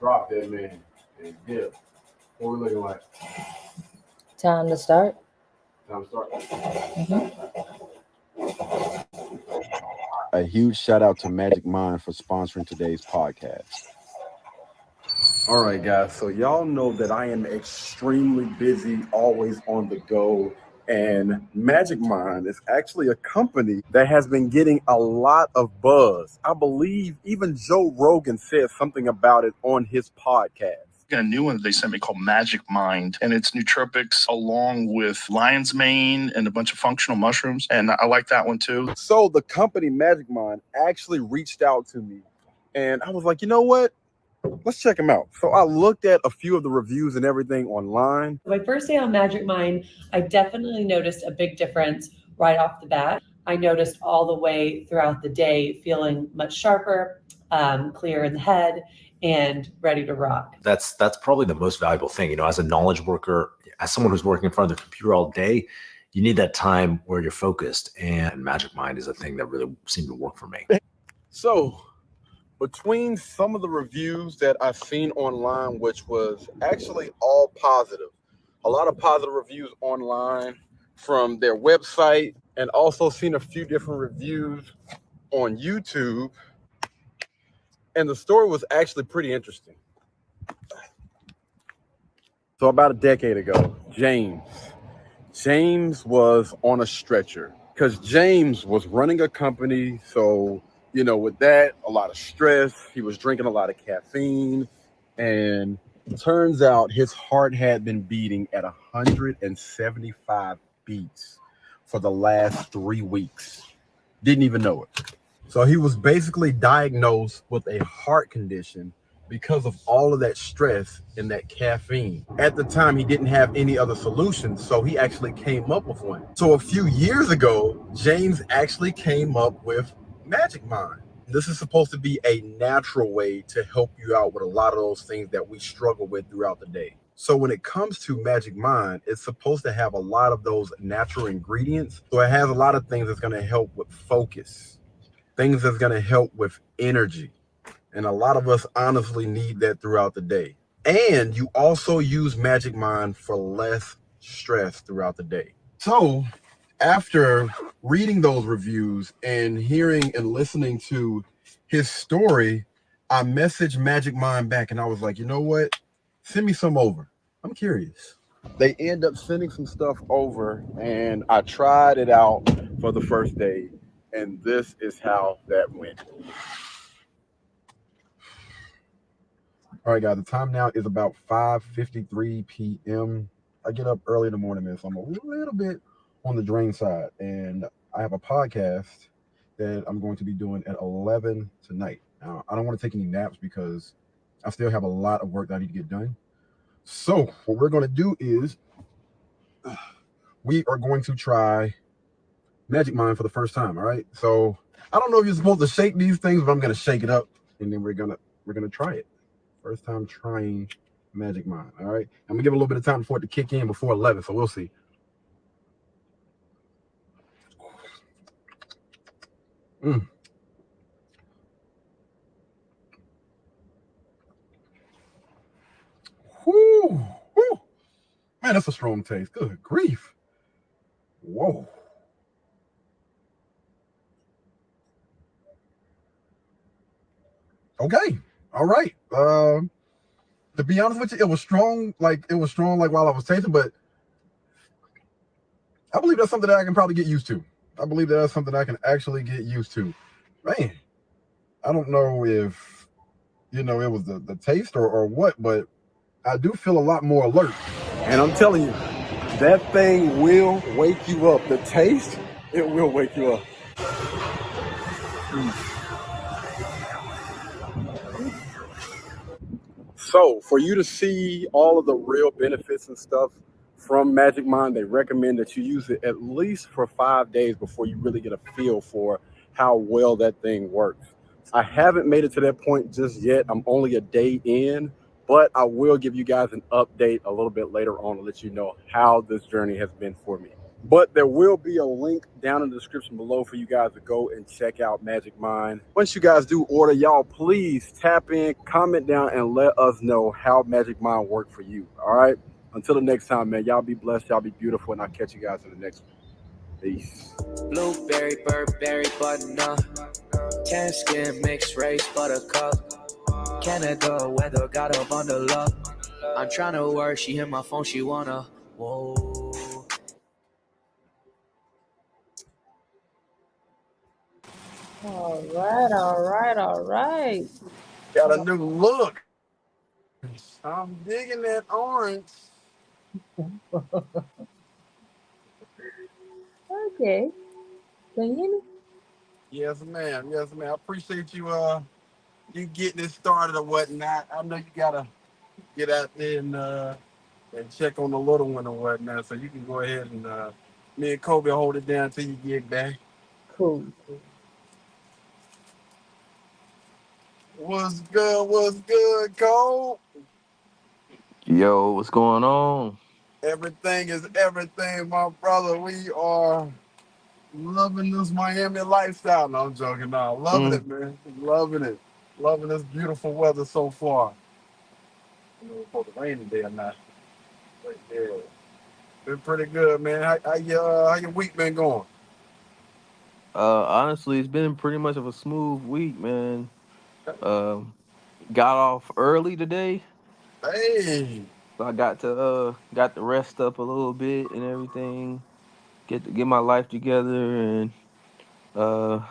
Drop that man and dip. What we looking like? Time to start. Time to start. A huge shout out to Magic Mind for sponsoring today's podcast. All right, guys. So y'all know that I am extremely busy, always on the go. And Magic Mind is actually a company that has been getting a lot of buzz. I believe even Joe Rogan said something about it on his podcast. A new one they sent me called Magic Mind, and it's nootropics along with lion's mane and a bunch of functional mushrooms, and I like that one too. So the company Magic Mind actually reached out to me, and I was like, you know what? Let's check them out. So I looked at a few of the reviews and everything online. My first day on Magic Mind, I definitely noticed a big difference right off the bat. I noticed all the way throughout the day feeling much sharper, clear in the head, and ready to rock. That's probably the most valuable thing. You know, as a knowledge worker, as someone who's working in front of the computer all day, you need that time where you're focused. And Magic Mind is a thing that really seemed to work for me. So between some of the reviews that I've seen online, which was actually all positive, a lot of positive reviews online from their website, and also seen a few different reviews on YouTube. And the story was actually pretty interesting. So about a decade ago, James was on a stretcher because James was running a company. So, you know, with that, a lot of stress. He was drinking a lot of caffeine. And it turns out his heart had been beating at 175 beats for the last 3 weeks. Didn't even know it. So he was basically diagnosed with a heart condition because of all of that stress and that caffeine. At the time, he didn't have any other solutions, so he actually came up with one. So a few years ago, James actually came up with Magic Mind. This is supposed to be a natural way to help you out with a lot of those things that we struggle with throughout the day. So when it comes to Magic Mind, it's supposed to have a lot of those natural ingredients. So it has a lot of things that's going to help with focus. Things that's going to help with energy. And a lot of us honestly need that throughout the day. And you also use Magic Mind for less stress throughout the day. So after reading those reviews and hearing and listening to his story, I messaged Magic Mind back and I was like, you know what? Send me some over. I'm curious. They end up sending some stuff over and I tried it out for the first day. And this is how that went. All right, guys, the time now is about 5:53 p.m. I get up early in the morning, man, so I'm a little bit on the drain side. And I have a podcast that I'm going to be doing at 11 tonight. Now, I don't want to take any naps because I still have a lot of work that I need to get done. So what we're going to do is we are going to try Magic Mind for the first time. All right. So I don't know if you're supposed to shake these things, but I'm going to shake it up and then we're going to try it. First time trying Magic Mind. All right. I'm gonna give it a little bit of time for it to kick in before 11. So we'll see. Whoo. Whoo. Man, that's a strong taste. Good grief. Whoa. Okay. All right. To be honest with you, it was strong like while I was tasting, but I believe that's something that I can probably get used to. I believe that's something I can actually get used to. Man, I don't know if, you know, it was the taste or what, but I do feel a lot more alert. And I'm telling you, that thing will wake you up. The taste, it will wake you up. So for you to see all of the real benefits and stuff from Magic Mind, they recommend that you use it at least for 5 days before you really get a feel for how well that thing works. I haven't made it to that point just yet. I'm only a day in, but I will give you guys an update a little bit later on to let you know how this journey has been for me. But there will be a link down in the description below for you guys to go and check out Magic Mind. Once you guys do order, y'all please tap in, comment down, and let us know how Magic Mind worked for you. All right. Until the next time, man. Y'all be blessed. Y'all be beautiful, and I'll catch you guys in the next one. Peace. Blueberry, Burberry, button-up. Tan skin, mixed race, buttercup. Canada weather, got a bundle up. I'm trying to work, she hit my phone, she wanna. Whoa. All right. Got a new look. I'm digging that orange. Okay. Can you hear me? Yes, ma'am. Yes, ma'am. I appreciate you you getting it started or whatnot. I know you gotta get out there and check on the little one or whatnot. So you can go ahead and me and Kobe hold it down till you get back. Cool. What's good? What's good, Cole? Yo, what's going on? Everything is everything, my brother. We are loving this Miami lifestyle. No, I'm joking. No, loving Mm. it, man. Loving it. Loving this beautiful weather so far. I don't know if it's supposed to rain today or not. But yeah, been pretty good, man. How your week been going? Honestly, it's been pretty much of a smooth week, man. Um, got off early today, Hey, so I got to rest up a little bit and everything. Get my life together, and uh,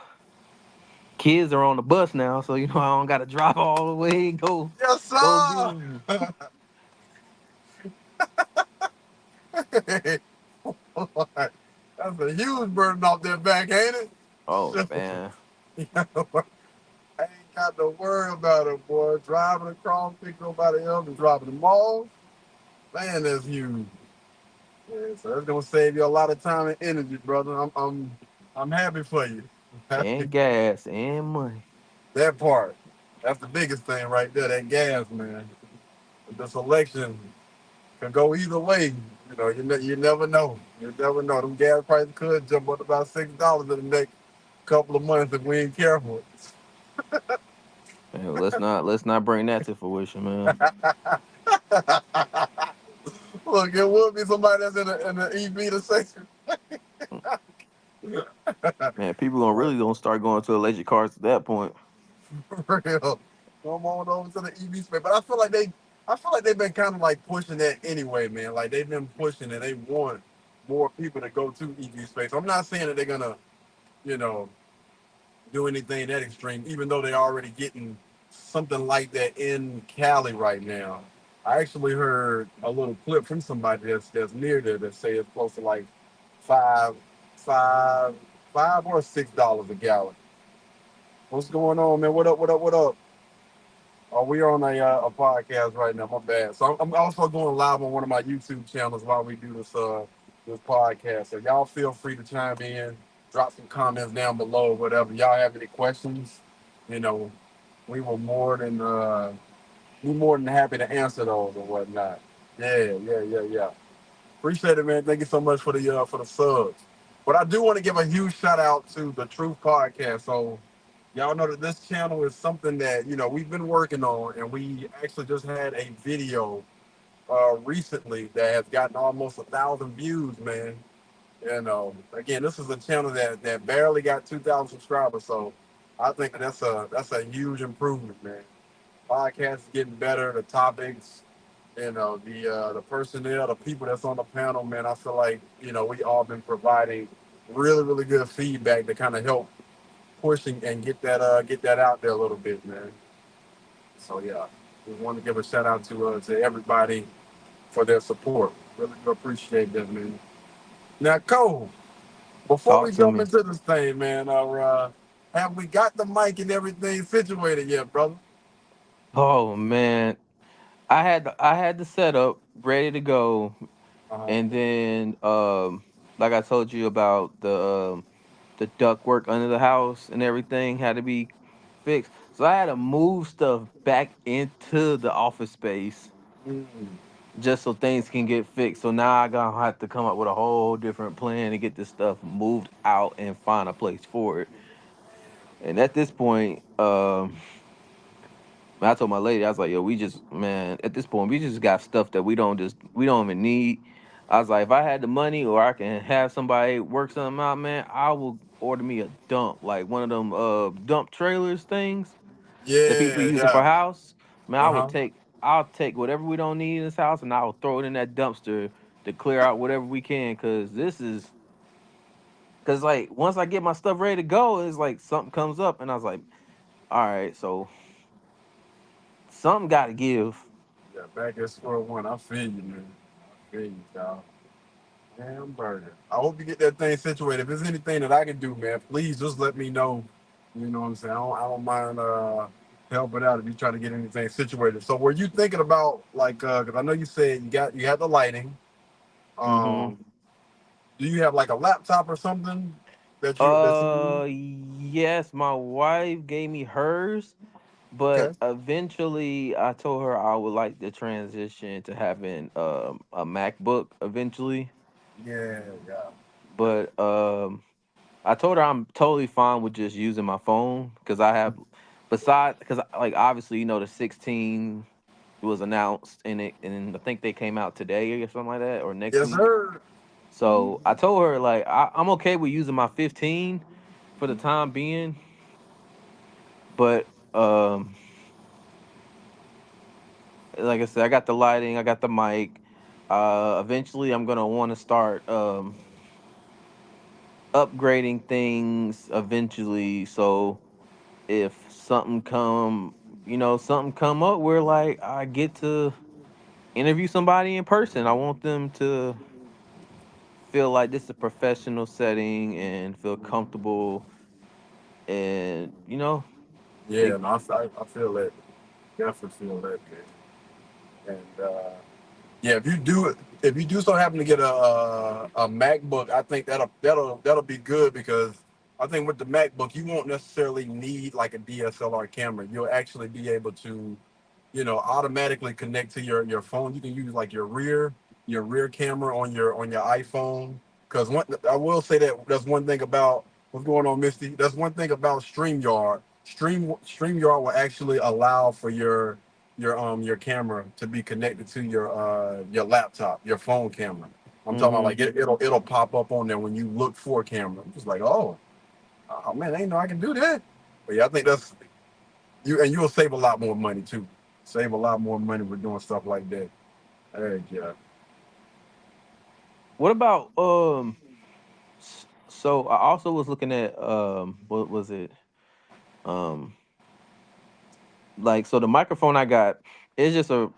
kids are on the bus now, so I don't got to drive all the way and yes, go get sir. them. That's a huge burden off their back, ain't it? Oh man, I ain't got to worry about it, boy. Driving across, pick nobody up, and dropping them off. Man, that's huge. Yeah, so that's gonna save you a lot of time and energy, brother. I'm happy for you. Happy. and gas and money. That part. That's the biggest thing right there. That gas, man. This election can go either way. You never know. You never know. Them gas prices could jump up about $6 in the next couple of months if we ain't careful. Man, let's not bring that to fruition, man. Look, it would be somebody that's in the EV to say, Man, people gonna start going to electric cars at that point. for real. Come on over to the EV space. But I feel like they've been kind of like pushing that anyway, man. Like they've been pushing it. They want more people to go to EV space. I'm not saying that they're gonna, you know, do anything that extreme, even though they're already getting something like that in Cali right now. I actually heard a little clip from somebody that's near there that say it's close to like five, five, $5 or $6 a gallon. What's going on, man? What up? What up? What up? Oh, we are on a podcast right now. My bad. So I'm also going live on one of my YouTube channels while we do this podcast. So y'all feel free to chime in, drop some comments down below, whatever. Y'all have any questions? You know, we were more than happy to answer those or whatnot. Yeah, yeah, yeah, yeah. Appreciate it, man. Thank you so much for the subs. But I do want to give a huge shout out to the Truth Podcast. So y'all know that this channel is something that we've been working on, and we actually just had a video recently that has gotten almost 1,000 views, man. Again, this is a channel that barely got 2,000 subscribers, so I think that's a huge improvement, man. Podcast is getting better, the topics, the personnel, the people that's on the panel, man. I feel like we all been providing really, really good feedback to kind of help pushing and get that out there a little bit, man. So yeah, we want to give a shout out to everybody for their support. Really do appreciate that, man. Now, Cole, before we Talk to jump me. into this thing, man, have we got the mic and everything situated yet, brother? Oh man, I had the setup ready to go, Uh-huh. and then like I told you about the duct work under the house and everything had to be fixed. So I had to move stuff back into the office space. Mm. just so things can get fixed. So now I gotta have to come up with a whole different plan to get this stuff moved out and find a place for it. And at this point, I told my lady, I was like, yo, we just, man, at this point, we just got stuff that we don't even need. I was like, if I had the money or I can have somebody work something out, man, I will order me a dump, like one of them dump trailers things that people be Yeah, using for yeah. house. Man, Uh-huh. I'll take whatever we don't need in this house and I'll throw it in that dumpster to clear out whatever we can. Cause like once I get my stuff ready to go, it's like something comes up and I was like, all right, so something gotta give. Yeah, back at square one. I feel you, man. I feel you, dog. Hamburger. I hope you get that thing situated. If there's anything that I can do, man, please just let me know. You know what I'm saying? I don't mind helping out if you try to get anything situated. So were you thinking about like because I know you said you had the lighting. Mm-hmm. Um do you have like a laptop or something that you Yes, my wife gave me hers, okay? but eventually I told her I would like to transition to having a MacBook eventually. Yeah, yeah. Yeah. But I told her I'm totally fine with just using my phone because I have beside because like obviously the 16 was announced and I think they came out today or something like that or next Yes, week. sir. So I told her like I'm okay with using my 15 for the time being, but like I said, I got the lighting, I got the mic. Eventually, I'm gonna want to start upgrading things eventually. So if something come up where like I get to interview somebody in person, I want them to feel like this is a professional setting and feel comfortable and Yeah, they no, I feel that. Definitely feel that, man. And yeah, if you do so happen to get a MacBook, I think that'll be good because I think with the MacBook you won't necessarily need like a DSLR camera. You'll actually be able to, automatically connect to your phone. You can use like your rear camera on your iPhone. Because one, I will say that that's one thing about what's going on, Misty. That's one thing about StreamYard. StreamYard will actually allow for your camera to be connected to your laptop, your phone camera. I'm talking about hmm like it'll pop up on there when you look for a camera. It's like, oh man, I didn't know I can do that. But yeah, I think that's you, and you'll save a lot more money too. Save a lot more money with doing stuff like that. Heck yeah. What about so I also was looking at what was it? Um like so the microphone I got it's just a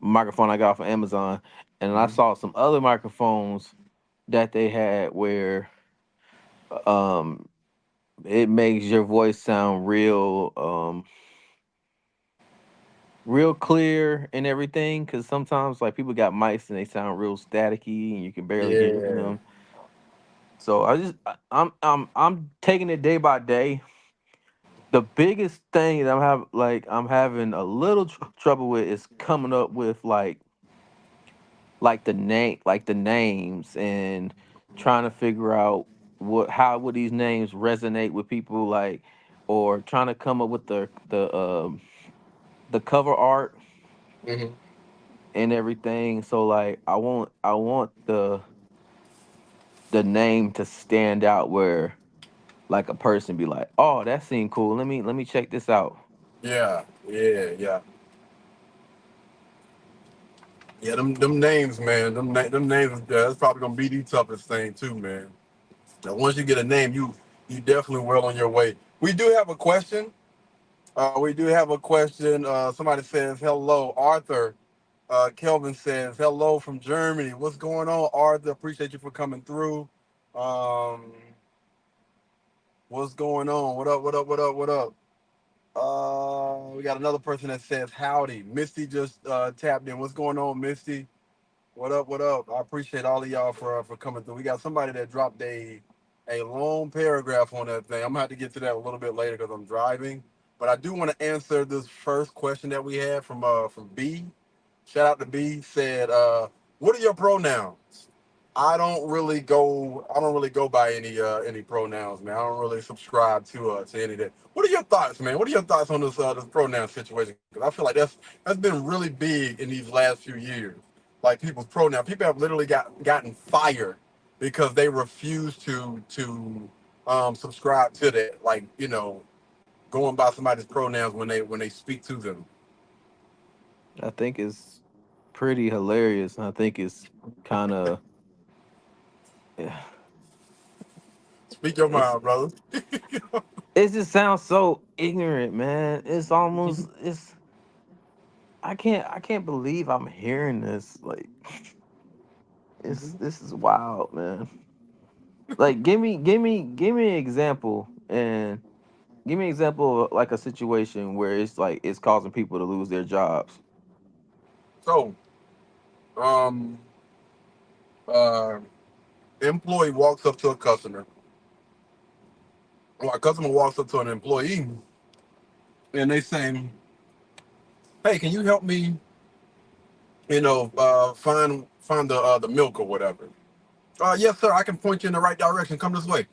microphone I got from Amazon and I Mhm. saw some other microphones that they had where um it makes your voice sound real clear and everything cuz sometimes like people got mics and they sound real staticky and you can barely hear Yeah. them. So I'm taking it day by day. The biggest thing that I'm having a little trouble with is coming up with like the names and trying to figure out how would these names resonate with people like or trying to come up with the cover art Mhm. and everything. So like I want the name to stand out where like a person be like, "Oh, that seemed cool. Let me check this out." Yeah. Yeah. Yeah. Yeah. Them names, man. Them names. That's probably gonna be the toughest thing too, man. Now, once you get a name, you definitely well on your way. We do have a question. We do have a question. Somebody says hello, Arthur. Kelvin says hello from Germany. What's going on, Arthur? Appreciate you for coming through. Um, what's going on? What up? What up? What up? What up? We got another person that says howdy. Misty just tapped in. What's going on, Misty? What up? What up? I appreciate all of y'all for coming through. We got somebody that dropped a long paragraph on that thing. I'm gonna have to get to that a little bit later because I'm driving. But I do want to answer this first question that we had from B. Shout out to B. Said, "What are your pronouns?" I don't really go by any pronouns, man. I don't really subscribe to any of that. What are your thoughts, man? What are your thoughts on this pronoun situation? Because I feel like that's been really big in these last few years. Like people's pronoun, people have literally gotten fired because they refuse to subscribe to that. Like, going by somebody's pronouns when they speak to them. I think it's pretty hilarious. I think it's kind of Speak your it's mind, brother. it just sounds so ignorant, man. It's almost it's I can't believe I'm hearing this. Like this is wild, man. Like give me an example and give me an example of like a situation where it's like it's causing people to lose their jobs. So, um, uh, employee walks up to a customer, or a customer walks up to an employee, and they say, "Hey, can you help me? Find the milk or whatever." Yes, sir. I can point you in the right direction. Come this way.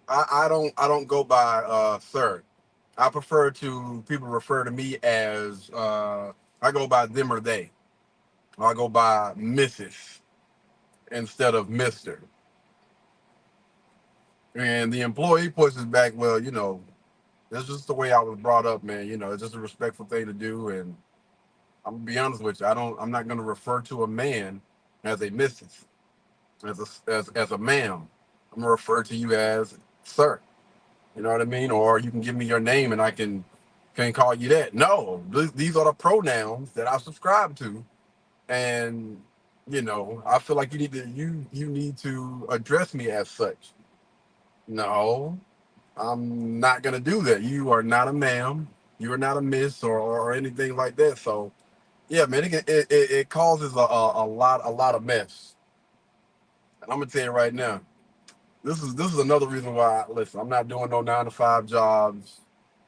I don't go by sir. I prefer to people refer to me as I go by them or they. I go by Mrs. instead of Mister. And the employee pushes back. Well, that's just the way I was brought up, man. It's just a respectful thing to do. And I'm gonna be honest with you. I'm not gonna refer to a man as a Mrs. as a ma'am. I'm gonna refer to you as sir. You know what I mean? Or you can give me your name and I can call you that. No, these are the pronouns that I subscribe to, and I feel like you need to address me as such. No, I'm not gonna do that. You are not a ma'am. You are not a miss or anything like that. So yeah, man, it causes a lot of mess. And I'm gonna tell you right now, this is another reason why. Listen, I'm not doing no 9 to 5 jobs.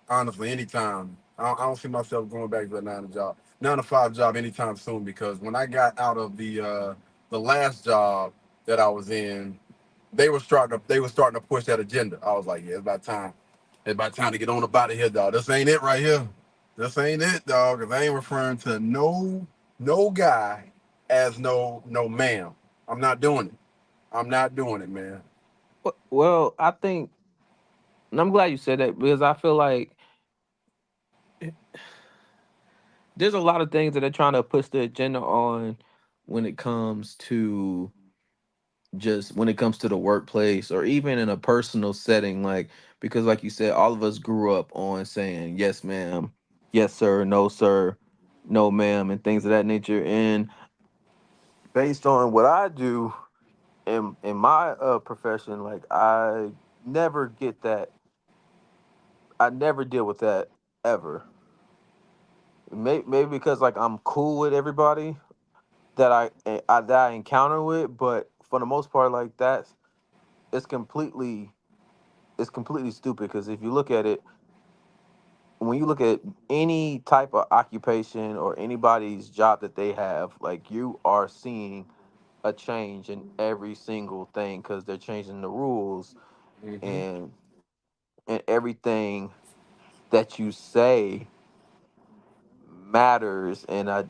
Honestly, anytime. I don't see myself going back to a 9 to 5 job anytime soon. Because when I got out of the last job that I was in, they were starting to push that agenda. I was like, yeah, it's about time. It's about time to get on up out of here, dog. This ain't it right here. This ain't it, dog. Cause I ain't referring to no guy as no ma'am. I'm not doing it. I'm not doing it, man. Well, I think, and I'm glad you said that because I feel like there's a lot of things that they're trying to push the agenda on when it comes to just when it comes to the workplace or even in a personal setting, like because like you said, all of us grew up on saying yes ma'am, yes sir, no ma'am, and things of that nature. And based on what I do in my profession, like never get that I never deal with that ever. Maybe because like I'm cool with everybody that I encounter with, but for the most part, like it's completely it's completely stupid. Because if you look at it, when you look at any type of occupation or anybody's job that they have, like you are seeing a change in every single thing because they're changing the rules Hmm. and everything that you say matters. And I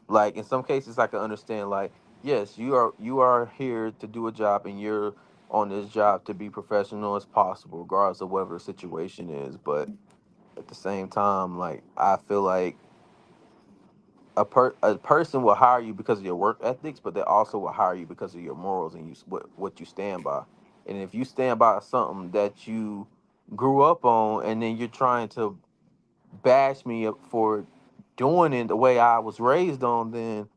like in some cases I can understand like yes you are here to do a job and you're on this job to be professional as possible regardless of whatever the situation is, but at the same time like I feel like a person will hire you because of your work ethics, but they also will hire you because of your morals and what you stand by. And if you stand by something that you grew up on and then you're trying to bash me up for doing it the way I was raised on, then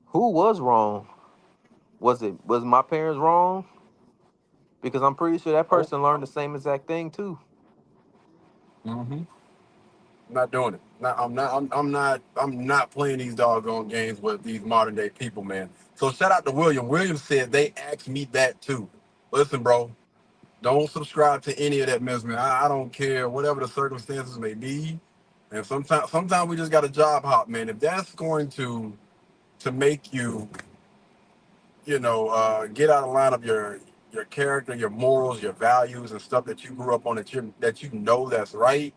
who was wrong? Was my parents wrong? Because I'm pretty sure that Oh. person learned the same exact thing too. Hmm. Not doing it. I'm not playing these doggone games with these modern day people, man. So shout out to William. William said they asked me that too. Listen, bro, don't subscribe to any of that mess, man. I don't care whatever the circumstances may be. And sometimes we just got to job hop, man. If that's going to make you, get out of line of your character, your morals, your values, and stuff that you grew up on that you know that's right.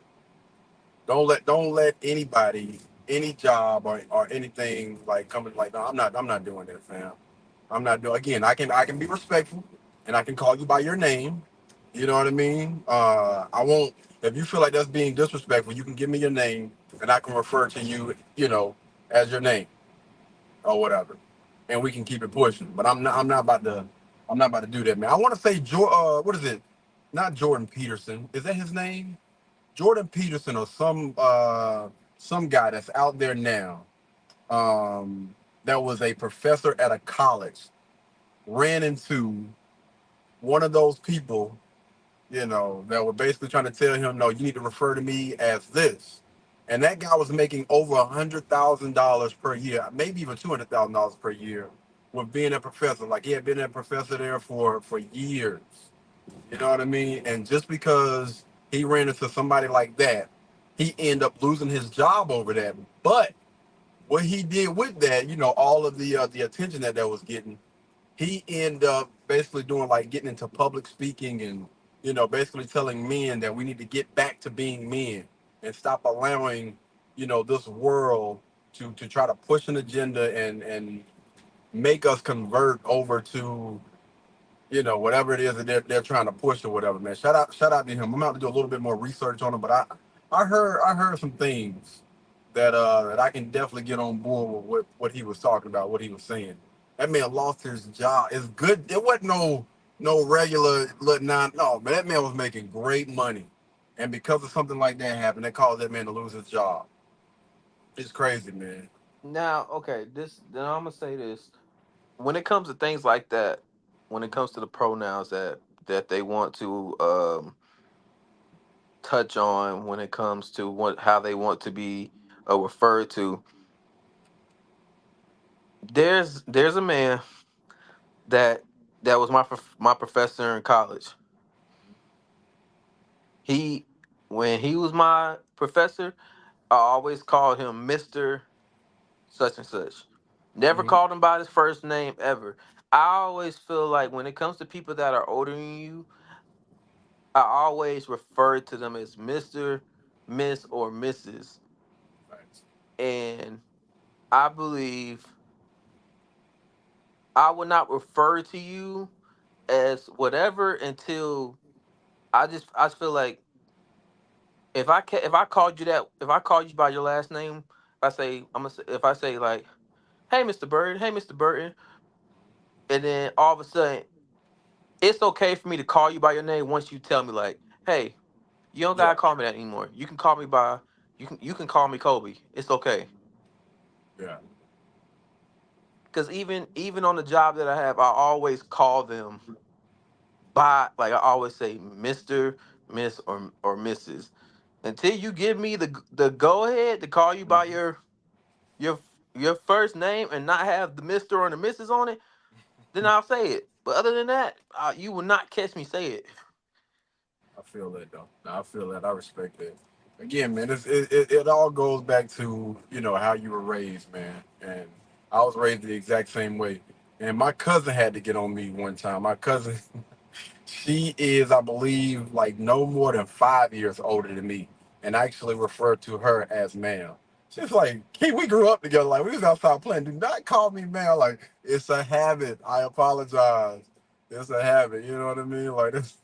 Don't let anybody, any job or anything like coming like, no, I'm not doing that, fam. I'm not doing. Again, I can be respectful, and I can call you by your name. You know what I mean? I won't. If you feel like that's being disrespectful, you can give me your name, and I can refer to you, as your name or whatever, and we can keep it pushing. But I'm not about to do that, man. I want to say, what is it? Not Jordan Peterson. Is that his name? Jordan Peterson or some guy that's out there now. That was a professor at a college, ran into one of those people, that were basically trying to tell him, no, you need to refer to me as this. And that guy was making over $100,000 per year, maybe even $200,000 per year, with being a professor. Like he had been a professor there for years. You know what I mean? And just because he ran into somebody like that, he ended up losing his job over that. But what he did with that, all of the attention that was getting, he ended up basically doing like getting into public speaking and basically telling men that we need to get back to being men and stop allowing this world to try to push an agenda and make us convert over to whatever it is that they're trying to push or whatever, man. Shout out to him. I'm about to do a little bit more research on him, but I heard some things that I can definitely get on board with what he was talking about, what he was saying. That man lost his job. It's good. It wasn't no regular no, but that man was making great money. And because of something like that happened, that caused that man to lose his job. It's crazy, man. Now, okay, this then I'm gonna say this. When it comes to things like that, when it comes to the pronouns that they want to touch on, when it comes to what how they want to be referred to, there's a man that that was my professor in college. He When he was my professor, I always called him Mr. Such and such. Never Hmm. called him by his first name ever. I always feel like when it comes to people that are older than you, I always refer to them as Mr., Miss, or Mrs. And I believe I would not refer to you as whatever until I just feel like if I called you by your last name, if I say like, hey Mr. Bird, hey Mr. Burton, and then all of a sudden it's okay for me to call you by your name once you tell me like, hey, you don't Yeah, gotta call me that anymore. You can call me by you can call me Kobe. It's okay. yeah. Cause even on the job that I have, I always call them by like I always say Mr., Miss, or Mrs. Until you give me the go ahead to call you by your your first name and not have the Mr. or the Mrs. on it, then I'll say it. But other than that, you will not catch me say it. I feel that though. No, I feel that. I respect that. Again, man, it all goes back to how you were raised, man. And I was raised the exact same way. And my cousin had to get on me one time. My cousin, she is, I believe, like no more than 5 years older than me, and I actually refer to her as ma'am. She's like, hey, we grew up together. Like we was outside playing. Do not call me ma'am. Like it's a habit. I apologize. It's a habit. You know what I mean? Like this.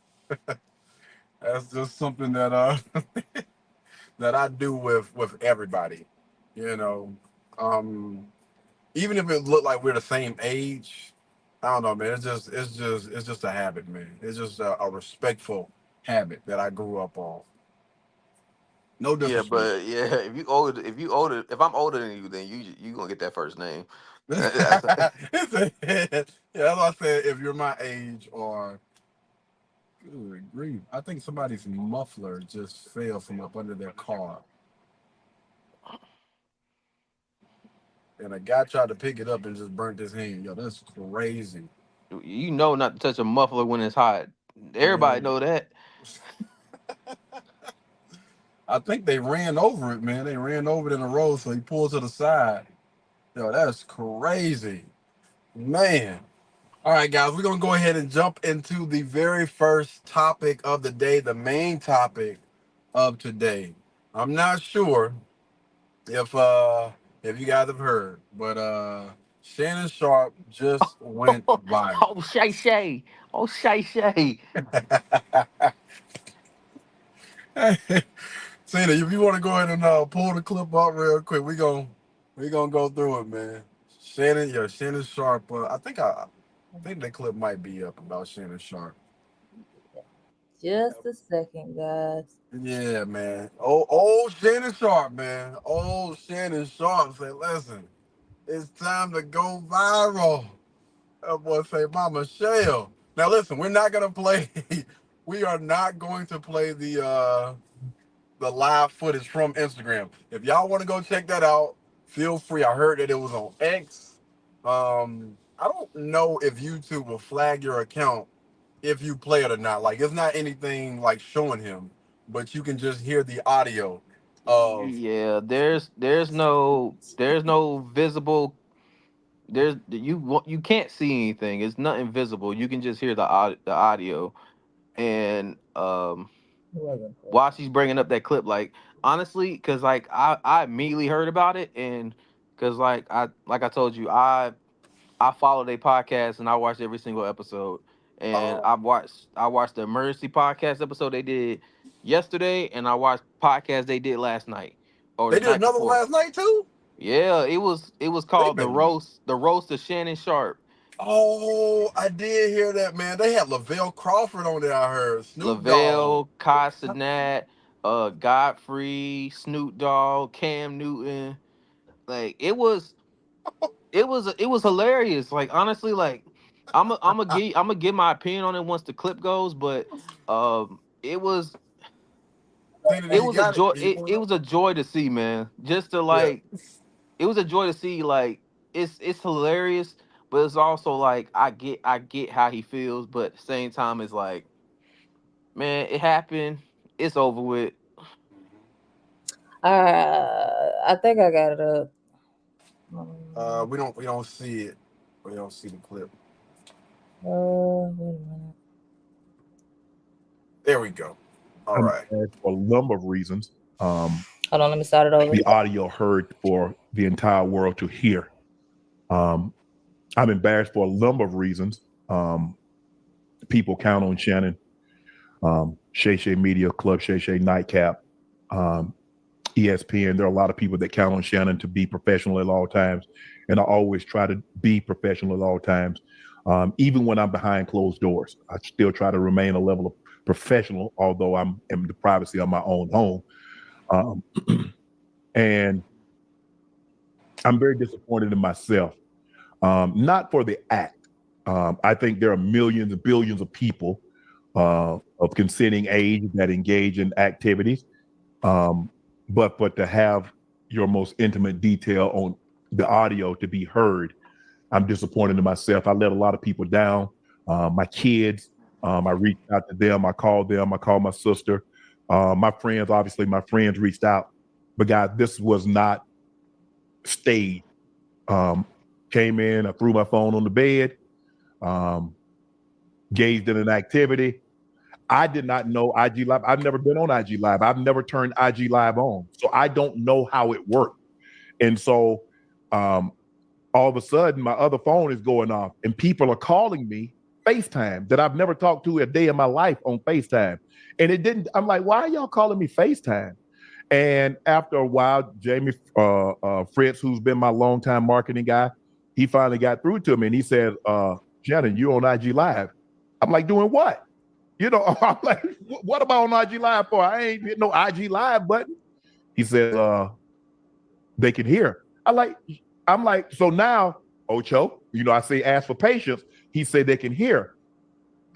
That's just something that I do with everybody. You know, um, even if it looked like we're the same age, I don't know, man. It's just a habit, man. It's just a respectful habit that I grew up on. No Yeah, disrespect. but yeah, if I'm older than you, then you gonna get that first name. Yeah, that's why I said if you're my age or good grief. I think somebody's muffler just fell from up under their car. And a guy tried to pick it up and just burnt his hand. Yo, that's crazy. You know not to touch a muffler when it's hot. Everybody Man. know that. I think they ran over it, man. They ran over it in a row, so he pulled to the side. Yo, that's crazy, man. All right, guys, we're gonna go ahead and jump into the very first topic of the day, the main topic of today. I'm not sure if you guys have heard, but Shannon Sharpe just went viral. Oh, Shay Shay. Oh, Shay Shay. Cena, if you want to go ahead and pull the clip up real quick, we gonna go through it, man. Shannon Sharpe. I think that clip might be up about Shannon Sharpe. Just a second, guys. Yeah, man. Old Shannon Sharpe, man. Old Shannon Sharpe say, listen, it's time to go viral. That boy say, Mama Shell. Now listen, we're not gonna play. We are not going to play the live footage from Instagram. If y'all want to go check that out, feel free. I heard that it was on X. I don't know if YouTube will flag your account if you play it or not. Like, it's not anything like showing him, but you can just hear the audio of. Yeah, there's no visible. You can't see anything. It's nothing visible. You can just hear the audio. And It wasn't close. while she's bringing up that clip, like honestly, because like I immediately heard about it, and because like I told you, I follow their podcast and I watch every single episode. And Oh, I watched the emergency podcast episode they did yesterday, and I watched podcast they did last night or they the did night another one before. last night too. Yeah, it was They've called been. the roast of Shannon Sharpe. Oh, I did hear that, man. They had Lavelle Crawford on there. I heard Snoop Dogg. Lavelle, Kai Cenat, Godfrey, Snoop Dogg, Cam Newton. Like it was hilarious. Like honestly, like I'm gonna give my opinion on it once the clip goes, but it was You a got it. joy. Can you pull it It up? was a joy to see, man. Just to Yeah. like it was a joy to see. Like it's hilarious, but it's also like I get how he feels, but at the same time it's like, man, it happened. It's over with. I think I got it up. We don't see it. We don't see the clip. Wait a minute. There we go. All right. For a number of reasons. Hold on, let me start it over. The audio heard for the entire world to hear. I'm embarrassed for a number of reasons. People count on Shannon, Shay Shay Media, Club Shay Shay Nightcap, ESPN. There are a lot of people that count on Shannon to be professional at all times. And I always try to be professional at all times. Even when I'm behind closed doors, I still try to remain a level of professional, although I'm in the privacy of my own home. And I'm very disappointed in myself. Not for the act. I think there are millions and billions of people of consenting age that engage in activities. But to have your most intimate detail on the audio to be heard, I'm disappointed in myself. I let a lot of people down. My kids, I reached out to them. I called my sister. My friends reached out. But guys, this was not staged. Came in, I threw my phone on the bed, engaged in an activity. I did not know IG Live. I've never been on IG Live. I've never turned IG Live on. So I don't know how it worked. And so all of a sudden, my other phone is going off and people are calling me FaceTime that I've never talked to a day in my life on FaceTime. And it didn't, I'm like, why are y'all calling me FaceTime? And after a while, Jamie Fritz, who's been my longtime marketing guy, he finally got through to me and he said, Shannon, you on IG Live. I'm like, doing what? You know, I'm like, what am I on IG Live for? I ain't hit no IG Live button. He said, they can hear. I'm like, so now, Ocho, you know, I say ask for patience. He said they can hear.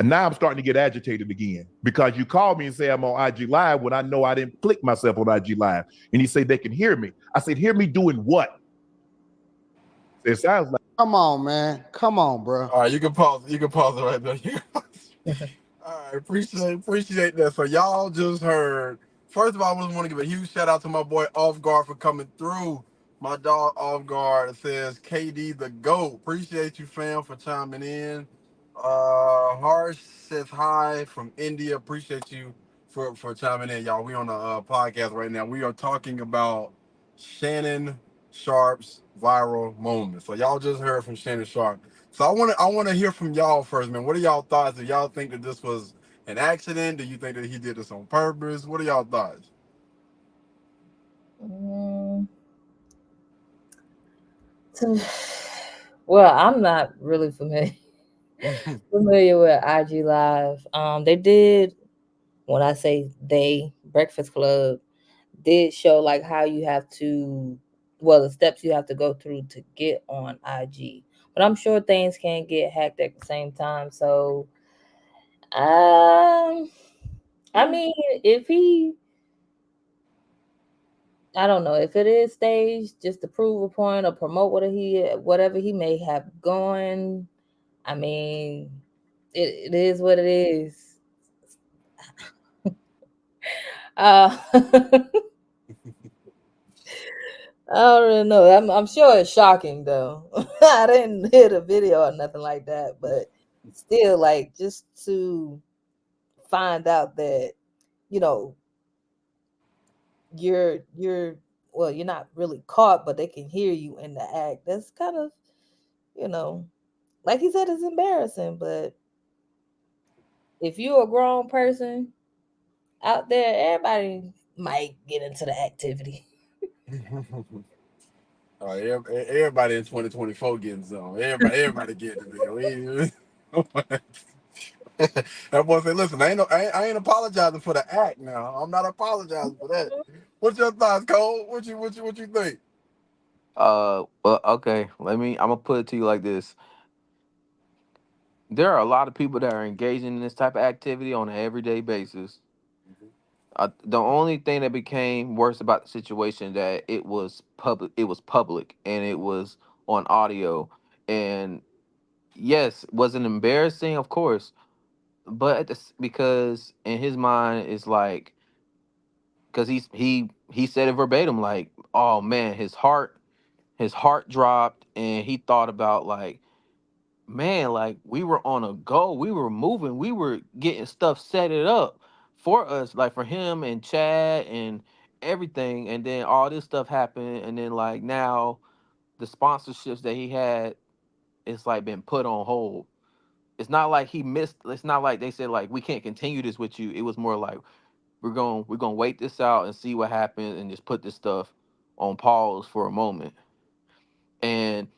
And now I'm starting to get agitated again because you called me and say I'm on IG Live when I know I didn't click myself on IG Live. And he said they can hear me. I said, hear me doing what? It sounds like. Come on, man. Come on, bro. All right, you can pause. You can pause it right there. All right, appreciate that. So y'all just heard First of all, I just want to give a huge shout out to my boy Off Guard for coming through. My dog Off Guard says KD the GOAT. Appreciate you, fam, for chiming in. Harsh says hi from India. Appreciate you for chiming in, y'all. We on a podcast right now. We are talking about Shannon Sharpe's viral moment. So y'all just heard from Shannon Sharpe. So I want to hear from y'all first, man. What are y'all thoughts? Do y'all think that this was an accident? Do you think that he did this on purpose? What are y'all thoughts? Well, I'm not really familiar with IG Live. They did, when I say they, Breakfast Club did show like how you have to, well, the steps you have to go through to get on IG. But I'm sure things can get hacked at the same time. So, I mean, if he, I don't know if it is staged just to prove a point or promote whatever he may have going. I mean, it is what it is. I don't really know. I'm sure it's shocking though. I didn't hear the video or nothing like that, but still, like, just to find out that, you know, you're well, you're not really caught, but they can hear you in the act. That's kind of, you know, like he said, it's embarrassing. But if you're a grown person out there, everybody might get into the activity. All right, everybody in 2024 getting some. Everybody getting it. That boy said, "Listen, I ain't apologizing for the act. Now, I'm not apologizing for that." What's your thoughts, Cole? What you think? Well, okay. I'm gonna put it to you like this. There are a lot of people that are engaging in this type of activity on an everyday basis. The only thing that became worse about the situation that it was public. It was public, and it was on audio. And yes, was it embarrassing? Of course, but because in his mind it's like, because he said it verbatim, like, oh man, his heart dropped, and he thought about, like, man, like, we were on a go, we were moving, we were getting stuff set it up for us, like for him and Chad and everything, and then all this stuff happened, and then, like, now the sponsorships that he had, it's like been put on hold. It's not like he missed, it's not like they said, like, we can't continue this with you. It was more like, we're gonna wait this out and see what happens, and just put this stuff on pause for a moment. And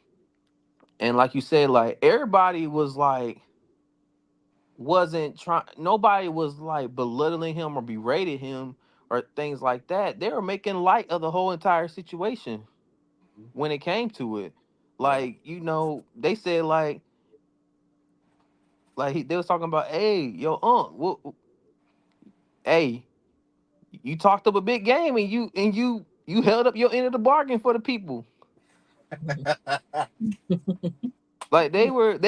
and like you said, like, everybody was like, wasn't trying, nobody was like belittling him or berating him or things like that. They were making light of the whole entire situation when it came to it. Yeah. Like, they said, like they was talking about, hey, yo, hey, you talked up a big game, and you held up your end of the bargain for the people. Like, they were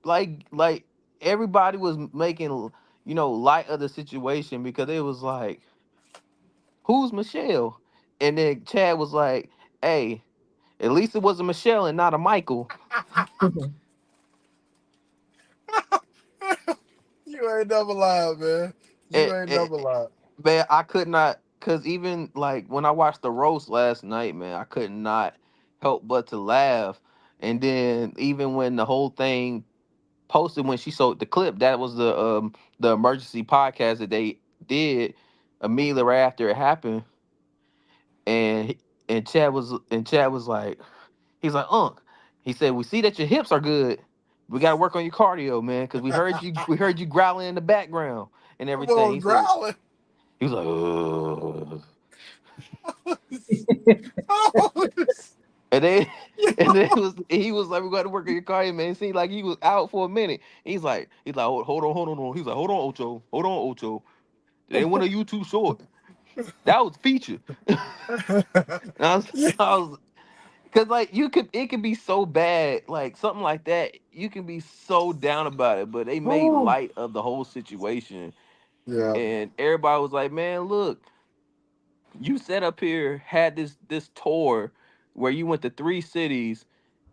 like everybody was making, light of the situation, because it was like, who's Michelle? And then Chad was like, hey, at least it was a Michelle and not a Michael. You ain't never lied, man. And, You ain't and never lied. man, I could not, because even like when I watched the roast last night, man, I could not help but to laugh. And then even when the whole thing posted, when she showed the clip, that was the emergency podcast that they did immediately right after it happened. And Chad was like, he's like, Unc. He said, we see that your hips are good. We got to work on your cardio, man, because we heard you growling in the background and Come everything. on, He said, growling. he was like, ugh. And then and then he was like, we got to work on your cardio, man. It seemed like he was out for a minute. He's like, hold on. He's like, hold on, Ocho. It ain't one of you too short. That was feature. And I was because, like, it could be so bad, like something like that. You can be so down about it, but they made light of the whole situation, Yeah. and everybody was like, "Man, look." you set up here had this tour where you went to 3 cities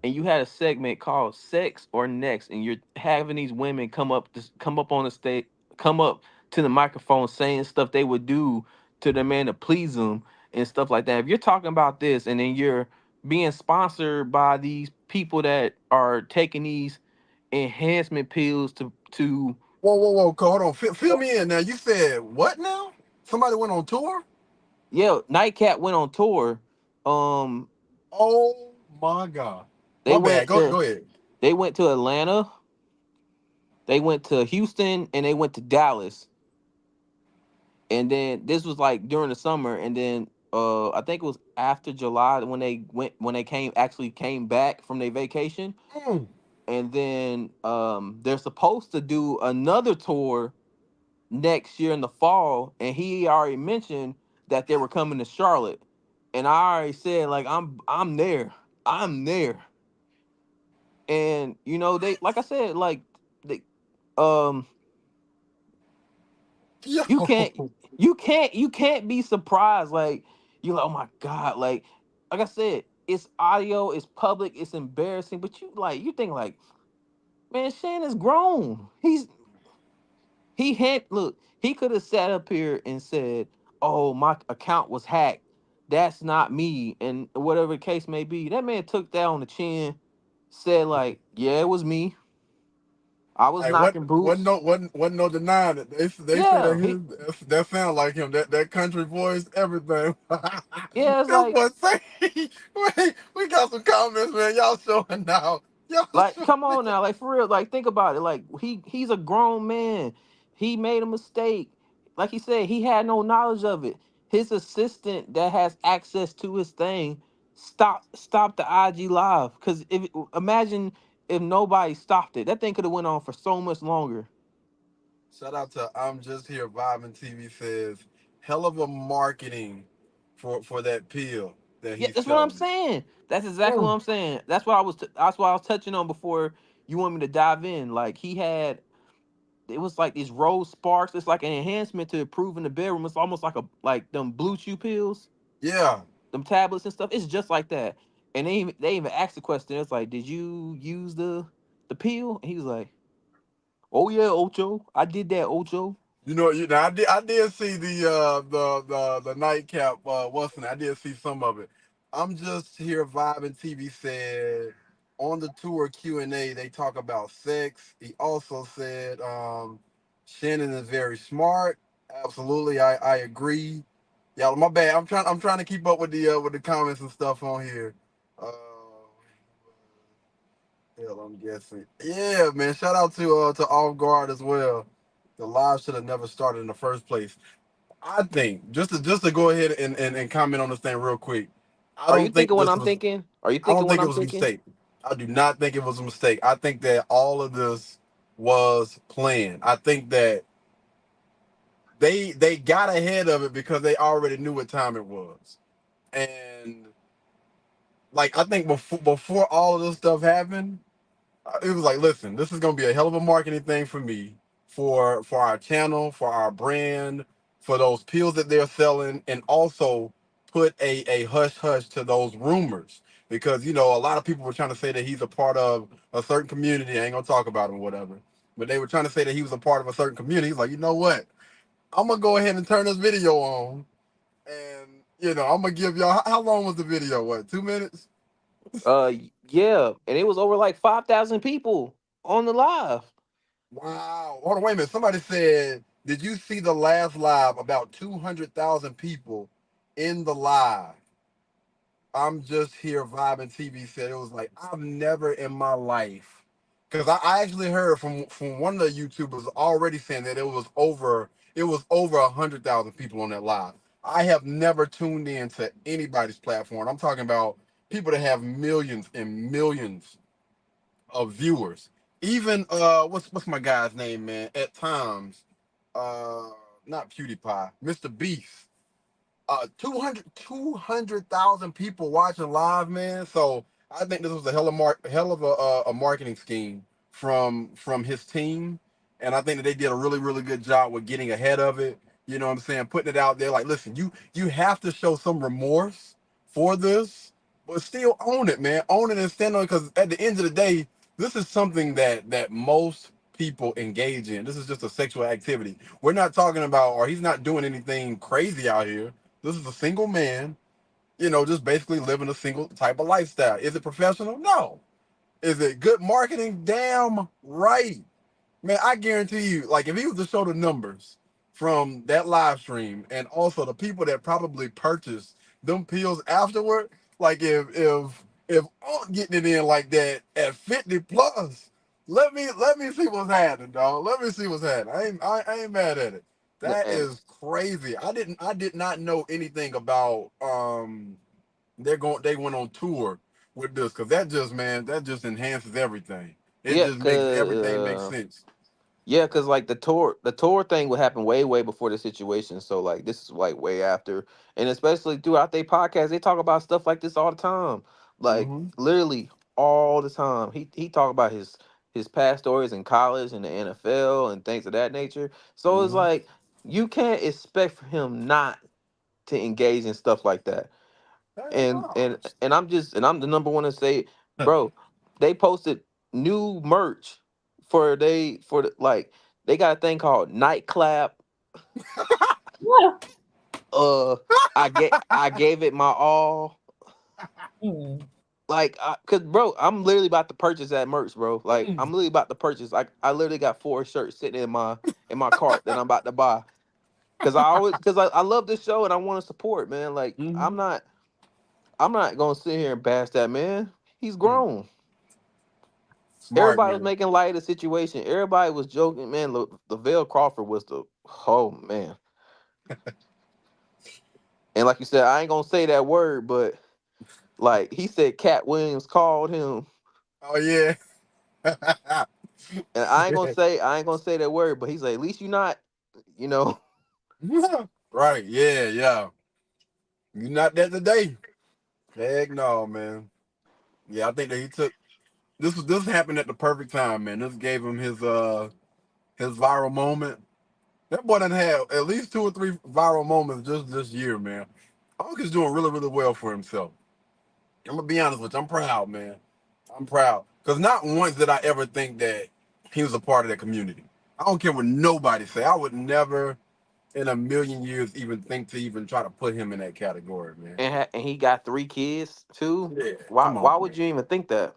and you had a segment called Sex or Next, and you're having these women come up on the stage, come up to the microphone saying stuff they would do to the man to please them and stuff like that. If you're talking about this and then you're being sponsored by these people that are taking these enhancement pills to Whoa, hold on. Fill me in now. You said what now? Somebody went on tour? yeah, Nightcap went on tour. Um Oh my God. they My bad. went Go to ahead. they went to Atlanta, they went to Houston, and they went to Dallas. And then this was like during the summer, and then I think it was after July when they came back from their vacation. Mm. And then they're supposed to do another tour next year in the fall, and he already mentioned that they were coming to Charlotte. And I already said like I'm there. I'm there. And they, like I said, like they um Yo. you can't you can't be surprised. Like you're like, oh my God, like I said, it's audio, it's public, it's embarrassing, but you think like, man, Shannon's grown. He could have sat up here and said, oh, my account was hacked, that's not me, and whatever the case may be. That man took that on the chin, said like, yeah, it was me, I was Hey, what knocking wasn't boots. no wasn't no denying it. They say that Yeah, that sound like him. That country voice, everything. yeah, it's This like, boy say, wait, we got some comments, man. Y'all showing now. Y'all like, showing. come on now, like for real, like think about it. Like he's a grown man. He made a mistake. Like he said, he had no knowledge of it. His assistant that has access to his thing stop the IG live. Cause if imagine if nobody stopped it, that thing could have went on for so much longer. Shout out to I'm Just Here Vibing TV says, hell of a marketing for that pill that Yeah, he's that's what I'm selling. saying. That's exactly what Mm. I'm saying. That's what I was touching on before you want me to dive in. Like he had it was like these rose sparks. It's like an enhancement to improving the bedroom. It's almost like them blue chew pills, Yeah. them tablets and stuff. It's just like that. And they even asked the question. It's like, did you use the pill? And he was like, oh yeah, Ocho, I did that, Ocho. Now I did see the nightcap. What's the name? I did see some of it. I'm Just Here Vibing TV said on the tour Q&A they talk about sex. He also said Shannon is very smart. Absolutely, I agree. Yeah, my bad. I'm trying to keep up with the comments and stuff on here. Uh, hell, I'm guessing. Yeah, man. Shout out to Off Guard as well. The live should have never started in the first place. I think just to go ahead and comment on this thing real quick. I Are you don't think thinking what this I'm was. thinking? Are you I thinking don't what think it I'm was a thinking? mistake. I do not think it was a mistake. I think that all of this was planned. I think that they got ahead of it because they already knew what time it was, and like I think before all of this stuff happened, it was like, listen, this is gonna be a hell of a marketing thing for me, for our channel, for our brand, for those pills that they're selling, and also put a hush hush to those rumors because a lot of people were trying to say that he's a part of a certain community. I ain't gonna talk about him, or whatever, but they were trying to say that he was a part of a certain community. He's like, you know what? I'm gonna go ahead and turn this video on, and I'm gonna give y'all. How long was the video? What, 2 minutes? Yeah, and it was over like 5,000 people on the live. Wow. Hold on, wait a minute. Somebody said, did you see the last live? About 200,000 people in the live. I'm Just Here Vibing TV said it was like, I've never in my life. Because I actually heard from one of the YouTubers already saying that it was over 100,000 people on that live. I have never tuned in to anybody's platform. I'm talking about people that have millions and millions of viewers. Even what's my guy's name, man? At times, uh not PewDiePie, Mr. Beast. 200,000 people watching live, man. So I think this was a hell of a marketing scheme from his team, and I think that they did a really really good job with getting ahead of it. You know what I'm saying? Putting it out there like, listen, you have to show some remorse for this, but still own it, man. Own it and stand on it, because at the end of the day, this is something that most people engage in. This is just a sexual activity. We're not talking about, or he's not doing anything crazy out here. This is a single man, just basically living a single type of lifestyle. Is it professional? No. Is it good marketing? Damn right. Man, I guarantee you, like if he was to show the numbers from that live stream and also the people that probably purchased them pills afterward, like if Unc getting it in like that at 50 plus, let me see what's happening, dog. Let me see what's happening. I ain't mad at it. That And is crazy. I did not know anything about they went on tour with this, because that just enhances everything. It yeah, just makes everything make sense. yeah, cause like the tour thing would happen way before the situation. So like this is like way after, and especially throughout their podcast, they talk about stuff like this all the time, like Hmm. literally all the time. He talk about his past stories in college and the NFL and things of that nature. So it's Hmm. like you can't expect for him not to engage in stuff like that. Hell and no. and I'm the number one to say, bro, they posted new merch for the, like they got a thing called nightclap. Yeah. uh I gave it my all. Mm. Like cause bro, I'm literally about to purchase that merch, bro. Like I'm literally about to purchase. Like I literally got 4 shirts sitting in my cart that I'm about to buy, because I love this show and I want to support, man. Like Hmm. I'm not gonna sit here and bash that man. He's grown. Smart Everybody was man. making light of the situation. Everybody was joking. Man, Lavelle Crawford was the, oh man. And like you said, I ain't gonna say that word, but like he said, Cat Williams called him, Oh yeah. and I ain't gonna say that word, but he's like, at least you not, you know. Right. Yeah. Yeah. You not that today. Heck no, man. Yeah, I think that he took this happened at the perfect time, man. This gave him his viral moment. That boy done had at least 2 or 3 viral moments just this year, man. Unc is doing really, really well for himself. I'm gonna be honest with you. I'm proud, man. I'm proud. Because not once did I ever think that he was a part of that community. I don't care what nobody say. I would never in a million years even think to even try to put him in that category, man. And he got 3 kids too. Yeah, Why come on, why would man. you even think that?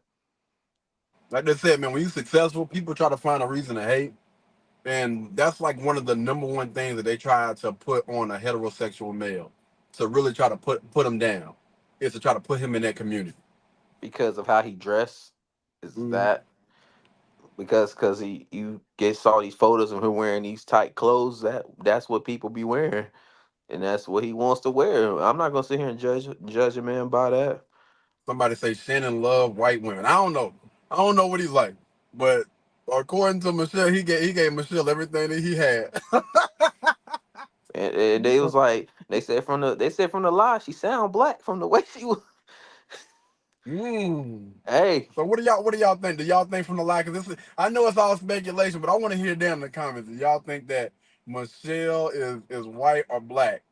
Like they said, man, when you're successful, people try to find a reason to hate. And that's like one of the number one things that they try to put on a heterosexual male, to really try to put him down, is to try to put him in that community. Because of how he dressed? Is Mhm. that because he you get saw these photos of him wearing these tight clothes? That's what people be wearing, and that's what he wants to wear. I'm not gonna sit here and judge a man by that. Somebody say Shannon love white women. I don't know. I don't know what he's like, but according to Michelle, he gave Michelle everything that he had. And they was like, they said from the lie, she sound black from the way she was. Mm. Hey, So what do y'all think? Do y'all think from the like of this? I know it's all speculation, but I want to hear down in the comments. Do y'all think that Michelle is white or black?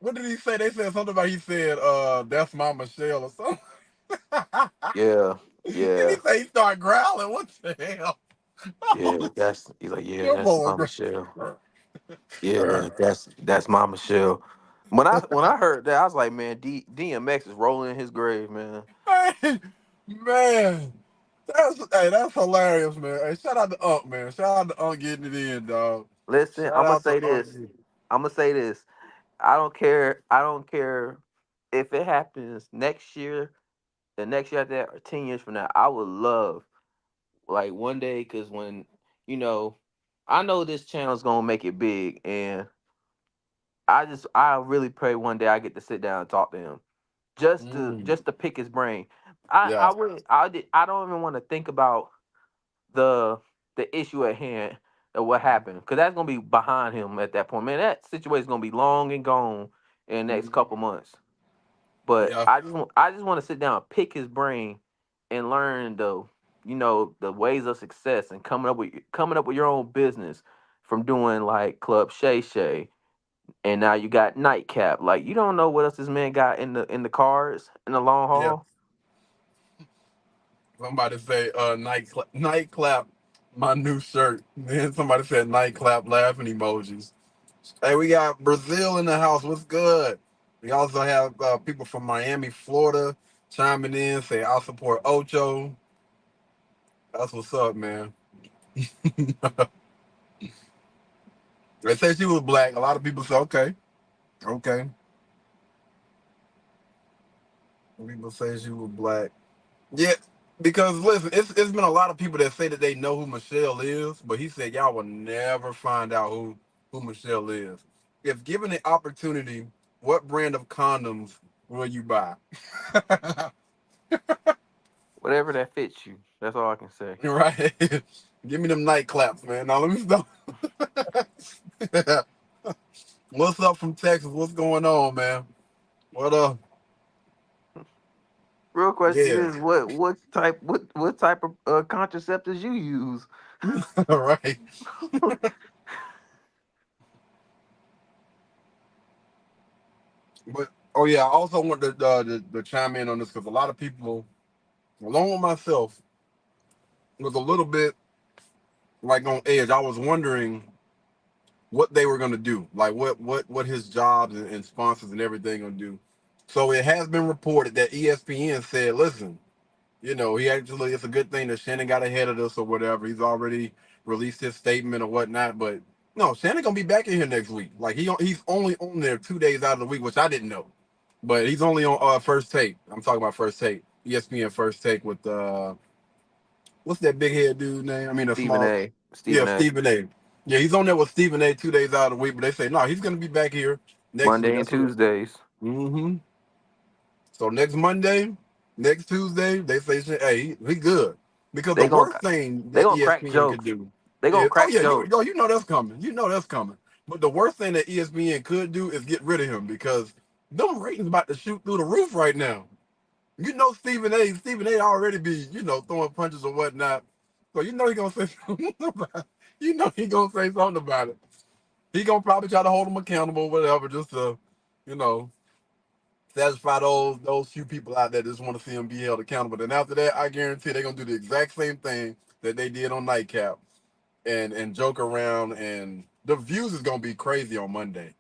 What did he say? They said something about, he said, that's my Michelle or something. yeah, And he yeah, said he started growling. What the hell? yeah. He's like, yeah, Your that's boy my Michelle. Yeah, that's my Michelle. When I heard that, I was like, man, DMX is rolling in his grave, man. Hey, man. That's hilarious, man. Hey, shout out to Unc, man. Shout out to Unc getting it in, dog. Listen, Shout I'm gonna out to say Unc. this. I'm gonna say this. I don't care. I don't care if it happens next year, the next year after that, or 10 years from now. I would love, like, one day, because when you know, I know this channel's gonna make it big, and I really pray one day I get to sit down and talk to him, Mm, just to pick his brain. I yeah. I really I don't even want to think about the the issue at hand of what happened, because that's gonna be behind him at that point. Man, that situation's gonna be long and gone in the next Mhm. couple months. But Yeah. I just want to sit down, and pick his brain, and learn the ways of success, and coming up with your own business, from doing like Club Shay Shay, and now you got nightcap. Like you don't know what else this man got in the cards in the long Yeah. haul. Somebody say nightclap, my new shirt. Then somebody said nightclap laughing emojis. Hey, we got Brazil in the house. What's good? We also have people from Miami, Florida chiming in, say I'll support Ocho. That's what's up, man. They say she was black. A lot of people say okay. Okay. People say she was black. Yeah, because listen, it's been a lot of people that say that they know who Michelle is, but he said y'all will never find out who Michelle is. If given the opportunity, what brand of condoms will you buy? Whatever that fits you. That's all I can say. Right? Give me them night claps, man. Now let me stop. What's up from Texas? What's going on, man? What Real question Yeah. is what type of contraceptives you use? Right. But oh yeah, I also want to chime in on this because a lot of people, along with myself, was a little bit like on edge. I was wondering what they were gonna do, like what his jobs and sponsors and everything gonna do. So it has been reported that ESPN said, listen, he actually, it's a good thing that Shannon got ahead of this or whatever. He's already released his statement or whatnot, but no, Shannon gonna be back in here next week. Like he's only on there 2 days out of the week, which I didn't know, but he's only on First Take. I'm talking about First Take, ESPN First Take with what's that big head dude name? I mean, a Stephen small, A. yeah, Stephen A. Stephen A. Yeah, he's on there with Stephen A. 2 days out of the week, but they say no, he's gonna be back here next week. Monday and That's what. Tuesdays. Mm-hmm. So next Monday, next Tuesday, they say, hey, he good. Because the They gonna worst thing they that gonna crack ESPN could jokes. do They gonna is, oh crack yeah, jokes. you know that's coming. You know that's coming. But the worst thing that ESPN could do is get rid of him because them ratings about to shoot through the roof right now. Stephen A. already be, throwing punches or whatnot. So he gonna say something about it. He gonna say something about it. He gonna probably try to hold him accountable, whatever, just to, you know, satisfy those few people out there that just want to see him be held accountable. Then after that, I guarantee they're gonna do the exact same thing that they did on Nightcap and joke around, and the views is gonna be crazy on Monday.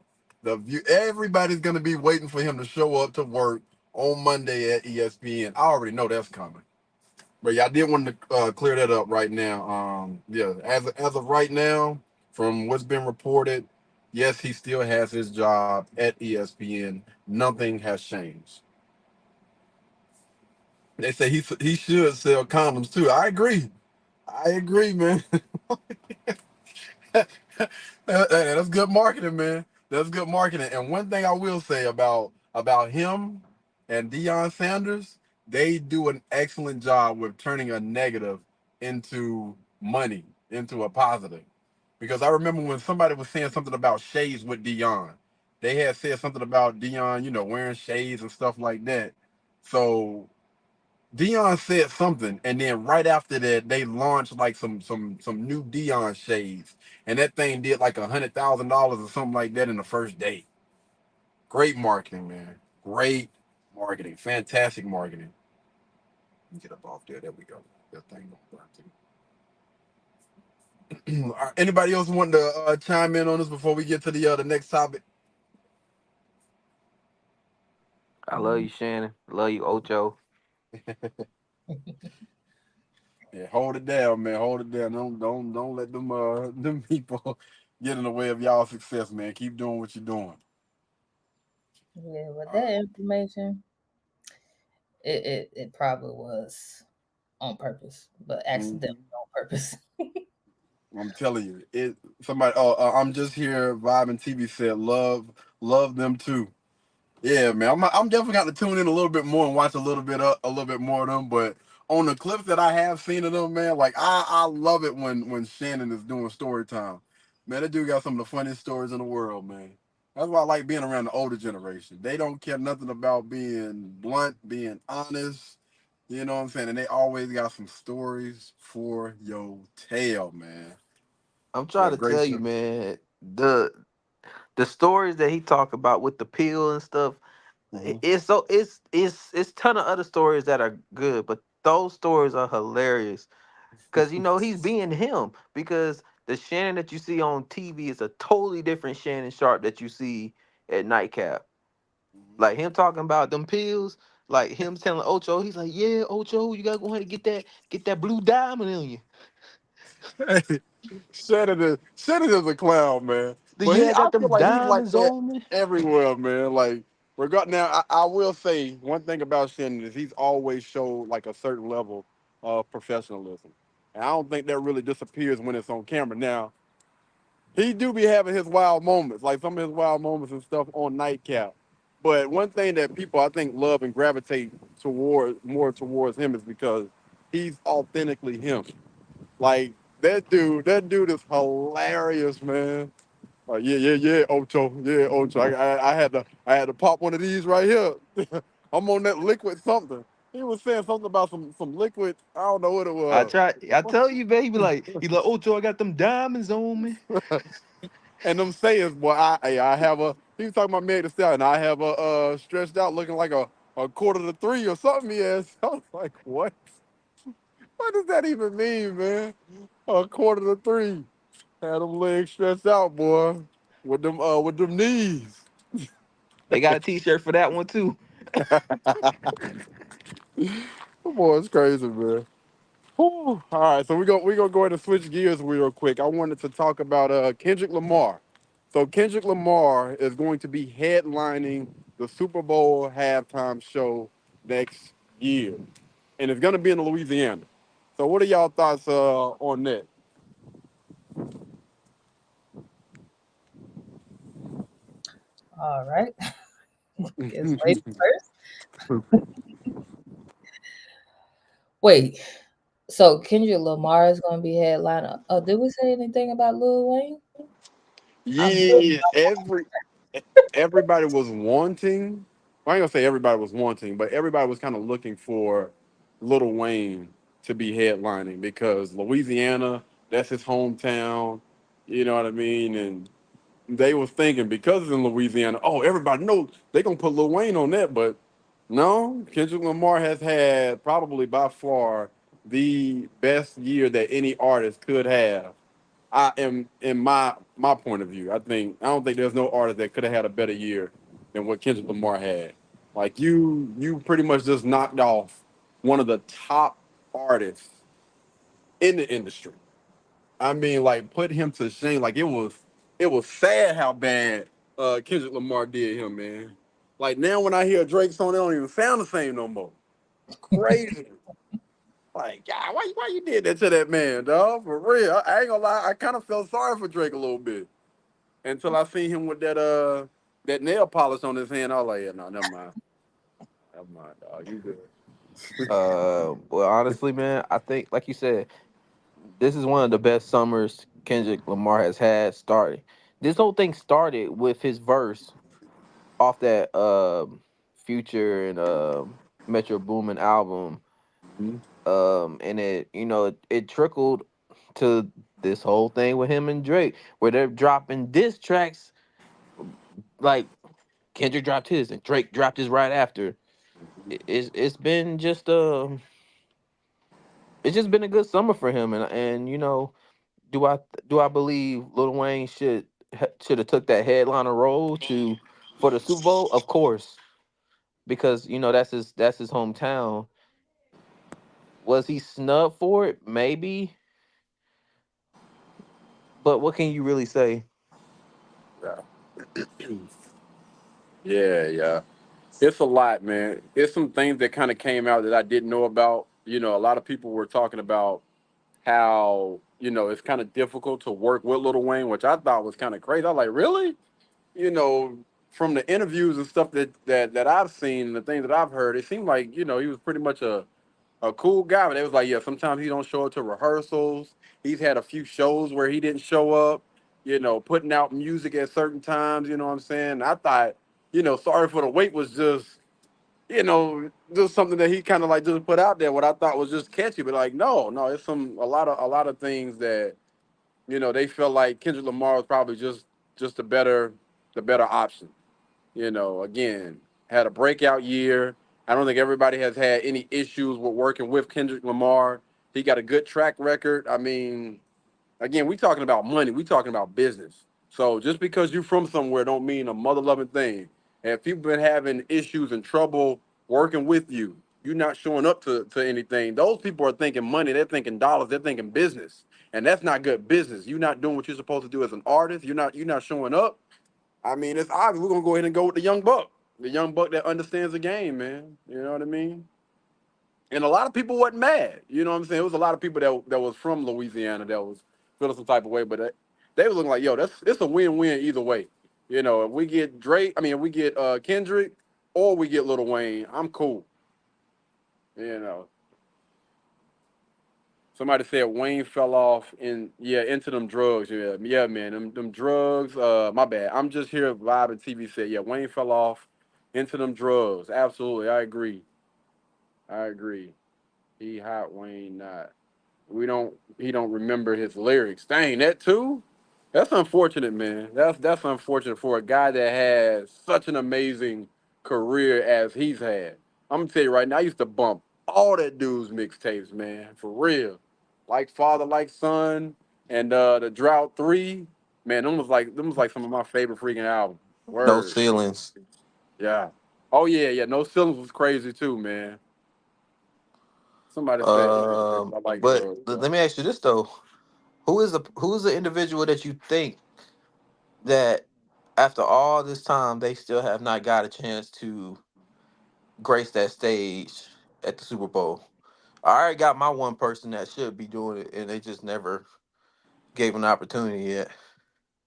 Everybody's gonna be waiting for him to show up to work on Monday at ESPN. I already know that's coming. But yeah, I did want to clear that up right now. Yeah, as of right now, from what's been reported, yes, he still has his job at ESPN. Nothing has changed. They say he should sell condoms too. I agree. I agree, man. That's good marketing, man. That's good marketing. And one thing I will say about him and Deion Sanders, they do an excellent job with turning a negative into money, into a positive. Because I remember when somebody was saying something about shades with Deion, they had said something about Deion, wearing shades and stuff like that. So Dion said something, and then right after that, they launched like some new Dion shades, and that thing did like $100,000 or something like that in the first day. Great marketing, man. Great marketing. Fantastic marketing. Get up off there. There we go. That thing don't burn too. Anybody else want to chime in on this before we get to the next topic? I love you, Shannon. Love you, Ocho. Yeah, hold it down, man. Hold it down. Don't let them them people get in the way of y'all success, man. Keep doing what you're doing. Yeah, with that information, it probably was on purpose, but accidentally Mhm. on purpose. I'm telling you, it. Somebody. Oh, I'm just here. Vibing TV said, love them too. Yeah, man. I'm definitely got to tune in a little bit more and watch a little bit more of them. But on the clips that I have seen of them, man, like I love it when Shannon is doing story time. Man, that dude got some of the funniest stories in the world, man. That's why I like being around the older generation. They don't care nothing about being blunt, being honest. You know what I'm saying? And they always got some stories for your tail, man. I'm Yeah, trying to great tell you, show. man. the stories that he talk about with the pill and stuff, Mhm. it's so it's ton of other stories that are good, but those stories are hilarious because he's being him because the Shannon that you see on TV is a totally different Shannon Sharp that you see at nightcap. Like him talking about them pills, like him telling Ocho, he's like, "Yeah, Ocho, you gotta go ahead and get that blue diamond in you." Hey, Shannon is a clown, man. But Yeah, I I got feel them like he's like diamonds that on me. everywhere, man. Like now, I will say one thing about Shannon is he's always showed like a certain level of professionalism, and I don't think that really disappears when it's on camera. Now he do be having his wild moments, like some of his wild moments and stuff on Nightcap. But one thing that people I think love and gravitate towards him is because he's authentically him. Like that dude is hilarious, man. Like yeah, Ocho, yeah, Ocho. I had to pop one of these right here. I'm on that liquid something. He was saying something about some liquid. I don't know what it was. I tell you, baby, he's like, Ocho, I got them diamonds on me. And them sayings, boy, I have a. He was talking about Meg Thee Stallion. I have a stretched out, looking like a quarter to three or something. Yes, I was like, what? What does that even mean, man? A quarter to three. Had them legs stretched out, boy, with them knees. They got a T-shirt for that one too. Boy, it's crazy, man. Whew. All right, so we gonna go ahead and switch gears real quick. I wanted to talk about Kendrick Lamar. So Kendrick Lamar is going to be headlining the Super Bowl halftime show next year, and it's gonna be in Louisiana. So what are y'all thoughts on that? All right. Guess ladies first. Wait. So Kendrick Lamar is gonna be headliner. Oh, did we say anything about Lil Wayne? I'm Yeah, everybody was wanting. Well, I ain't gonna say everybody was wanting, but everybody was kind of looking for Lil Wayne to be headlining because Louisiana, that's his hometown. You know what I mean? And they was thinking because it's in Louisiana, oh, everybody knows they gonna put Lil Wayne on that, but no, Kendrick Lamar has had probably by far the best year that any artist could have. I am in my point of view. I don't think there's no artist that could have had a better year than what Kendrick Lamar had. Like you pretty much just knocked off one of the top artists in the industry. I mean, like put him to shame. Like it was sad how bad Kendrick Lamar did him, man. Like now when I hear Drake song, they don't even sound the same no more. Crazy. Like, God, why you did that to that man, dog? For real. I ain't gonna lie, I kind of felt sorry for Drake a little bit. Until I seen him with that nail polish on his hand. I was like, yeah, no, never mind. Never mind, dog. You good. Well, honestly, man, I think, like you said, this is one of the best summers Kendrick Lamar has had starting. This whole thing started with his verse off that Future and Metro Boomin album. Mhm. And it trickled to this whole thing with him and Drake, where they're dropping diss tracks. Like Kendrick dropped his and Drake dropped his right after. It's been just it's just been a good summer for him, and do I do I believe Lil Wayne should have took that headliner role to for the Super Bowl? Of course, because that's his hometown. Was he snubbed for it? Maybe, but what can you really say? Yeah. Yeah. It's a lot, man. It's some things that kind of came out that I didn't know about. A lot of people were talking about how, it's kind of difficult to work with Lil Wayne, which I thought was kind of crazy. I was like, really? you know, from the interviews and stuff that I've seen and the things that I've heard, it seemed like, he was pretty much a cool guy. But it was like, yeah, sometimes he don't show up to rehearsals. He's had a few shows where he didn't show up, putting out music at certain times, you know what I'm saying? I thought, Sorry for the Wait was just something that he kind of like just put out there, what I thought was just catchy. But like, no, it's a lot of things that, they felt like Kendrick Lamar was probably just a better the better option. Again, had a breakout year. I don't think everybody has had any issues with working with Kendrick Lamar. He got a good track record. I mean, again, we talking about money. We talking about business. So just because you're from somewhere don't mean a mother loving thing. And if you've been having issues and trouble working with you, you're not showing up to anything. Those people are thinking money. They're thinking dollars. They're thinking business, and that's not good business. You're not doing what you're supposed to do as an artist. You're not showing up. I mean, it's obvious. We're gonna go ahead and go with the young buck that understands the game, man. You know what I mean? And a lot of people wasn't mad. You know what I'm saying? It was a lot of people that was from Louisiana that was feeling some type of way, but they was looking like, yo, it's a win-win either way. If we get Drake, I mean, if we get Kendrick, or we get Lil Wayne, I'm cool. You know, Somebody said Wayne fell off into them drugs. Yeah, man, them drugs. My bad. I'm just here vibing. TV said, yeah, Wayne fell off into them drugs. Absolutely, I agree. I agree. He hot, Wayne not. He don't remember his lyrics. Dang, that too? That's unfortunate, man. That's unfortunate for a guy that has such an amazing career as he's had. I'm gonna tell you right now, I used to bump all that dude's mixtapes, man, for real. Like Father, Like Son, and the Drought 3. Man, them was like some of my favorite freaking albums. No Word. ceilings. Yeah. Oh yeah. No Ceilings was crazy too, man. Somebody said I like But drugs. let me ask you this though: who's the individual that you think that after all this time they still have not got a chance to grace that stage at the Super Bowl? I already got my one person that should be doing it, and they just never gave an opportunity yet.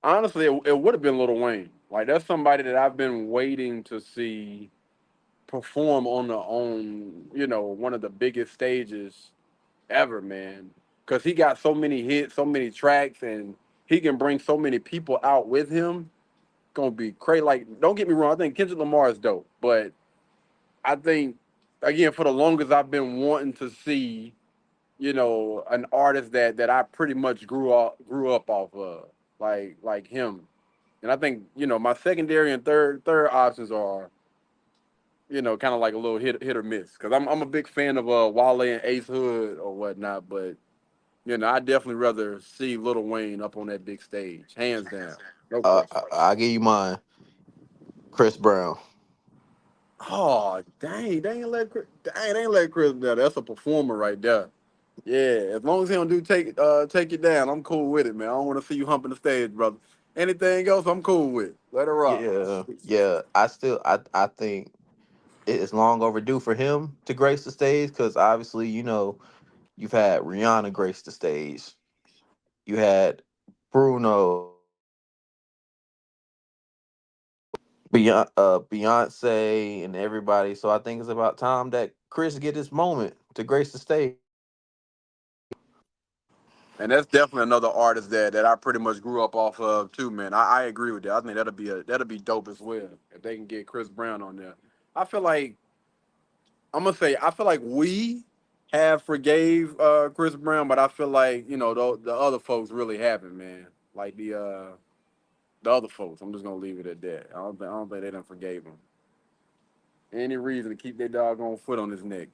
Honestly, it would have been Lil Wayne. Like that's somebody that I've been waiting to see perform on one of the biggest stages ever, man. Because he got so many hits, so many tracks, and he can bring so many people out with him. Gonna be crazy. Like, don't get me wrong, I think Kendrick Lamar is dope, but I think again for the longest I've been wanting to see an artist that I pretty much grew up off of, like him. And I think my secondary and third options are kind of like a little hit or miss because I'm a big fan of Wale and Ace Hood or whatnot, but I definitely rather see Lil Wayne up on that big stage, hands down, no question. I'll give you mine, Chris Brown. Oh dang, they ain't let Chris down. That's a performer right there. Yeah, as long as he don't take it down, I'm cool with it, man. I don't want to see you humping the stage, brother. Anything else, I'm cool with. Let it rock. Yeah. I think it's long overdue for him to grace the stage because obviously, you've had Rihanna grace the stage. You had Bruno, Beyonce, and everybody. So I think it's about time that Chris get his moment to grace the stage. And that's definitely another artist that I pretty much grew up off of too, man. I agree with that. I think that'll be dope as well if they can get Chris Brown on there. I feel like I feel like we have forgave Chris Brown, but I feel like the other folks really haven't, man. Like the other folks. I'm just gonna leave it at that. I don't think they done forgave him. Any reason to keep their doggone foot on his neck.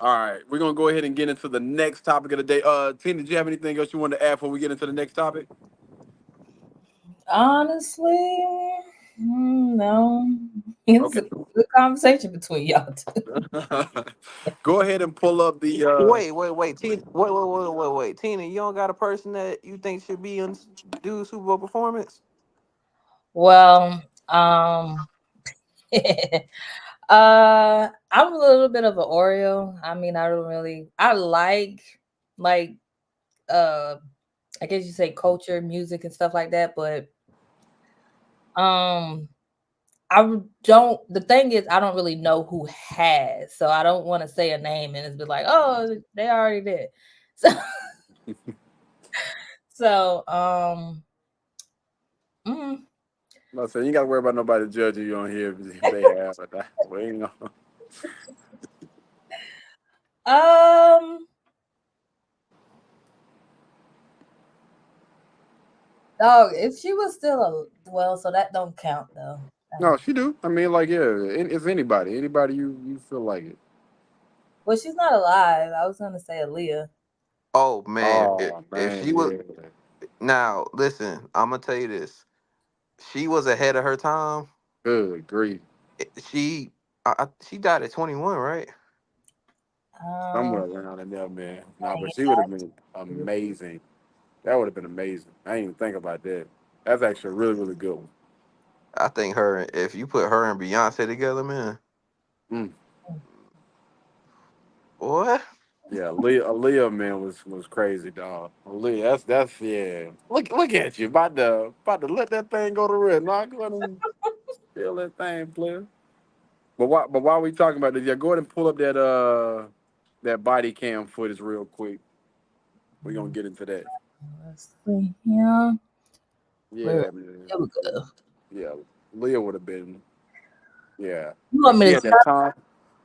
All right, we're gonna go ahead and get into the next topic of the day. Tina, did you have anything else you wanted to add before we get into the next topic? Honestly, no. It's Okay. a good conversation between y'all two. Go ahead and pull up the. Wait, Tina. Wait. Tina, you don't got a person that you think should be on do Super Bowl performance? Well, I'm a little bit of an Oreo. I mean, I like uh I guess you say culture, music and stuff like that, but um the thing is I don't really know who has, so I don't want to say a name and it's be like, oh, they already did. So so mm, No, so you ain't got to worry about nobody judging you on here if they have or not. We ain't gonna- um Dog, if she was still well, so that don't count though. No, she do. I mean, like, yeah, if anybody you feel like it. Well, she's not alive. I was gonna say Aaliyah. Oh man, Oh if man, she was yeah. now, listen, I'm gonna tell you this. She was ahead of her time. Good grief. She she died at 21, right? Somewhere Um, around in there, man. Nah, dang but it, she would have been amazing. That would have been amazing. I didn't even think about that. That's actually a really, really good one. I think her. If you put her and Beyonce together, man, Mm. what? Yeah, Aaliyah, man, was crazy, dog. Aaliyah, that's yeah. Look at you, about to let that thing go to red. Knock, let him steal that thing, player. But while we talking about this, yeah, go ahead and pull up that body cam footage real quick. We're gonna get into that. let's see here. Where? Yeah, man. Here we go. Yeah, Leah would have been. Yeah, You and want me she to had stop? that time.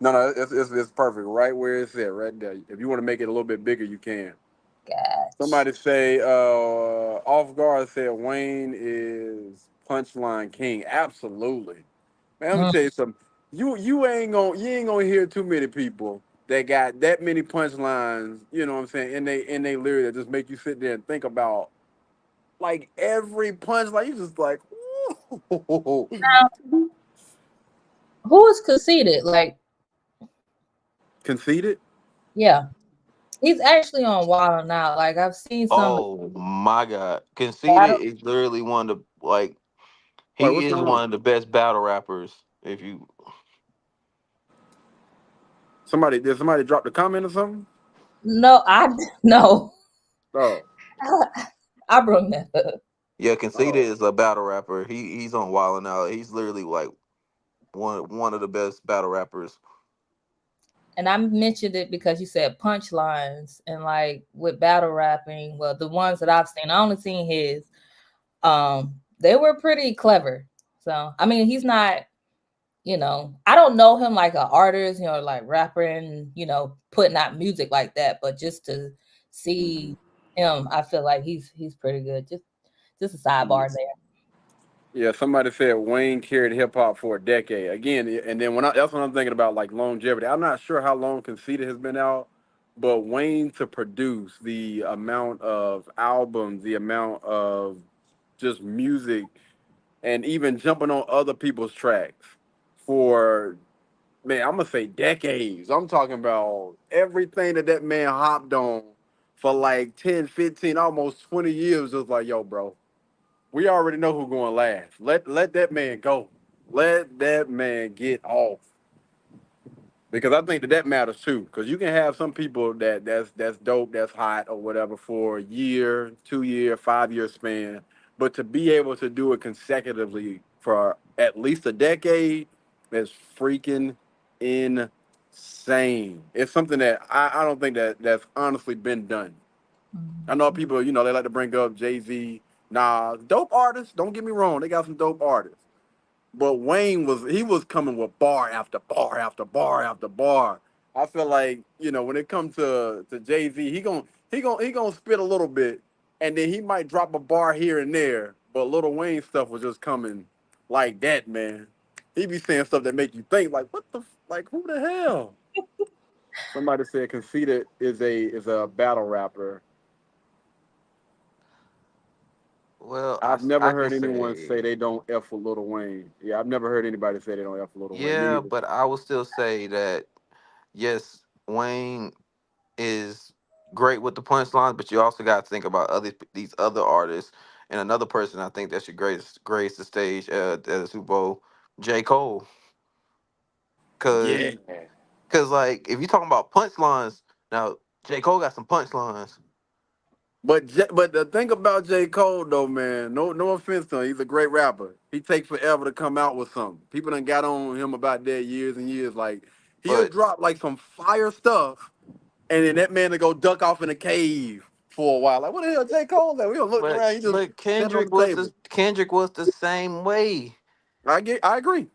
No, it's perfect right where it's at, right there. If you want to make it a little bit bigger, you can. Gotcha. Somebody say off guard said Wayne is punchline king. Absolutely, man. Let me Mm, tell you something. You ain't gonna hear too many people that got that many punchlines. You know what I'm saying? In they lyrics that just make you sit there and think about like every punchline. You just like, ooh. who is conceited? Like, Conceited. yeah, he's actually on Wild Now. Like, I've seen some Oh my God, Conceited battle. is literally one of the like Wait, he what's is going one on? of the best battle rappers. If you Did somebody drop the comment or something? No, no. Oh, I brought that up. yeah, Conceited oh. is a battle rapper. He's on Wild Now. He's literally like one of the best battle rappers. And I mentioned it because you said punchlines and like with battle rapping, well, the ones that I've seen, I only seen his. They were pretty clever. So I mean, he's not, I don't know him like an artist, like rapper and putting out music like that. But just to see him, I feel like he's pretty good. Just a sidebar there. Yeah, somebody said Wayne carried hip hop for a decade. Again, and then that's what I'm thinking about, like longevity. I'm not sure how long Conceited has been out, but Wayne to produce the amount of albums, the amount of just music, and even jumping on other people's tracks for, man, I'm gonna say decades. I'm talking about everything that man hopped on for like 10, 15, almost 20 years. Just like, yo, bro, we already know who's going last. Let that man go. Let that man get off. Because I think that matters too. Because you can have some people that's dope, that's hot or whatever for a year, 2 year, 5 year span, but to be able to do it consecutively for at least a decade is freaking insane. It's something that I don't think that's honestly been done. I know people, they like to bring up Jay-Z, Nas, dope artists. Don't get me wrong, they got some dope artists. But Wayne was coming with bar after bar after bar after bar. I feel like when it comes to Jay Z, he gonna spit a little bit, and then he might drop a bar here and there. But Lil Wayne stuff was just coming like that, man. He be saying stuff that make you think like, what the like who the hell? Somebody said Conceited is a battle rapper. Well, I've I never can heard anyone say say they don't F with Lil Wayne. Yeah, I've never heard anybody say they don't F with Lil Wayne. Me yeah, either. but I will still say that yes, Wayne is great with the punchlines, but you also got to think about these other artists. And another person I think that should grace the stage at the Super Bowl, J. Cole, Yeah. because like if you're talking about punchlines, now J. Cole got some punchlines, But the thing about J. Cole though, man, no offense to him, he's a great rapper. He takes forever to come out with something. People done got on him about that years and years. Like he'll but drop like some fire stuff, and then that man to go duck off in a cave for a while. Like what the hell, J. Cole? At? We don't look around. He just sitting on the table. Kendrick was the same way. I agree,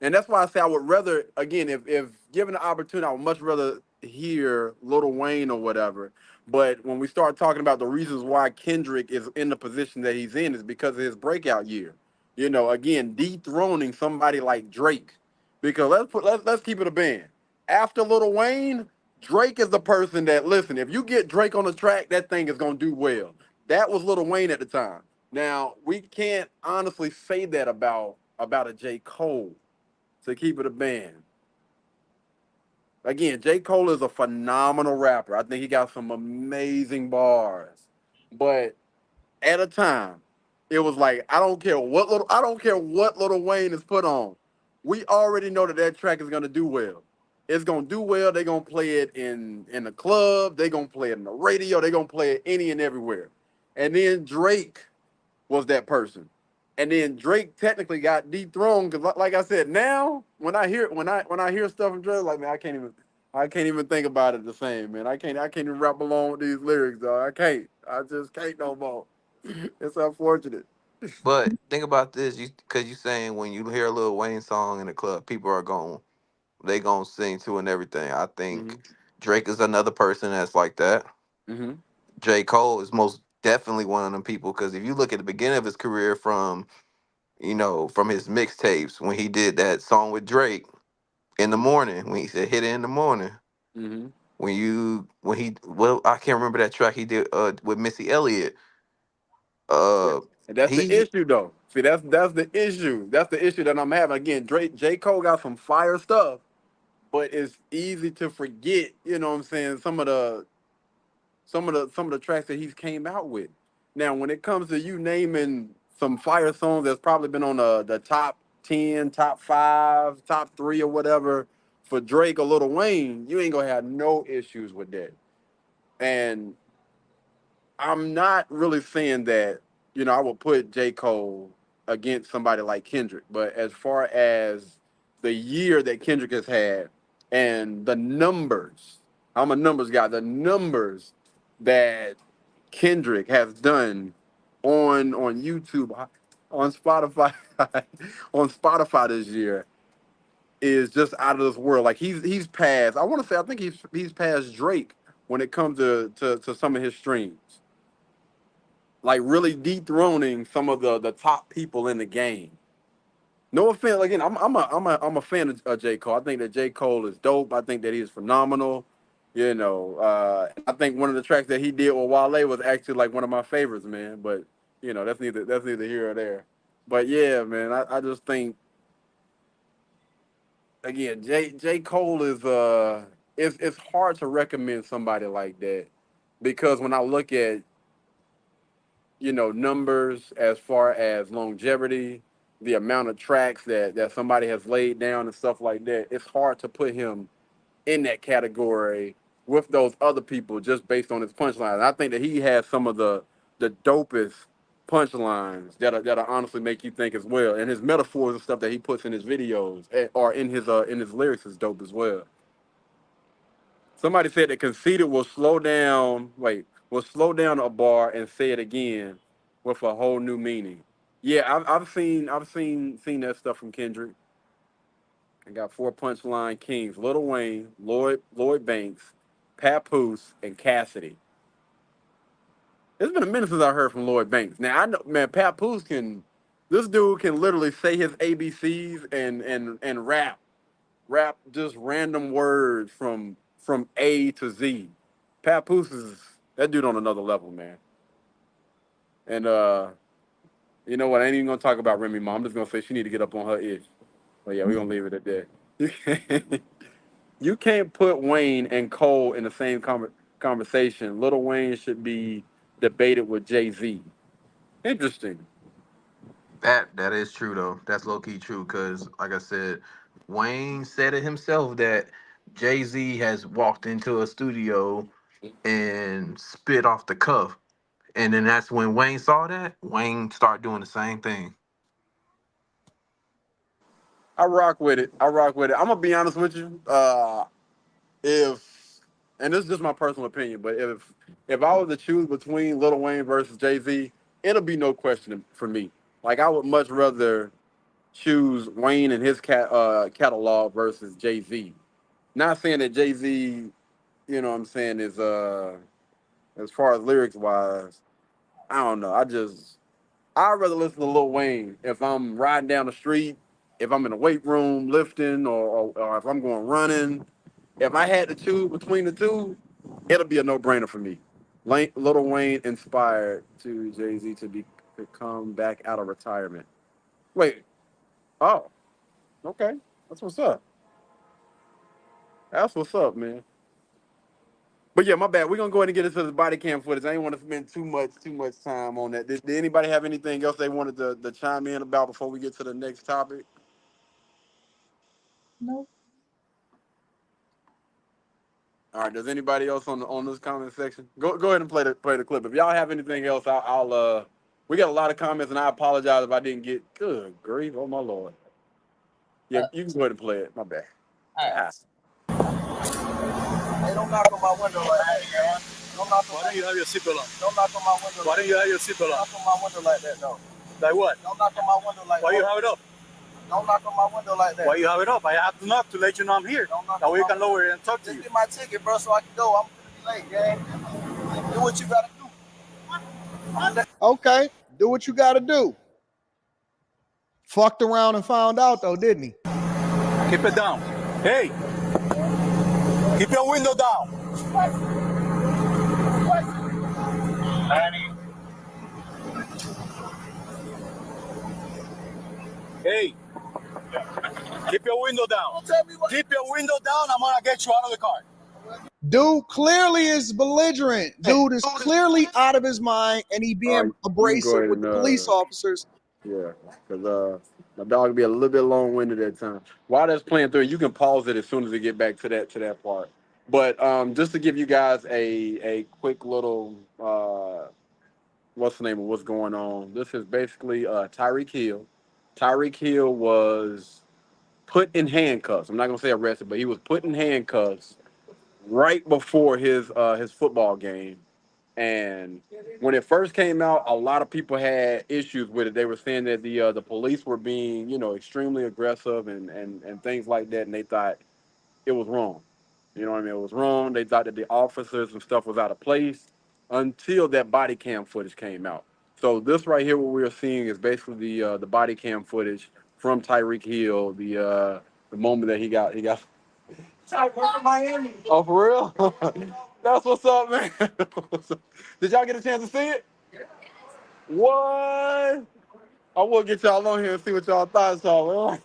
and that's why I say I would rather again if given the opportunity, I would much rather hear Lil Wayne or whatever. But when we start talking about the reasons why Kendrick is in the position that he's in is because of his breakout year. You know, again, dethroning somebody like Drake. Because let's keep it a band. After Lil Wayne, Drake is the person that, listen, if you get Drake on the track, that thing is gonna do well. That was Lil Wayne at the time. Now, we can't honestly say that about a J. Cole, to keep it a band. Again, J. Cole is a phenomenal rapper. I think he got some amazing bars. But at a time, it was like, I don't care what Lil Wayne is put on. We already know that that track is gonna do well. It's gonna do well. They're gonna play it in the club. They're gonna play it in the radio. They're gonna play it any and everywhere. And then Drake was that person. And then Drake technically got dethroned because, like I said, now when I hear stuff from Drake, like, man, I can't even think about it the same, man. I can't even rap along with these lyrics, dog. I just can't no more. It's unfortunate. But think about this, because you saying when you hear a Lil Wayne song in the club, people are gonna sing to and everything. I think Hmm. Drake is another person that's like that. Hmm. J. Cole is most definitely one of them people because if you look at the beginning of his career from his mixtapes when he did that song with Drake in the morning when he said hit it in the morning. Hmm. Well, I can't remember that track he did with Missy Elliott. Uh And that's the he issue, though. See, that's the issue. That's the issue that I'm having. Again, J. Cole got some fire stuff, but it's easy to forget. You know what I'm saying? Some of the tracks that he's came out with. Now, when it comes to you naming some fire songs that's probably been on the top 10, top 5, top 3 or whatever for Drake or Lil Wayne, you ain't gonna have no issues with that. And I'm not really saying that, I would put J. Cole against somebody like Kendrick. But as far as the year that Kendrick has had and the numbers, I'm a numbers guy, the numbers that Kendrick has done on YouTube, on Spotify, on Spotify this year is just out of this world. Like he's passed. I think he's passed Drake when it comes to some of his streams, like really dethroning some of the top people in the game. No offense, again, I'm a fan of J. Cole. I think that J. Cole is dope. I think that he's phenomenal. I think one of the tracks that he did with Wale was actually like one of my favorites, man. But that's neither here or there. But yeah, man, I just think, again, J. Cole is it's hard to recommend somebody like that because when I look at numbers as far as longevity, the amount of tracks that somebody has laid down and stuff like that, it's hard to put him in that category with those other people just based on his punchlines. And I think that he has some of the dopest punchlines that'll honestly make you think as well. And his metaphors and stuff that he puts in his videos or in his lyrics is dope as well. Somebody said that conceited will slow down a bar and say it again with a whole new meaning. Yeah, I've seen that stuff from Kendrick. I got four punchline kings: Lil Wayne, Lloyd Banks, Papoose, and Cassidy. It's been a minute since I heard from Lloyd Banks. Now I know, man, Papoose can. This dude can literally say his ABCs and rap just random words from A to Z. Papoose is that dude on another level, man. And you know what? I ain't even gonna talk about Remy Ma. I'm just gonna say she need to get up on her itch. But yeah, we're gonna leave it at that. You can't put Wayne and Cole in the same conversation. Little Wayne should be debated with Jay-Z. Interesting. that is true though. That's low key true because, like I said, Wayne said it himself that Jay Z has walked into a studio and spit off the cuff, and then that's when Wayne saw that. Wayne started doing the same thing. I rock with it. I rock with it. I'm gonna be honest with you. If and this is just my personal opinion, but if I was to choose between Lil Wayne versus Jay Z, it'll be no question for me. Like I would much rather choose Wayne and his catalog versus Jay Z. Not saying that Jay Z you know what I'm saying, is as far as lyrics wise, I don't know. I'd rather listen to Lil Wayne if I'm riding down the street, if I'm in the weight room lifting, or if I'm going running. If I had to choose between the two, it'll be a no-brainer for me. Lil Wayne inspired to Jay-Z to come back out of retirement. Wait, oh, okay, that's what's up. That's what's up, man. But yeah, my bad. We're gonna go ahead and get into the body cam footage. I ain't want to spend too much time on that. Did anybody have anything else they wanted to chime in about before we get to the next topic? Nope. All right. Does anybody else on this comment section? Go ahead and play the clip. If y'all have anything else, I'll we got a lot of comments, and I apologize if I didn't get. Good grief! Oh my lord. Yeah, you can go ahead and play it. My bad. All right. Hey, don't knock on my window like that, man. Don't knock on Why don't you have your seatbelt on? Don't knock on my window. Why don't you have your seatbelt on? Don't knock on my window like that, though. Like what? Don't knock on my window like that. Why you have it up? Don't knock on my window like that. Why you have it up? I have to knock to let you know I'm here. Don't knock that way you can lower it and talk to you. Just get my ticket, bro, so I can go. I'm gonna be late, gang. Do what you gotta do. Okay, do what you gotta do. Fucked around and found out though, didn't he? Keep it down. Hey, keep your window down. Hey, keep your window down. Keep your window down. I'm gonna get you out of the car. Dude clearly is belligerent. Dude is clearly out of his mind, and he being abrasive with the police officers. Yeah, because my dog will be a little bit long-winded at times. While that's playing through, you can pause it as soon as we get back to that part. But just to give you guys a quick little what's the name of what's going on. This is basically Tyreek Hill. Tyreek Hill was put in handcuffs. I'm not gonna say arrested, but he was put in handcuffs right before his football game. And when it first came out, a lot of people had issues with it. They were saying that the police were being, extremely aggressive and things like that, and they thought it was wrong. You know what I mean? It was wrong. They thought that the officers and stuff was out of place until that body cam footage came out. So this right here, what we're seeing is basically the body cam footage from Tyreek Hill, the moment that he got. Oh, for real? That's what's up, man. Did y'all get a chance to see it? What? I will get y'all on here and see what y'all thoughts are.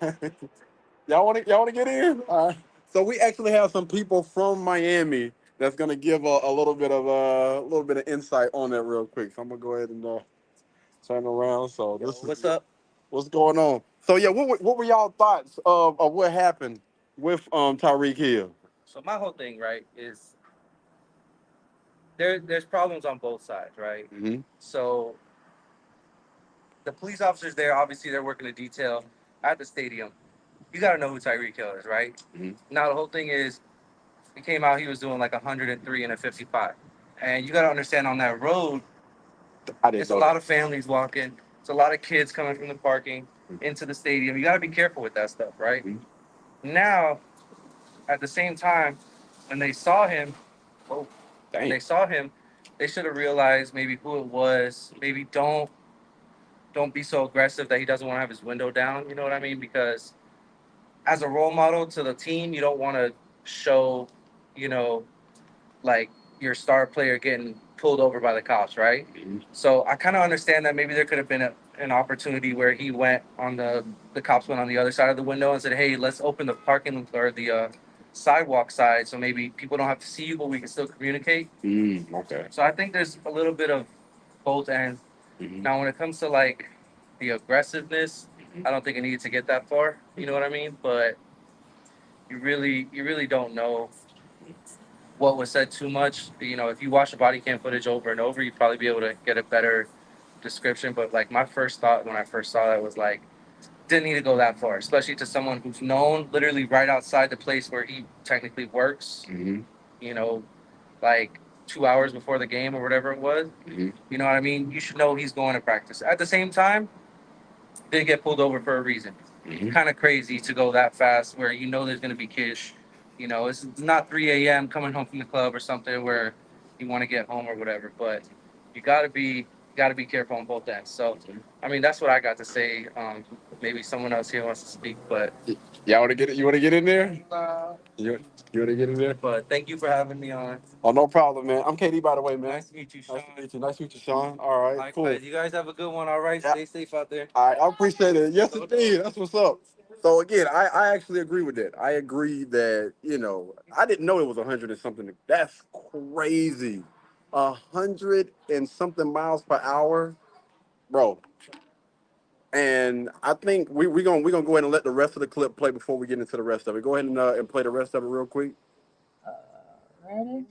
y'all want to get in? All right. So we actually have some people from Miami that's gonna give a little bit of insight on that real quick. So I'm gonna go ahead and turn around. So what's up? What's going on? So yeah, what were y'all thoughts of what happened with Tyreek Hill? So my whole thing, right, is there's problems on both sides, right? Mm-hmm. So the police officers there, obviously they're working a detail at the stadium. You got to know who Tyreek Hill is, right? Mm-hmm. Now the whole thing is, he came out, he was doing like 103 and a 55. And you got to understand on that road, it's a lot of families walking. It's a lot of kids coming from the parking into the stadium. You got to be careful with that stuff, right? Mm-hmm. Now, at the same time, when they saw him, they should have realized maybe who it was. Maybe don't be so aggressive that he doesn't want to have his window down. You know what I mean? Because as a role model to the team, you don't want to show, like your star player getting pulled over by the cops, right? Mm-hmm. So I kind of understand that maybe there could have been an opportunity where he went on the cops went on the other side of the window and said, "Hey, let's open the parking or the sidewalk side, so maybe people don't have to see you, but we can still communicate." Okay. So I think there's a little bit of both ends. Mm-hmm. Now, when it comes to like the aggressiveness, I don't think it needed to get that far. You know what I mean? But you really don't know what was said too much. If you watch the body cam footage over and over, you'd probably be able to get a better description. But like my first thought when I first saw that was like, didn't need to go that far, especially to someone who's known literally right outside the place where he technically works. Mm-hmm. Like 2 hours before the game or whatever it was. Mm-hmm. You know what I mean? You should know he's going to practice. At the same time, did get pulled over for a reason. Mm-hmm. Kind of crazy to go that fast where there's going to be kids You know, it's not 3 a.m. coming home from the club or something where you want to get home or whatever. But you gotta be careful on both ends. So, I mean, that's what I got to say. Maybe someone else here wants to speak, but Y'all want to get it? You want to get in there? You want to get in there? but thank you for having me on. Oh, no problem, man. I'm KD, by the way, man. Nice to meet you, Sean. Nice to meet you. Nice to meet you, Sean. All right, Likewise. cool. You guys have a good one. All right, Yeah. stay safe out there. I appreciate it. Yes, indeed. That's what's up. So again, I actually agree with that. I agree that, I didn't know it was 100 and something. That's crazy. 100 and something miles per hour, bro. And I think we gonna go ahead and let the rest of the clip play before we get into the rest of it. Go ahead and play the rest of it real quick. Ready?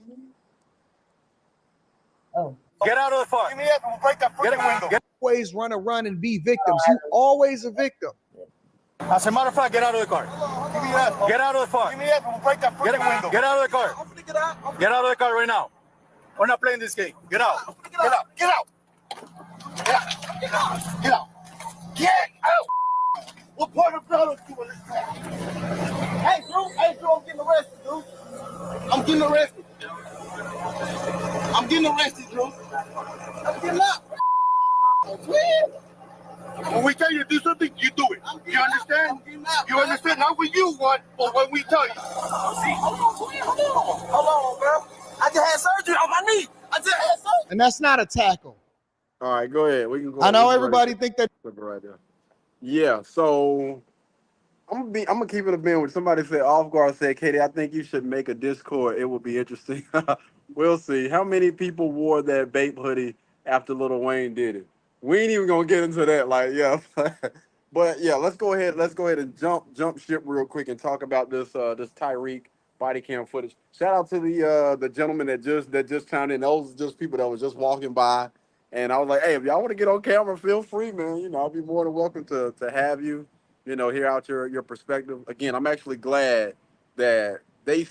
Oh. Get out of the car. Give me that. I'm gonna break that freaking window. Always run and be victims. You always a victim. As a matter of fact, get out of the car. Give me that. Get out of the car. Give me that. I'm gonna break that freaking window. Get out of the car. Get out of the car right now. We're not playing this game. Get out. Get out. Get out. Get out. Get out. Get out. Get out. What part of blood are you in this car? Hey, Drew, I'm getting arrested, dude. I'm getting arrested. I'm getting arrested, Drew. I'm getting up. When we tell you to do something, you do it. You understand? You understand? Not when you want, but when we tell you. Hold on, bro. I just had surgery on my knee. I just had surgery. And that's not a tackle. All right, go ahead. We can go. I know We can everybody right think that. right there. Yeah. So I'm gonna keep it a bit. When somebody said off guard, said, "Katie, I think you should make a Discord. It would be interesting." We'll see. How many people wore that Bape hoodie after Lil Wayne did it? We ain't even gonna get into that. Like, yeah, but yeah, let's go ahead. Let's go ahead and jump ship real quick and talk about this Tyreek body cam footage. Shout out to the gentleman that just chimed in. Those just people that was just walking by, and I was like, hey, if y'all want to get on camera, feel free, man. I'll be more than welcome to have you. Hear out your perspective. Again, I'm actually glad that they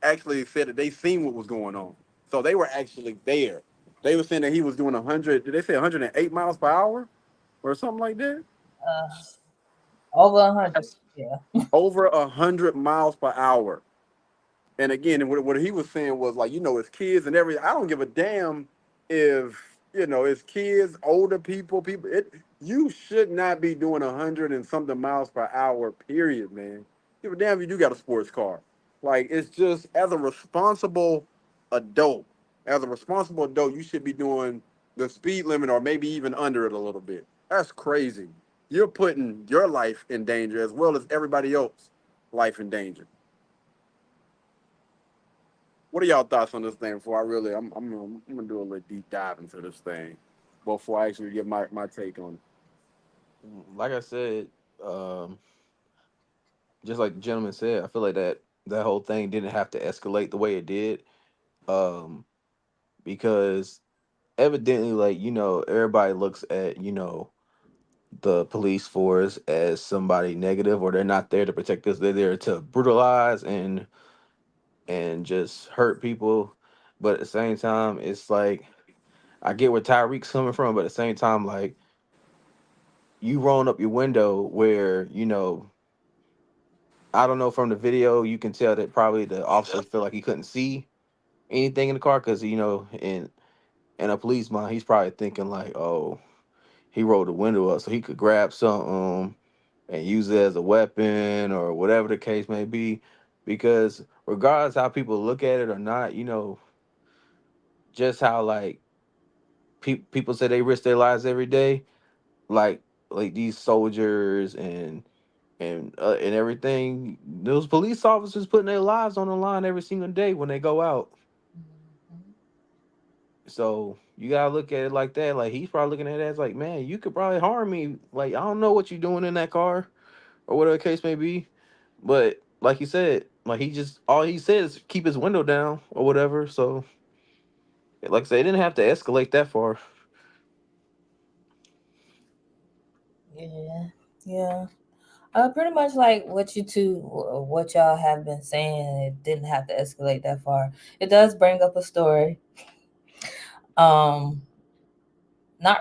actually said that they seen what was going on. So they were actually there. They were saying that he was doing 100, did they say 108 miles per hour or something like that? Over 100, yeah. Over 100 miles per hour. And again, what he was saying was like, it's kids and everything. I don't give a damn if, it's kids, older people, you should not be doing 100 and something miles per hour, period, man. Give a damn if you do got a sports car. Like, it's just, as a responsible adult, you should be doing the speed limit or maybe even under it a little bit. That's crazy. You're putting your life in danger as well as everybody else's life in danger. What are y'all thoughts on this thing before I'm gonna do a little deep dive into this thing before I actually give my take on it. Like I said, just like the gentleman said, I feel like that whole thing didn't have to escalate the way it did, because evidently, like, everybody looks at, the police force as somebody negative, or they're not there to protect us. They're there to brutalize and just hurt people. But at the same time, it's like, I get where Tyreek's coming from, but at the same time, like, you rolling up your window where, I don't know, from the video, you can tell that probably the officer felt like he couldn't see anything in the car because, in a police mind, he's probably thinking like, oh, he rolled the window up so he could grab something and use it as a weapon or whatever the case may be. Because regardless how people look at it or not, just how like people say they risk their lives every day, like these soldiers and everything, those police officers putting their lives on the line every single day when they go out. So you gotta look at it like that. Like, he's probably looking at it as like, man, you could probably harm me. Like, I don't know what you're doing in that car or whatever the case may be. But like you said, like, all he said is keep his window down or whatever. So like I said, it didn't have to escalate that far. Yeah. Pretty much like what what y'all have been saying. It didn't have to escalate that far. It does bring up a story. Not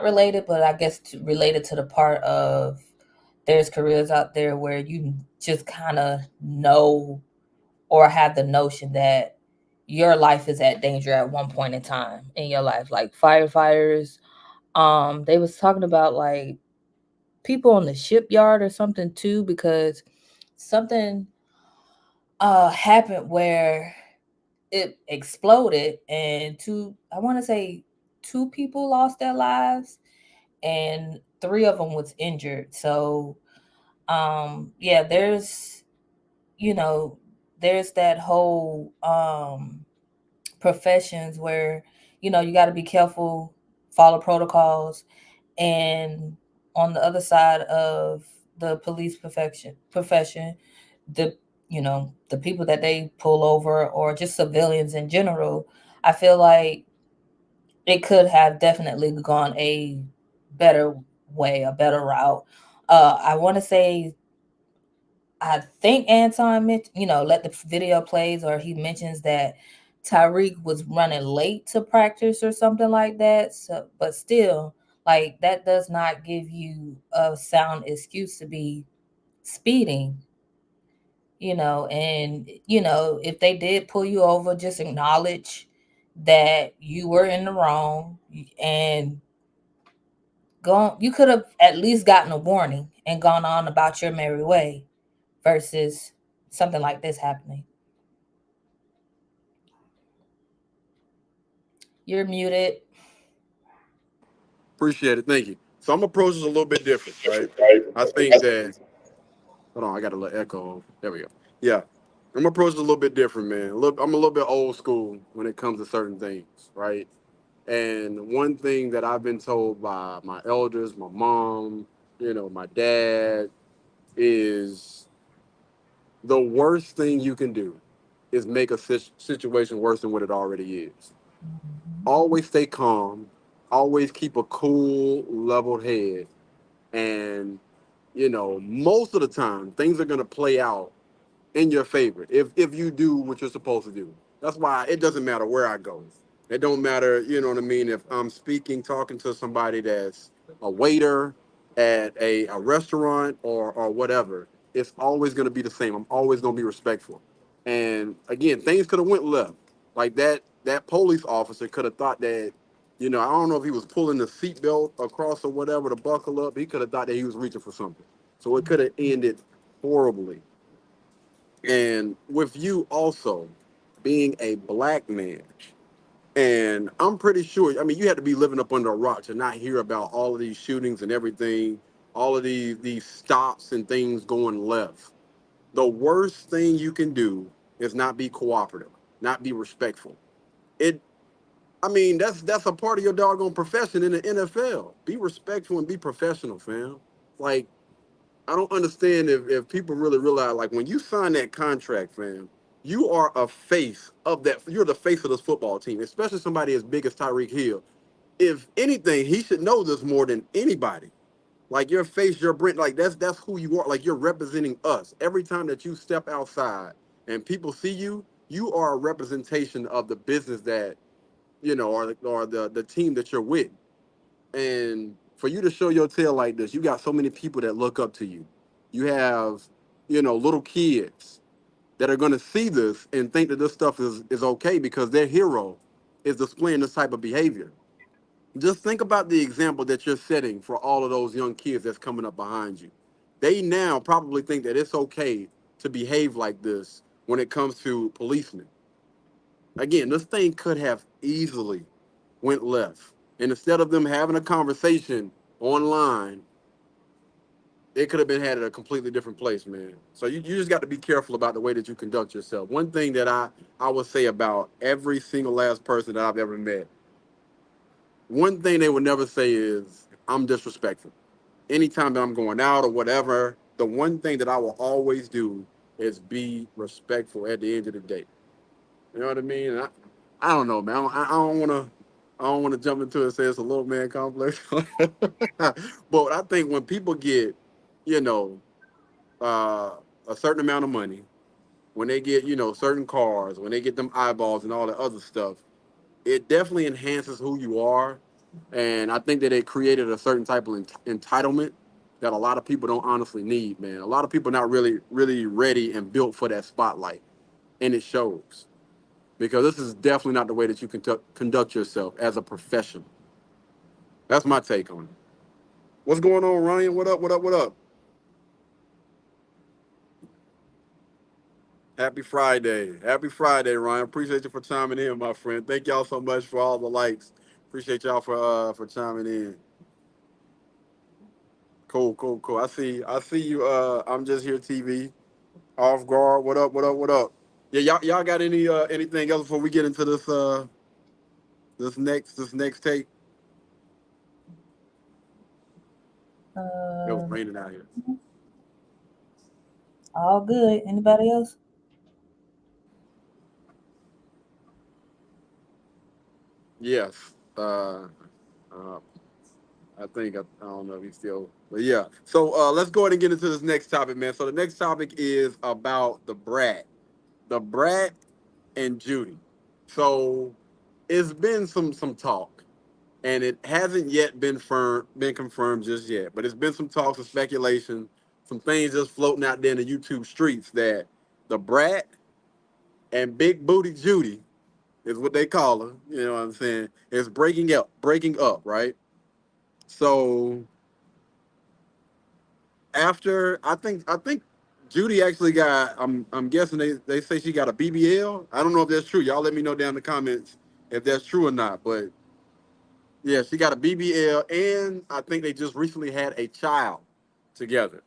related, but I guess related to the part of there's careers out there where you just kind of know or have the notion that your life is at danger at one point in time in your life. Like firefighters, they was talking about like people on the shipyard or something too, because something happened where it exploded and I want to say two people lost their lives and three of them was injured. So yeah, there's there's that whole professions where you got to be careful, follow protocols, and on the other side of the police profession, the the people that they pull over or just civilians in general, I feel like it could have definitely gone a better way, a better route. I want to say, I think Anton let the video plays, or he mentions that Tyreek was running late to practice or something like that. So, but still, like that does not give you a sound excuse to be speeding. And if they did pull you over, just acknowledge that you were in the wrong and you could have at least gotten a warning and gone on about your merry way versus something like this happening. You're muted. Appreciate it. Thank you. So I'm approach this a little bit different, right? I think that. Hold on, I got a little echo. There we go. Yeah, I'm approach it a little bit different, man. I'm a little bit old school when it comes to certain things, right? And one thing that I've been told by my elders, my mom, my dad, is the worst thing you can do is make a situation worse than what it already is. Always stay calm. Always keep a cool, leveled head. And, most of the time, things are going to play out in your favor if you do what you're supposed to do. That's why it doesn't matter where I go. It don't matter, you know what I mean, if I'm talking to somebody that's a waiter at a restaurant or whatever. It's always going to be the same. I'm always going to be respectful. And again, things could have went left. Like that police officer could have thought that, I don't know if he was pulling the seatbelt across or whatever to buckle up. He could have thought that he was reaching for something. So it could have ended horribly. And with you also being a black man, and I'm pretty sure, I mean, you had to be living up under a rock to not hear about all of these shootings and everything, all of these stops and things going left. The worst thing you can do is not be cooperative, not be respectful. It, I mean, that's a part of your doggone profession in the NFL. Be respectful and be professional, fam. Like, I don't understand if people really realize, like, when you sign that contract, fam, you are a face of that. You're the face of this football team, especially somebody as big as Tyreek Hill. If anything, he should know this more than anybody. Like your face, your brand, like that's who you are. Like you're representing us. Every time that you step outside and people see you, you are a representation of the business that or the team that you're with. And for you to show your tail like this, you got so many people that look up to you. You have, little kids that are going to see this and think that this stuff is okay because their hero is displaying this type of behavior. Just think about the example that you're setting for all of those young kids that's coming up behind you. They now probably think that it's okay to behave like this when it comes to policemen. Again, this thing could have easily went left. And instead of them having a conversation online, it could have been had at a completely different place, man. So you just got to be careful about the way that you conduct yourself. One thing that I would say about every single last person that I've ever met, one thing they would never say is, I'm disrespectful. Anytime that I'm going out or whatever, the one thing that I will always do is be respectful at the end of the day. You know what I mean? And I don't know, man. I don't want to jump into it and say it's a little man complex. But I think when people get, you know, a certain amount of money, when they get, certain cars, when they get them eyeballs and all the other stuff, it definitely enhances who you are. And I think that it created a certain type of entitlement that a lot of people don't honestly need, man. A lot of people are not really, really ready and built for that spotlight. and it shows because this is definitely not the way that you conduct yourself as a professional. That's my take on it. What's going on, Ryan? What up? What up? What up? Happy Friday. Happy Friday, Ryan. Appreciate you for chiming in, my friend. Thank y'all so much for all the likes. Appreciate y'all for chiming in. Cool, cool, cool. I see you. I'm just here TV. Off guard. What up? What up? What up? Yeah, y'all got anything else before we get into this next take? It was Uh, raining out here. all good. Anybody else? Yes. Uh, I don't know if he's still, but yeah. So let's go ahead and get into this next topic, man. So the next topic is about the brat and Judy. So it's been some talk, and it hasn't yet been confirmed just yet. But it's been some talk, some speculation, some things just floating out there in the YouTube streets that the brat and Big Booty Judy is what they call her. You know what I'm saying? Is breaking up, right? So after I think Judy actually got I'm guessing they say she got a BBL. I don't know if that's true. Y'all let me know down in the comments if that's true or not. But yeah, she got a BBL, and I think they just recently had a child together.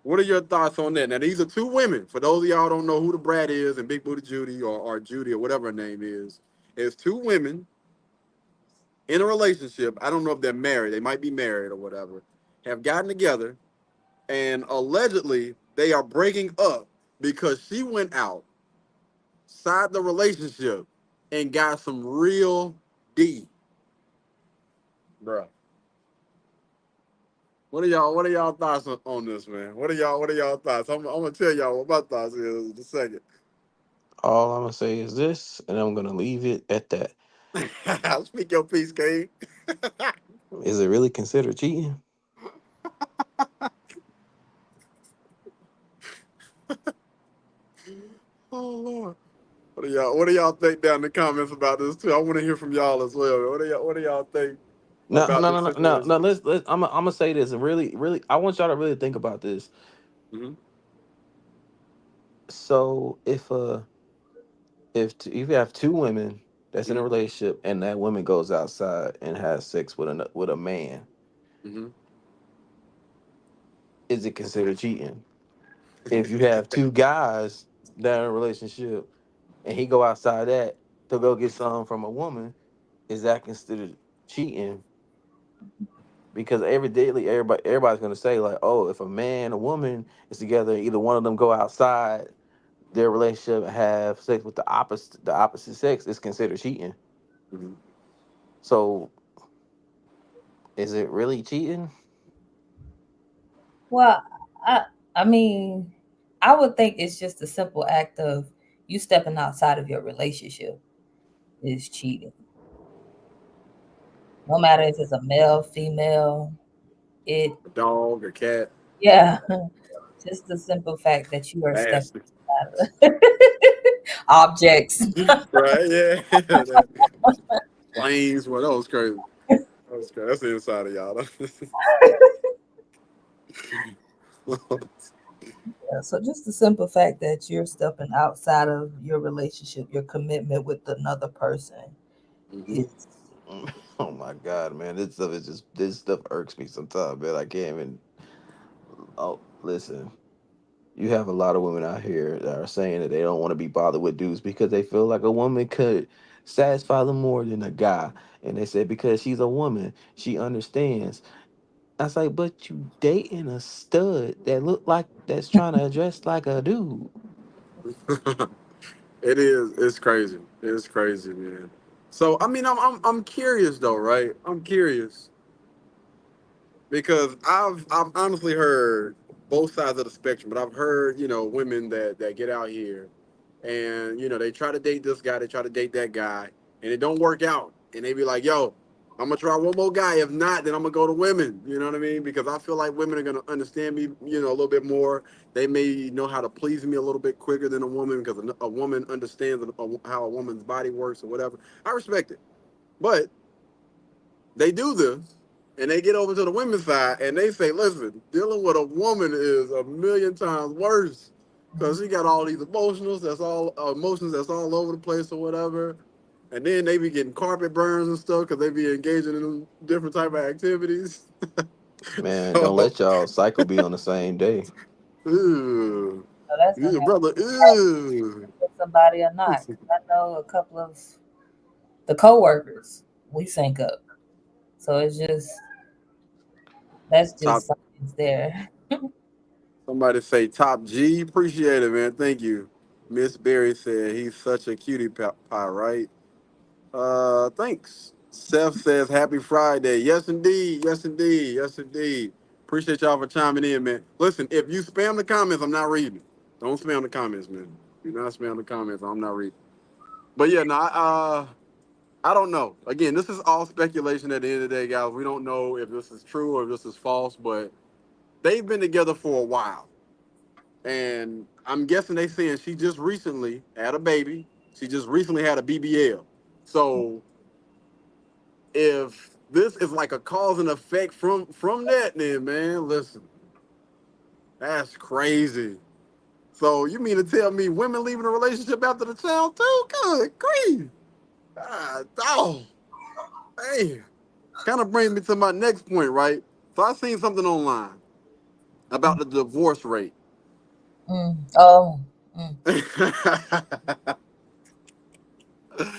What are your thoughts on that? Now these are two women. For those of y'all who don't know who the brat is and Big Booty Judy or Judy or whatever her name is, it's two women in a relationship. I don't know if they're married. They might be married or whatever. Have gotten together, and allegedly they are breaking up because she went outside the relationship and got some real D, bro. What are y'all thoughts on this, man? What are y'all thoughts? I'm gonna tell y'all what my thoughts is in a second. All I'm gonna say is this, and I'm gonna leave it at that. Speak your piece, Kane. Is it really considered cheating? Oh Lord. What do y'all think down in the comments about this too? I want to hear from y'all as well. What do y'all think No, about no, this no, no, no, no. situation? Let's. I'm gonna say this, and really, really, I want y'all to really think about this. Hmm. So, if you have two women that's in a Hmm. relationship, and that woman goes outside and has sex with a man, Hmm. is it considered cheating? If you have two guys that are in a relationship, and he go outside that to go get some from a woman, is that considered cheating? Because everybody's gonna say like, oh, if a man and a woman is together, either one of them go outside their relationship and have sex with the opposite sex, is considered cheating. Hmm. So is it really cheating? Well, I I mean, I would think it's just a simple act of you stepping outside of your relationship is cheating. No matter if it's a male, female, it A dog, a cat, yeah, just the simple fact that you are stepping nasty. out of objects. Right? Yeah. That planes. Well, that was crazy. That was crazy. That's the inside of y'all. Yeah, so just the simple fact that you're stepping outside of your relationship, your commitment with another person Hmm. is Oh my god, man, this stuff irks me sometimes, man. I can't even. Oh, listen. You have a lot of women out here that are saying that they don't want to be bothered with dudes because they feel like a woman could satisfy them more than a guy. And they said because she's a woman, she understands. I was like, but you dating a stud that look like that's trying to dress like a dude. It is. It's crazy. It's crazy, man. So I mean, I'm curious though, right? I'm curious because I've honestly heard both sides of the spectrum, but I've heard women that get out here and they try to date this guy, they try to date that guy, and it don't work out, and they be like, yo. I'm gonna try one more guy. If not, then I'm gonna go to women. You know what I mean? Because I feel like women are gonna understand me, a little bit more. They may know how to please me a little bit quicker than a woman because a woman understands how a woman's body works or whatever. I respect it, but they do this, and they get over to the women's side and they say, "Listen, dealing with a woman is a million times worse because she got all these emotions that's all over the place or whatever." And then they be getting carpet burns and stuff because they be engaging in different type of activities. Man, don't So, let y'all cycle be on the same day. ooh, So that's gonna yeah, have brother, to ooh. with somebody or not. 'Cause I know a couple of the coworkers we sync up. So that's Top. just science there. Somebody say top G. Appreciate it, man. Thank you. Miss Berry said he's such a cutie pie, right? Thanks. Seth says happy Friday. Yes, indeed. Yes, indeed. Yes, indeed. Appreciate y'all for chiming in, man. Listen, if you spam the comments, I'm not reading. Don't spam the comments, man. Do not spam the comments. I'm not reading. But yeah, no, I don't know. Again, this is all speculation at the end of the day, guys. We don't know if this is true or if this is false, but they've been together for a while. And I'm guessing they saying she just recently had a baby. She just recently had a BBL. So if this is like a cause and effect from that, then man, listen, that's crazy. So you mean to tell me women leaving a relationship after the child too? Good grief. Oh, hey. Kind of brings me to my next point, right? So I seen something online about the divorce rate. Oh.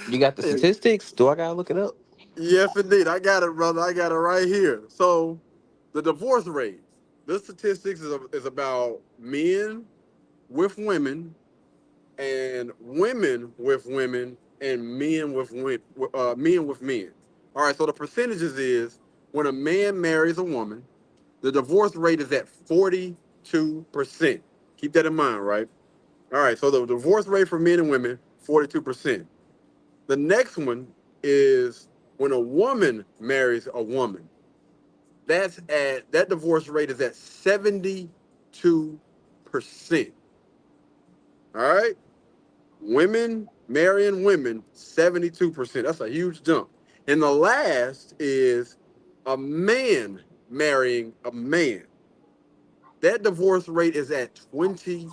You got the statistics? Do I gotta look it up? Yes, indeed. I got it, brother. I got it right here. So the divorce rate, this statistics is about men with women and women with women and men with men. All right, so the percentages is when a man marries a woman, the divorce rate is at 42%. Keep that in mind, right? All right, so the divorce rate for men and women, 42%. The next one is when a woman marries a woman. That divorce rate is at 72%. All right? Women marrying women, 72%. That's a huge jump. And the last is a man marrying a man. That divorce rate is at 28%.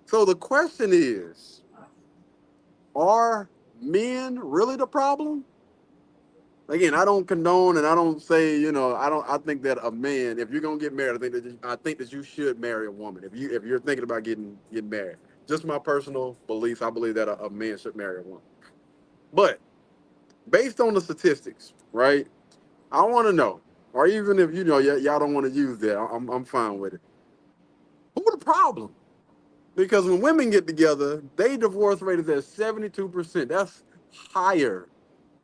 So the question is, are men really the problem? Again, I don't condone and I don't say, I think that a man, if you're gonna get married, I think that you should marry a woman. If you're thinking about getting married. Just my personal beliefs, I believe that a man should marry a woman. But based on the statistics, right? I want to know, or even if y'all don't want to use that, I'm fine with it. Who the problem? Because when women get together, they divorce rate is at 72%. That's higher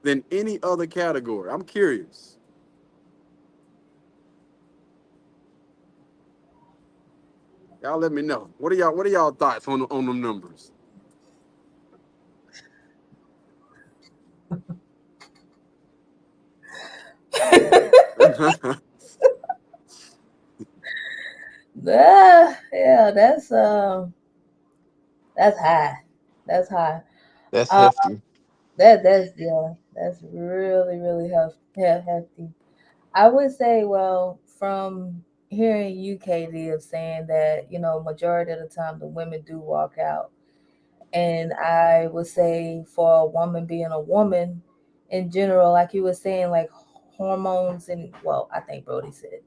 than any other category. I'm curious. Y'all let me know. What are y'all thoughts on them numbers? Yeah, that's high. That's high. That's Uh, hefty. that's really really hefty. I would say, well, from hearing you, Katie, of saying that majority of the time the women do walk out, and I would say for a woman being a woman in general, like you were saying, like hormones and well, I think Brody said,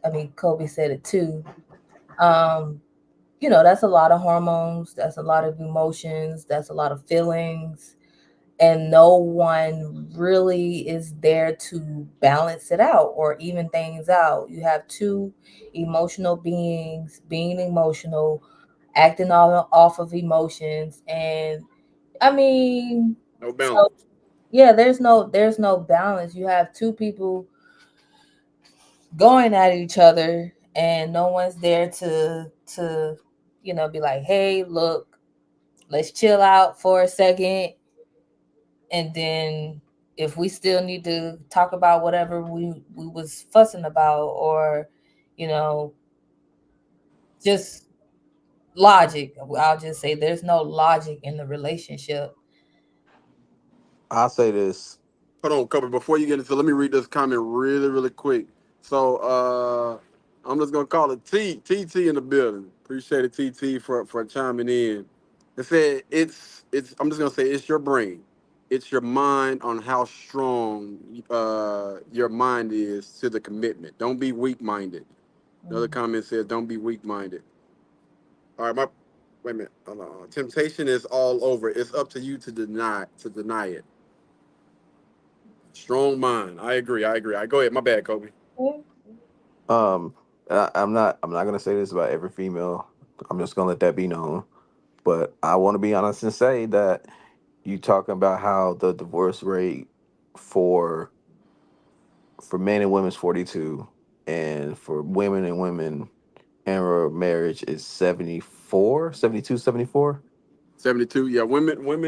I mean Kobe said it too. Um, that's a lot of hormones, that's a lot of emotions, that's a lot of feelings, and no one really is there to balance it out or even things out. You have two emotional beings being emotional, acting off of emotions, and I mean, No so balance. yeah, there's no balance. You have two people going at each other, and no one's there to be like, hey, look, let's chill out for a second. and then if we still need to talk about whatever we was fussing about, or you know, just logic, I'll just say there's no logic in the relationship. I'll say this. Hold on, Kobe. Before you get into, let me read this comment really, really quick. So I'm just gonna call it TT in the building. Appreciate it, TT, for chiming in. It said it's. I'm just gonna say it's your brain, it's your mind on how strong your mind is to the commitment. Don't be weak minded. Another comment says don't be weak minded. All right, wait a minute. Hold on. Temptation is all over. It's up to you to deny it. Strong mind. I agree. I agree. I go ahead. My bad, Kobe. Um, I'm not gonna say this about every female. I'm just gonna let that be known. But I want to be honest and say that you talking about how the divorce rate for men and women is 42, and for women and women in marriage is 74, 72, 74. 72. Yeah, women. When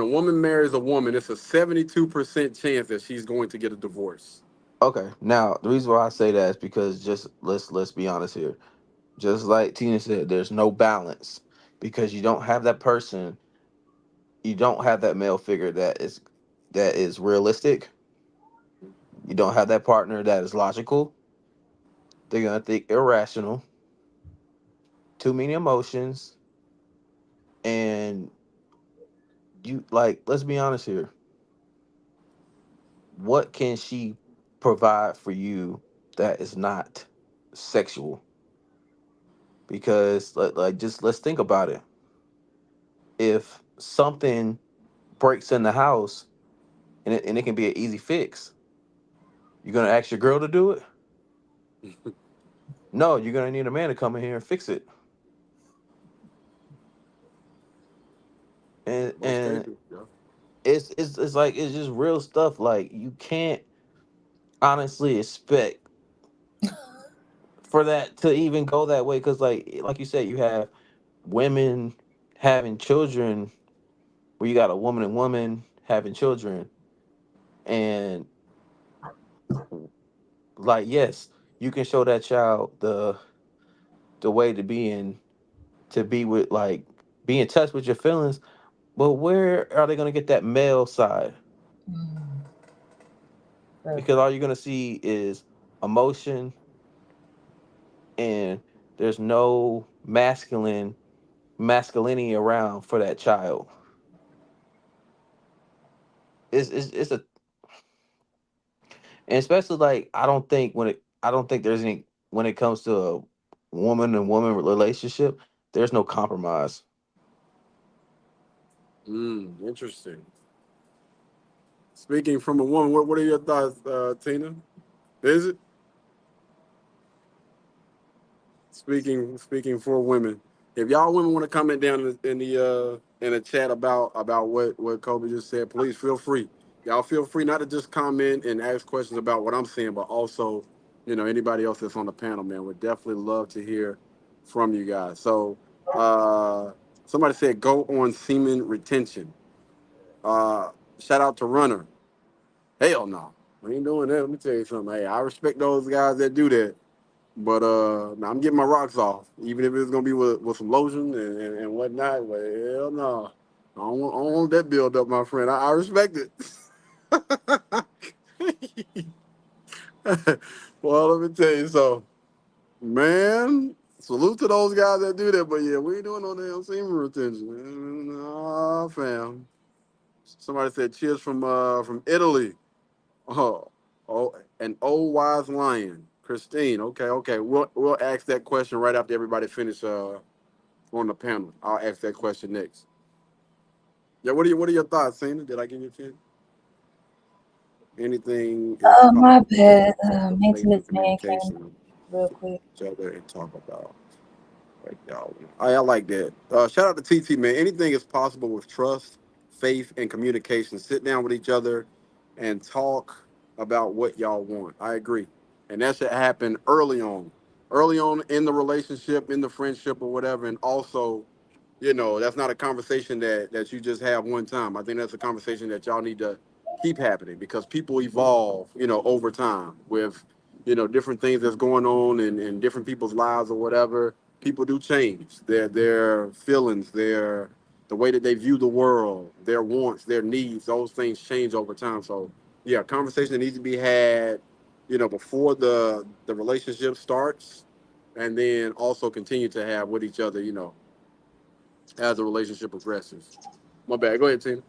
a woman marries a woman, it's a 72% chance that she's going to get a divorce. Okay, now the reason why I say that is because just let's be honest here. Just like Tina said, there's no balance because you don't have that person, you don't have that male figure that is realistic. You don't have that partner that is logical. They're gonna think irrational, too many emotions, and you like. Let's be honest here. What can she provide for you that is not sexual? Because just let's think about it. If something breaks in the house and it can be an easy fix, you're gonna ask your girl to do it? No, you're gonna need a man to come in here and fix it. And Most and cases, yeah. it's like it's just real stuff. Like you can't honestly expect for that to even go that way because like you said, you have women having children where you got a woman and woman having children, and like yes, you can show that child the way to be in, to be with, like, be in touch with your feelings, but where are they going to get that male side? Because all you're going to see is emotion, and there's no masculinity around for that child. It's a, and especially like I don't think there's any, when it comes to a woman and woman relationship, there's no compromise. Interesting. Speaking from a woman, what are your thoughts, Tina? Is it speaking for women? If y'all women want to comment down in the chat about what Kobe just said, please feel free. Y'all feel free not to just comment and ask questions about what I'm saying, but also, anybody else that's on the panel, man. Would definitely love to hear from you guys. So, uh, somebody said go on semen retention. Uh, Shout out to Runner. Hell no, we ain't doing that. Let me tell you something. Hey, I respect those guys that do that. But nah, I'm getting my rocks off, even if it's gonna be with some lotion and whatnot. But hell no, I don't want that build up, my friend. I respect it. Well, let me tell you so, man. Salute to those guys that do that. But yeah, we ain't doing no damn semen retention, man. Nah, fam. Somebody said cheers from Italy. Oh, an old wise lion, Christine. Okay, okay. We'll ask that question right after everybody finish on the panel. I'll ask that question next. Yeah, what are your thoughts, Cena? Did I give you a chance? Anything is Oh, my possible with bad. faith and Maintenance man came communication real quick. each other and talk about like y'all. I like that. Shout out to TT, man. Anything is possible with trust, faith, and communication. Sit down with each other and talk about what y'all want. I agree, and that should happen early on in the relationship, in the friendship, or whatever. And also, that's not a conversation that you just have one time. I think that's a conversation that y'all need to keep happening because people evolve, over time with, different things that's going on in different people's lives or whatever. People do change. Their feelings, the way that they view the world, their wants, their needs, those things change over time. So yeah, conversation that needs to be had, before the relationship starts, and then also continue to have with each other, as the relationship progresses. My bad. Go ahead, Tina.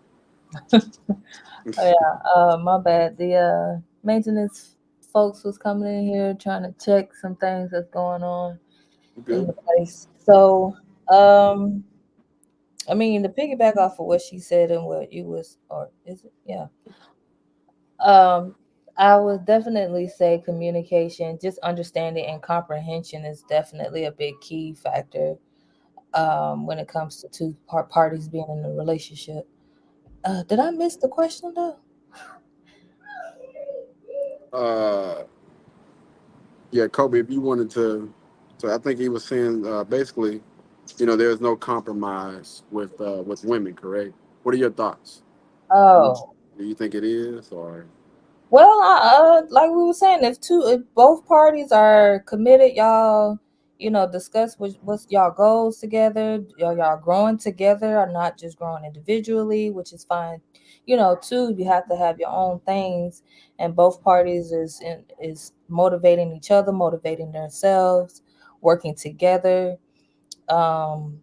Oh yeah, my bad. The maintenance folks was coming in here trying to check some things that's going on You in the good? place. So, um, I mean, to piggyback off of what she said and what you was, or is it? Yeah. Um, I would definitely say communication, just understanding and comprehension is definitely a big key factor when it comes to parties being in a relationship. Did I miss the question though? Uh, yeah, Kobe. If you wanted to, so I think he was saying basically, there's no compromise with women. Correct. What are your thoughts? Do Oh, you think it is, or well, like we were saying, if both parties are committed, y'all, discuss what's y'all goals together. Y'all growing together, or not just growing individually, which is fine. Too, you have to have your own things, and both parties is motivating each other, motivating themselves, working together. Um,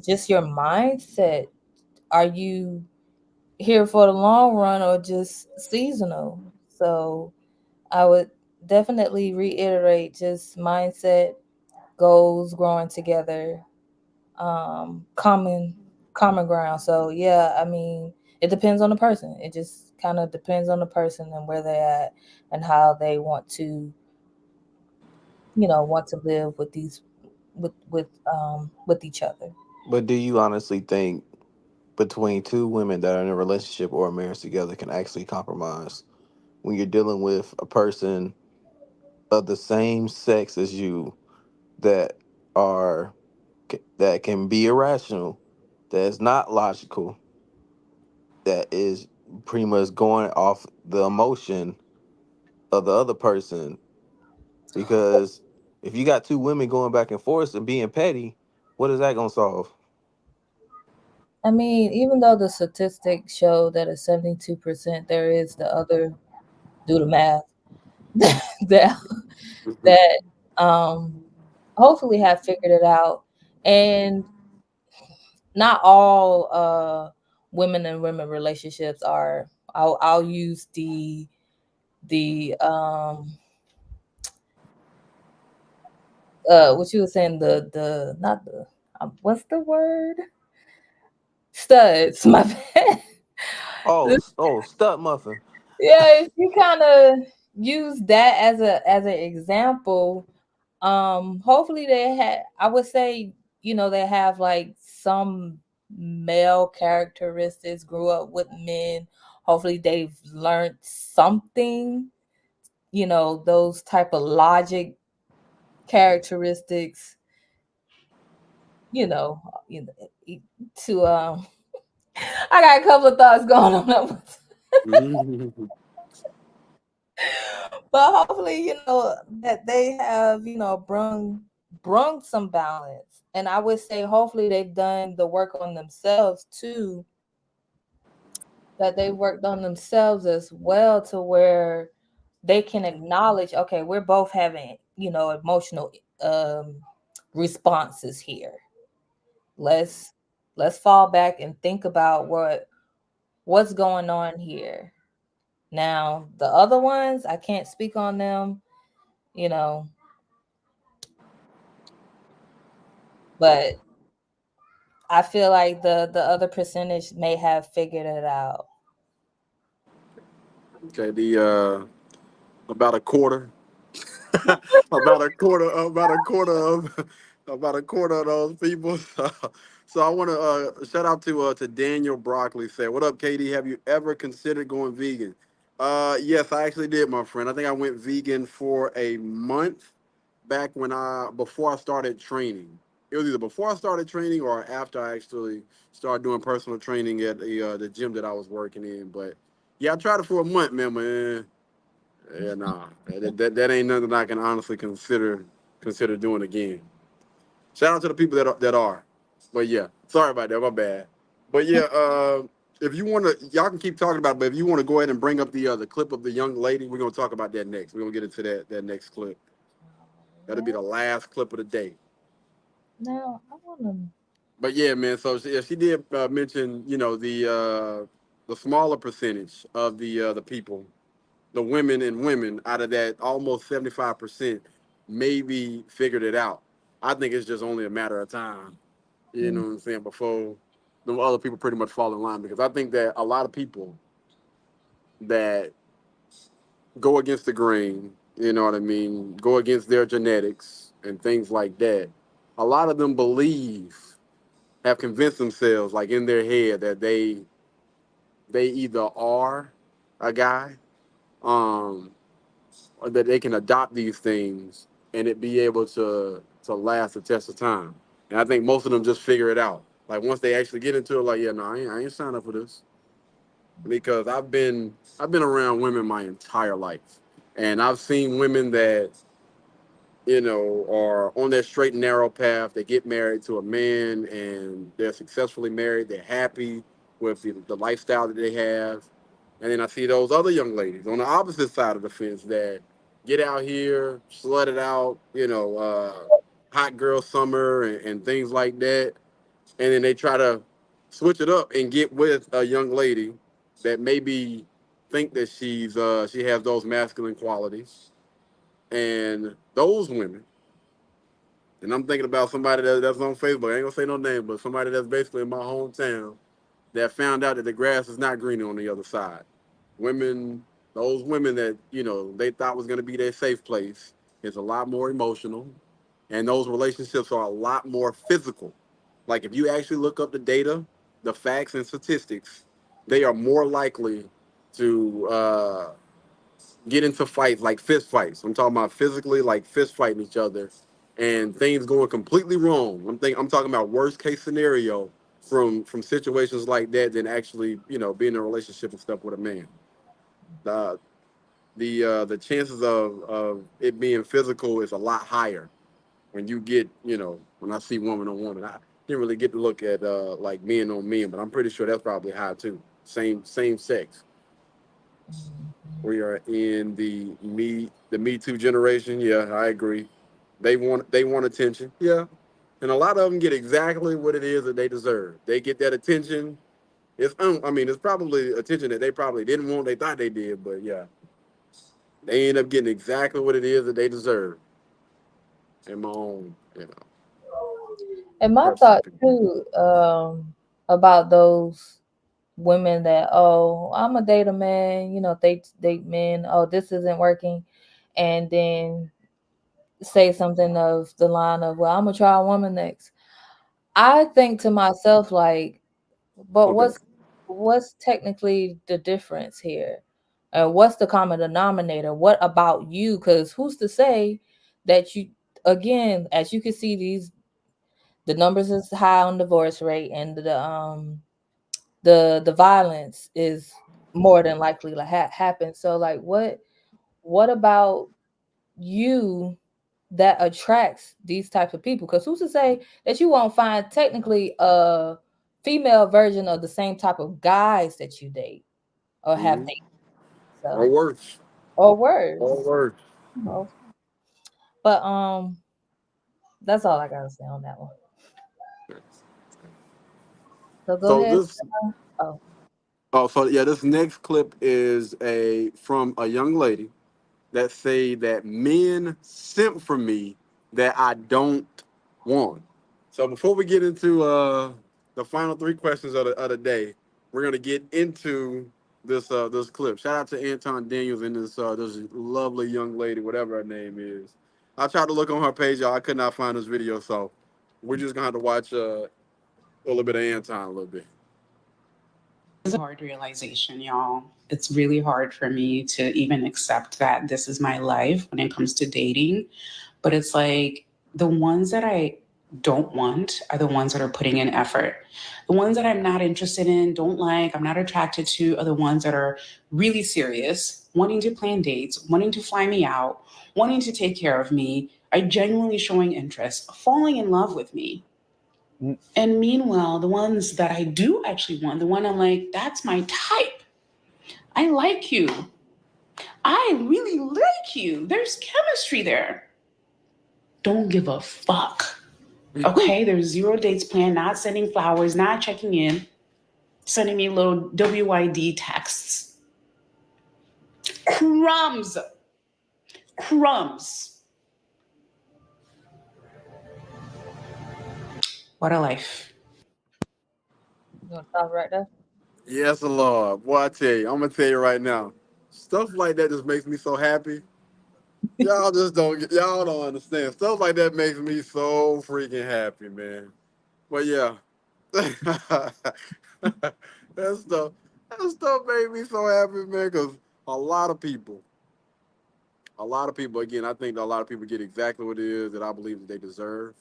just your mindset. Are you here for the long run or just seasonal? So I would definitely reiterate just mindset, goals, growing together, common ground. So yeah, I mean, it depends on the person. It just kind of depends on the person and where they're at and how they want to live with these with each other. But do you honestly think between two women that are in a relationship or a marriage together can actually compromise when you're dealing with a person of the same sex as you that are that can be irrational, that is not logical, that is pretty much going off the emotion of the other person? Because if you got two women going back and forth and being petty, what is that gonna solve? I mean, even though the statistics show that at 72%, there is the other, do the math, that that hopefully have figured it out. And not all women and women relationships are. I'll use the what you were saying, the not the what's the word, studs, my bad. Oh, stud muffin. Yeah, if you kind of use that as an example, hopefully they had, I would say, they have like some male characteristics, grew up with men. Hopefully they've learned something, those type of logic characteristics, you know, to I got a couple of thoughts going on. But hopefully, that they have, brung some balance. And I would say hopefully they've done the work on themselves too, that they worked on themselves as well to where they can acknowledge, okay, we're both having, emotional responses here. Let's let's fall back and think about what's going on here. Now, the other ones, I can't speak on them, you know, but I feel like the other percentage may have figured it out. okay? The about a quarter, about a quarter of those people. So I want to shout out to Daniel Broccoli. Said, "What up, Katie? Have you ever considered going vegan?" Yes, I actually did, my friend. I think I went vegan for a month back before I started training. it was either before I started training or after I actually started doing personal training at the gym that I was working in. But yeah, I tried it for a month, man. Yeah, nah, that ain't nothing I can honestly consider doing again. Shout out to the people that are. But yeah, sorry about that. My bad. But yeah, if you want to, y'all can keep talking about it. But if you want to go ahead and bring up the clip of the young lady, we're gonna talk about that next. We're gonna get into that next clip. That'll be the last clip of the day. Now I wanna. But yeah, man. So she did mention, the smaller percentage of the people, the women and women out of that almost 75% maybe figured it out. I think it's just only a matter of time. You know what I'm saying? Before the other people pretty much fall in line, because I think that a lot of people that go against the grain, you know what I mean, go against their genetics and things like that. A lot of them have convinced themselves, like in their head, that they either are a guy, or that they can adopt these things and it be able to last the test of time. And I think most of them just figure it out. Like once they actually get into it, like, yeah, no, I ain't signed up for this. Because I've been around women my entire life. And I've seen women that, are on that straight and narrow path. They get married to a man and they're successfully married. They're happy with the lifestyle that they have. And then I see those other young ladies on the opposite side of the fence that get out here, slut it out, hot girl summer and things like that. And then they try to switch it up and get with a young lady that maybe think that she has those masculine qualities. And those women, and I'm thinking about somebody that's on Facebook. I ain't gonna say no name, but somebody that's basically in my hometown that found out that the grass is not greener on the other side. Women, those women that they thought was gonna be their safe place, is a lot more emotional, and those relationships are a lot more physical. Like if you actually look up the data, the facts and statistics, they are more likely to get into fights, like fist fights. I'm talking about physically, like fist fighting each other, and things going completely wrong. I'm talking about worst case scenario from situations like that than actually being in a relationship and stuff with a man. The the chances of it being physical is a lot higher when you get when I see woman on woman. I didn't really get to look at like men on men, but I'm pretty sure that's probably high too. Same sex. We are in the Me Too generation. Yeah, I agree. They want attention. Yeah, and a lot of them get exactly what it is that they deserve. They get that attention. It's probably attention that they probably didn't want. They thought they did, but yeah, they end up getting exactly what it is that they deserve. In my own, And my personal thought opinion. too, about those women that, oh, I'm a date a man, date men, oh, this isn't working, and then say something of the line of, well, I'm gonna try a woman next. I think to myself like, but Okay. what's technically the difference here? And what's the common denominator? What about you? Because who's to say that you, again, as you can see, the numbers is high on divorce rate, and the violence is more than likely to happen. So like, what about you that attracts these types of people? Because who's to say that you won't find technically a female version of the same type of guys that you date or have Hmm. dated? Or So, worse. or Or worse. worse. Oh, but that's all I gotta say on that one. So go So ahead. this Oh, so yeah, this next clip is from a young lady that say that men simp for me that I don't want. So before we get into the final three questions of the day, we're gonna get into this clip. Shout out to Anton Daniels and this lovely young lady, whatever her name is. I tried to look on her page, y'all. I could not find this video, so we're just gonna have to watch a little bit of Anton a little bit. It's a hard realization, y'all. It's really hard for me to even accept that this is my life when it comes to dating. But it's like the ones that I don't want are the ones that are putting in effort. The ones that I'm not interested in, don't like, I'm not attracted to are the ones that are really serious, wanting to plan dates, wanting to fly me out, wanting to take care of me, are genuinely showing interest, falling in love with me. And meanwhile, the ones that I do actually want, the one I'm like, that's my type. I like you. I really like you. There's chemistry there. Don't give a fuck. Okay, there's 0 dates planned, not sending flowers, not checking in, sending me little WID texts. Crumbs. Crumbs. What a life. You want to stop right there? Yes, Lord. Boy, I tell you, I'm gonna tell you right now, stuff like that just makes me so happy. Y'all don't understand. Stuff like that makes me so freaking happy, man. But yeah, that stuff, that stuff made me so happy, man. Because a lot of people, again, I think that a lot of people get exactly what it is that I believe that they deserve.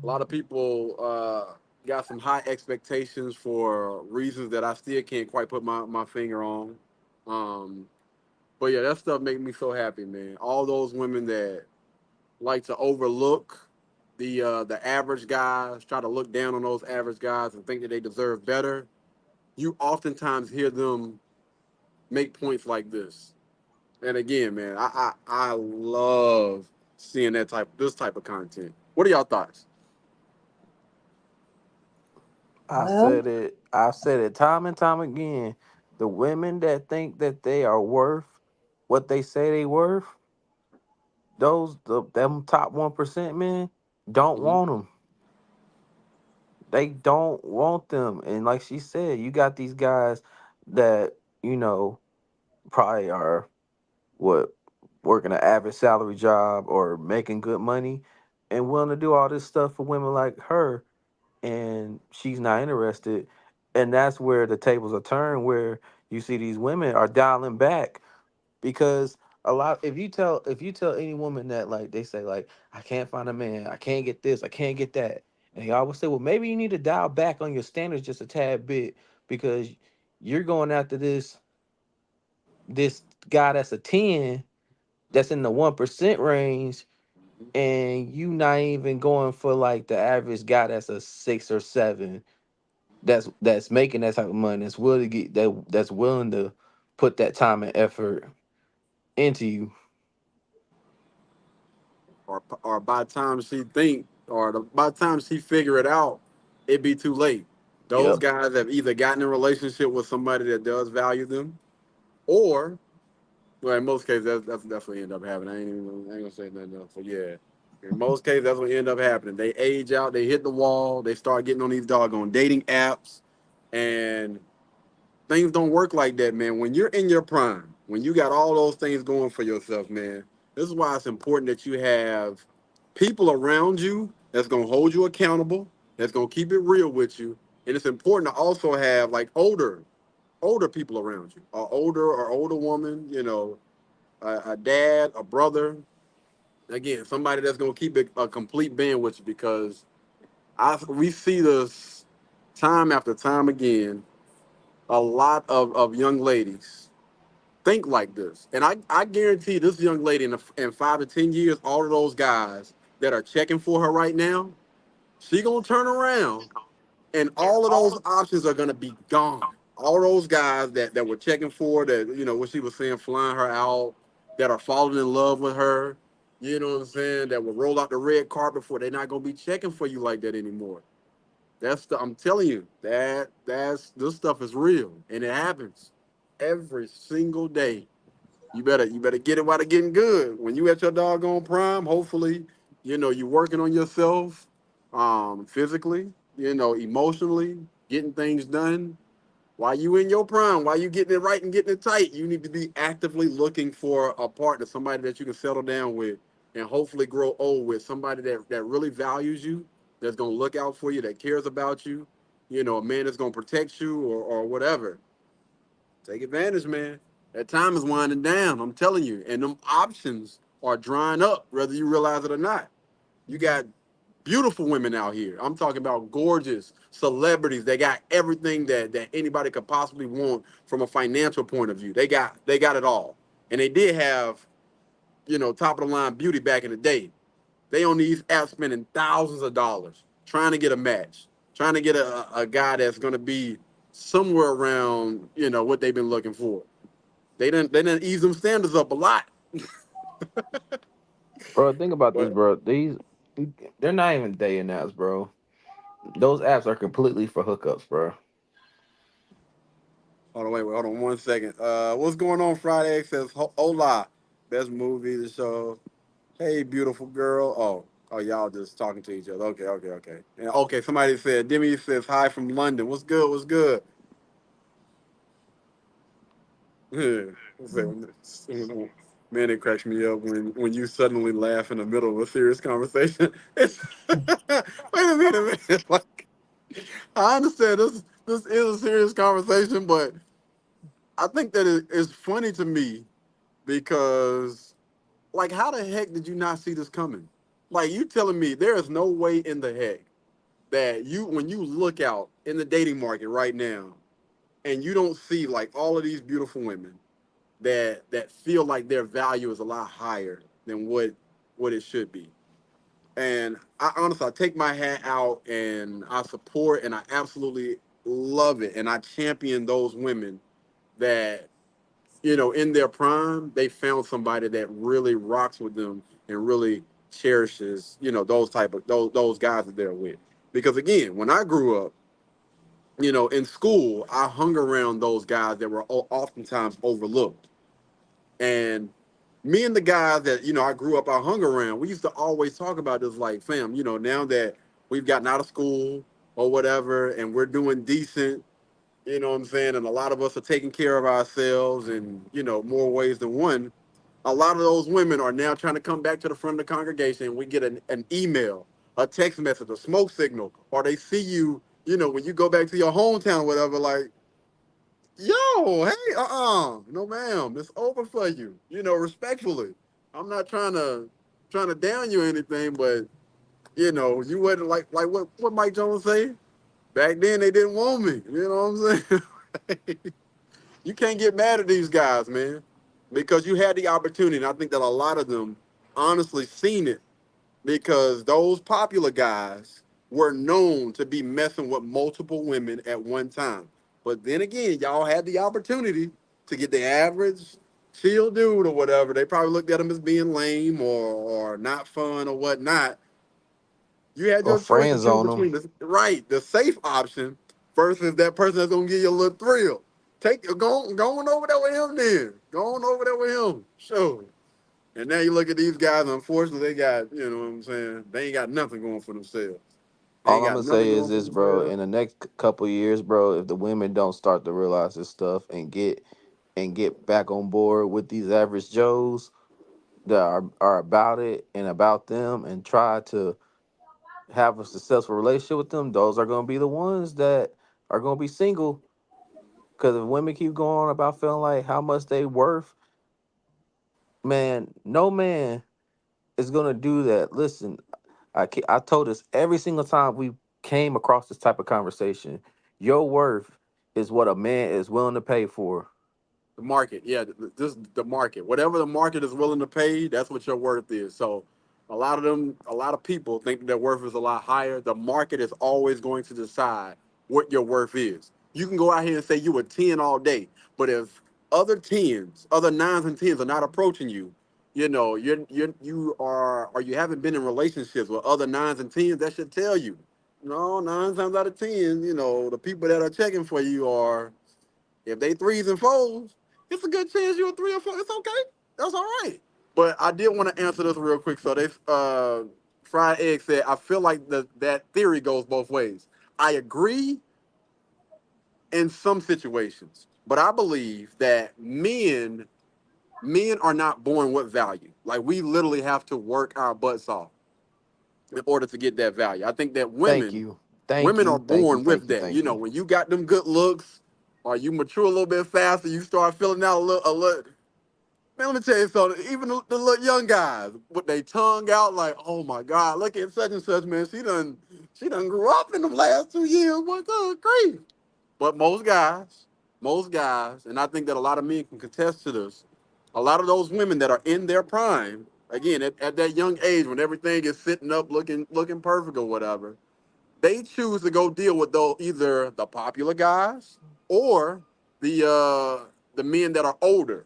A lot of people got some high expectations for reasons that I still can't quite put my finger on. Um, but yeah, that stuff made me so happy, man. All those women that like to overlook the average guys, try to look down on those average guys and think that they deserve better. You oftentimes hear them make points like this. And again, man, I love seeing this type of content. What are y'all thoughts? Well, I said it time and time again. The women that think that they are worth what they say they worth, them top 1% men don't Mhm. want them. They don't want them. And like she said, you got these guys that, you know, probably are what working an average salary job or making good money and willing to do all this stuff for women like her, and she's not interested. And that's where the tables are turned, where you see these women are dialing back because a lot if you tell any woman that, like, they say, like, I can't find a man, I can't get this, I can't get that, and they always say, well, maybe you need to dial back on your standards just a tad bit because you're going after this guy that's a 10, that's in the 1% range, and you not even going for like the average guy that's a 6 or 7, that's making that type of money, that's willing to that's willing to put that time and effort into you. Or by the time she think, by the time she figure it out, it'd be too late. Those Yep. guys have either gotten in a relationship with somebody that does value them, or, well, in most cases, that's what end up happening. I ain't gonna say nothing else. So yeah, in most cases, that's what end up happening. They age out, they hit the wall, they start getting on these doggone dating apps, and things don't work like that, man. When you're in your prime, when you got all those things going for yourself, man, this is why it's important that you have people around you that's gonna hold you accountable, that's gonna keep it real with you. And it's important to also have like older people around you, or older woman, a dad, a brother. Again, somebody that's gonna keep it a complete band with you, because we see this time after time again. A lot of young ladies think like this. And I guarantee this young lady in 5 to 10 years, all of those guys that are checking for her right now, she gonna turn around and all of those options are gonna be gone. All those guys that were checking for, that, what she was saying, flying her out, that are falling in love with her, you know what I'm saying, that will roll out the red carpet for, they're not gonna be checking for you like that anymore. I'm telling you, this stuff is real, and it happens every single day. You better get it while it's getting good. When you at your doggone prime, hopefully, you're working on yourself, physically, emotionally, getting things done. While you in your prime, while you getting it right and getting it tight, you need to be actively looking for a partner, somebody that you can settle down with and hopefully grow old with, somebody that really values you, that's gonna look out for you, that cares about you, a man that's gonna protect you, or whatever. Take advantage, man. That time is winding down, I'm telling you. And them options are drying up, whether you realize it or not. You got beautiful women out here. I'm talking about gorgeous celebrities. They got everything that anybody could possibly want from a financial point of view. They got it all. And they did have, top of the line beauty back in the day. They on these apps spending thousands of dollars trying to get a match, trying to get a guy that's going to be somewhere around, what they've been looking for. They didn't ease them standards up a lot. Bro, think about this, But bro. They're not even dating apps, bro. Those apps are completely for hookups, bro. hold on 1 second. What's going on? Friday X says, hola, best movie, the show. Hey, beautiful girl. Oh, y'all just talking to each other. Okay. And okay, somebody said, Demi says, hi from London. What's good? Yeah. Man, it cracks me up when you suddenly laugh in the middle of a serious conversation. It's, wait a minute. Like, I understand this is a serious conversation, but I think that it's funny to me because, like, how the heck did you not see this coming? Like, you telling me there is no way in the heck that when you look out in the dating market right now and you don't see like all of these beautiful women that feel like their value is a lot higher than what it should be. And I take my hat out and I support and I absolutely love it. And I champion those women that, in their prime, they found somebody that really rocks with them and really cherishes, those type of those guys that they're with. Because again, when I grew up, in school, I hung around those guys that were oftentimes overlooked. And me and the guys that, I grew up, I hung around, we used to always talk about this like, fam, now that we've gotten out of school or whatever, and we're doing decent, you know what I'm saying? And a lot of us are taking care of ourselves in, more ways than one. A lot of those women are now trying to come back to the front of the congregation. And we get an email, a text message, a smoke signal, or they see you, when you go back to your hometown or whatever, like, yo, hey, no, ma'am, it's over for you. Respectfully. I'm not trying to down you or anything, but you wasn't like what Mike Jones say. Back then they didn't want me. You know what I'm saying? You can't get mad at these guys, man, because you had the opportunity. And I think that a lot of them honestly seen it because those popular guys were known to be messing with multiple women at one time. But then again, y'all had the opportunity to get the average chill dude or whatever. They probably looked at him as being lame or not fun or whatnot. You had Or your choice to friends choose on them. between the safe option versus that person that's gonna give you a little thrill. Go on over there with him then. Go on over there with him. Sure. And now you look at these guys, unfortunately, they got, you know what I'm saying? They ain't got nothing going for themselves. They ain't All I'm got gonna nothing say is going for this, bro. themselves. In the next couple years, bro, if the women don't start to realize this stuff and get back on board with these average Joes that are about it and about them and try to have a successful relationship with them, those are gonna be the ones that are gonna be single. Because if women keep going on about feeling like how much they worth, man, no man is gonna do that. Listen, I told this every single time we came across this type of conversation. Your worth is what a man is willing to pay for. The market, yeah, the market. Whatever the market is willing to pay, that's what your worth is. So a lot of people think that their worth is a lot higher. The market is always going to decide what your worth is. You can go out here and say you a 10 all day, but if other tens, other nines and tens are not approaching you, you are or you haven't been in relationships with other nines and tens, that should tell you. No, 9 times out of 10, the people that are checking for you are if they threes and fours, it's a good chance you're a 3 or 4. It's okay. That's all right. But I did want to answer this real quick. So they Fried Egg said, I feel like that theory goes both ways. I agree in some situations, but I believe that men are not born with value. Like we literally have to work our butts off in order to get that value. I think that Thank women you. Thank women are you. Thank you. born Thank with you. that. Thank you. When you got them good looks or you mature a little bit faster, you start filling out a little Man, let me tell you something. Even the little young guys with their tongue out, like, oh my God, look at such and such, man. She done grew up in them last 2 years. What the grief? But most guys, and I think that a lot of men can contest to this. A lot of those women that are in their prime, again, at that young age when everything is sitting up, looking perfect or whatever, they choose to go deal with those either the popular guys or the men that are older.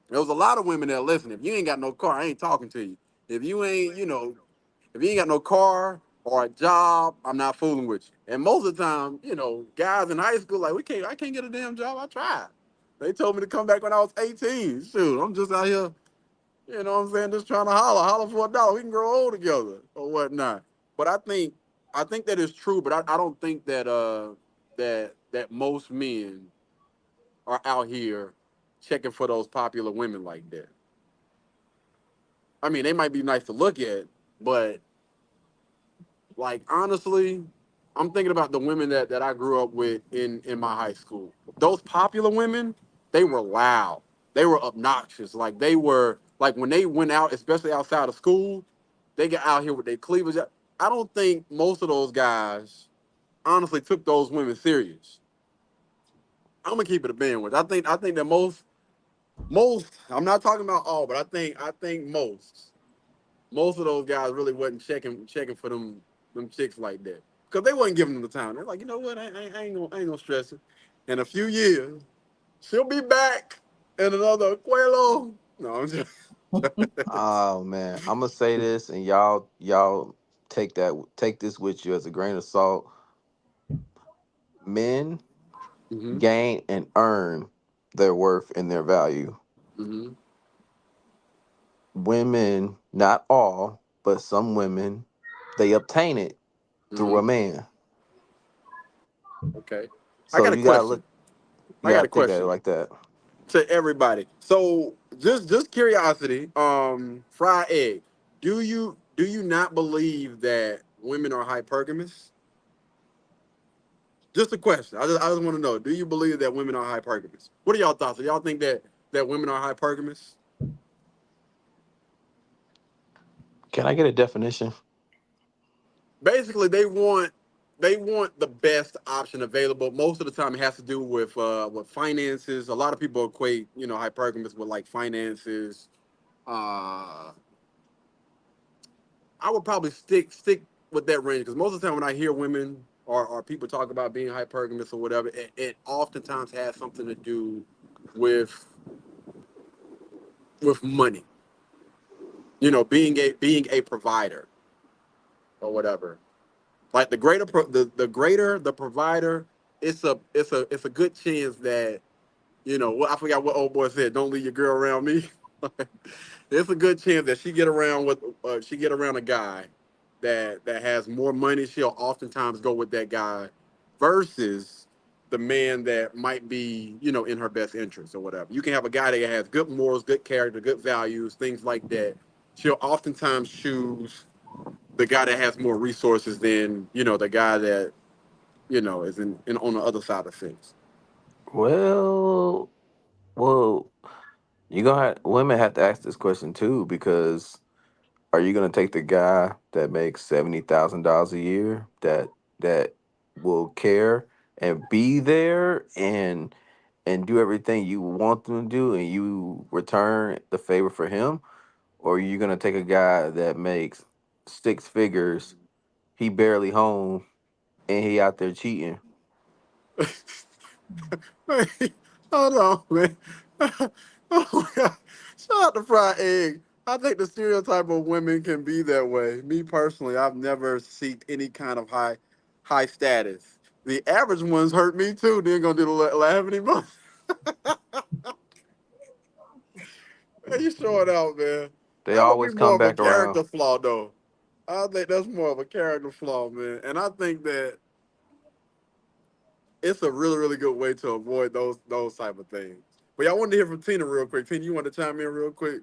There was a lot of women that listen. If you ain't got no car, I ain't talking to you. If you ain't, if you ain't got no car or a job, I'm not fooling with you. And most of the time, guys in high school, like, I can't get a damn job. I tried. They told me to come back when I was 18. Shoot, I'm just out here, you know what I'm saying, just trying to holler for $1. We can grow old together or whatnot. But I think that is true, but I don't think that that most men are out here checking for those popular women like that. I mean, they might be nice to look at, but like honestly, I'm thinking about the women that I grew up with in my high school. Those popular women, they were loud. They were obnoxious. Like they were like when they went out, especially outside of school, they got out here with their cleavage. I don't think most of those guys honestly took those women serious. I'm gonna keep it a band with. I think that most I'm not talking about all, but I think most of those guys really wasn't checking for them chicks like that, because they wasn't giving them the time. They're like, you know what, I ain't gonna stress it. In a few years, she'll be back in another Quello. No, I'm just. Oh man, I'm gonna say this, and y'all take this with you as a grain of salt. Men Mm-hmm. gain and earn their worth and their value. Mm-hmm. Women, not all, but some women, they obtain it through Mm-hmm. a man. Okay. I So got a you gotta question. look, you I got gotta a think at it question like that. to everybody. So just curiosity. Fried egg. Do you not believe that women are hypergamous? Just a question. I just want to know. Do you believe that women are hypergamous? What are y'all thoughts? Do y'all think that women are hypergamous? Can I get a definition? Basically, they want the best option available. Most of the time, it has to do with finances. A lot of people equate hypergamous with like finances. Uh, I would probably stick with that range because most of the time when I hear women or people talk about being hypergamous or whatever, it oftentimes has something to do with money. Being a provider or whatever. Like the greater the provider, it's a good chance that I forgot what old boy said. Don't leave your girl around me. It's a good chance that she get around a guy that has more money. She'll oftentimes go with that guy versus the man that might be in her best interest or whatever. You can have a guy that has good morals, good character, good values, things like that. She'll oftentimes choose the guy that has more resources than the guy that is in on the other side of things. Well, well, women have to ask this question too, because are you gonna take the guy that makes $70,000 a year, that will care and be there and do everything you want them to do, and you return the favor for him? Or are you gonna take a guy that makes six figures, he barely home, and he out there cheating? Hey, hold on, man. Oh my God. Shout out to fried egg. I think the stereotype of women can be that way. Me personally, I've never seeked any kind of high status. The average ones hurt me too. They ain't gonna do the laugh anymore. Man, you show it out, man. They That would be always more come of a back around. character flaw, though. I think that's more of a character flaw, man. And I think that it's a really, really good way to avoid those type of things. But y'all wanted to hear from Tina real quick. Tina, you want to chime in real quick?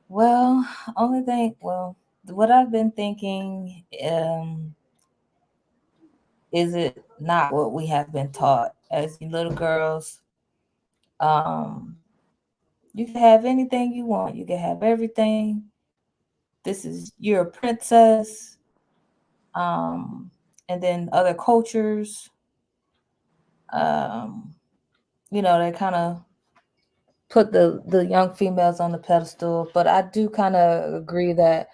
Well, what I've been thinking, is it not what we have been taught as little girls? Um, You can have anything you want. You can have everything. You're a princess. And then other cultures, um, they kind of put the young females on the pedestal. But I do kind of agree that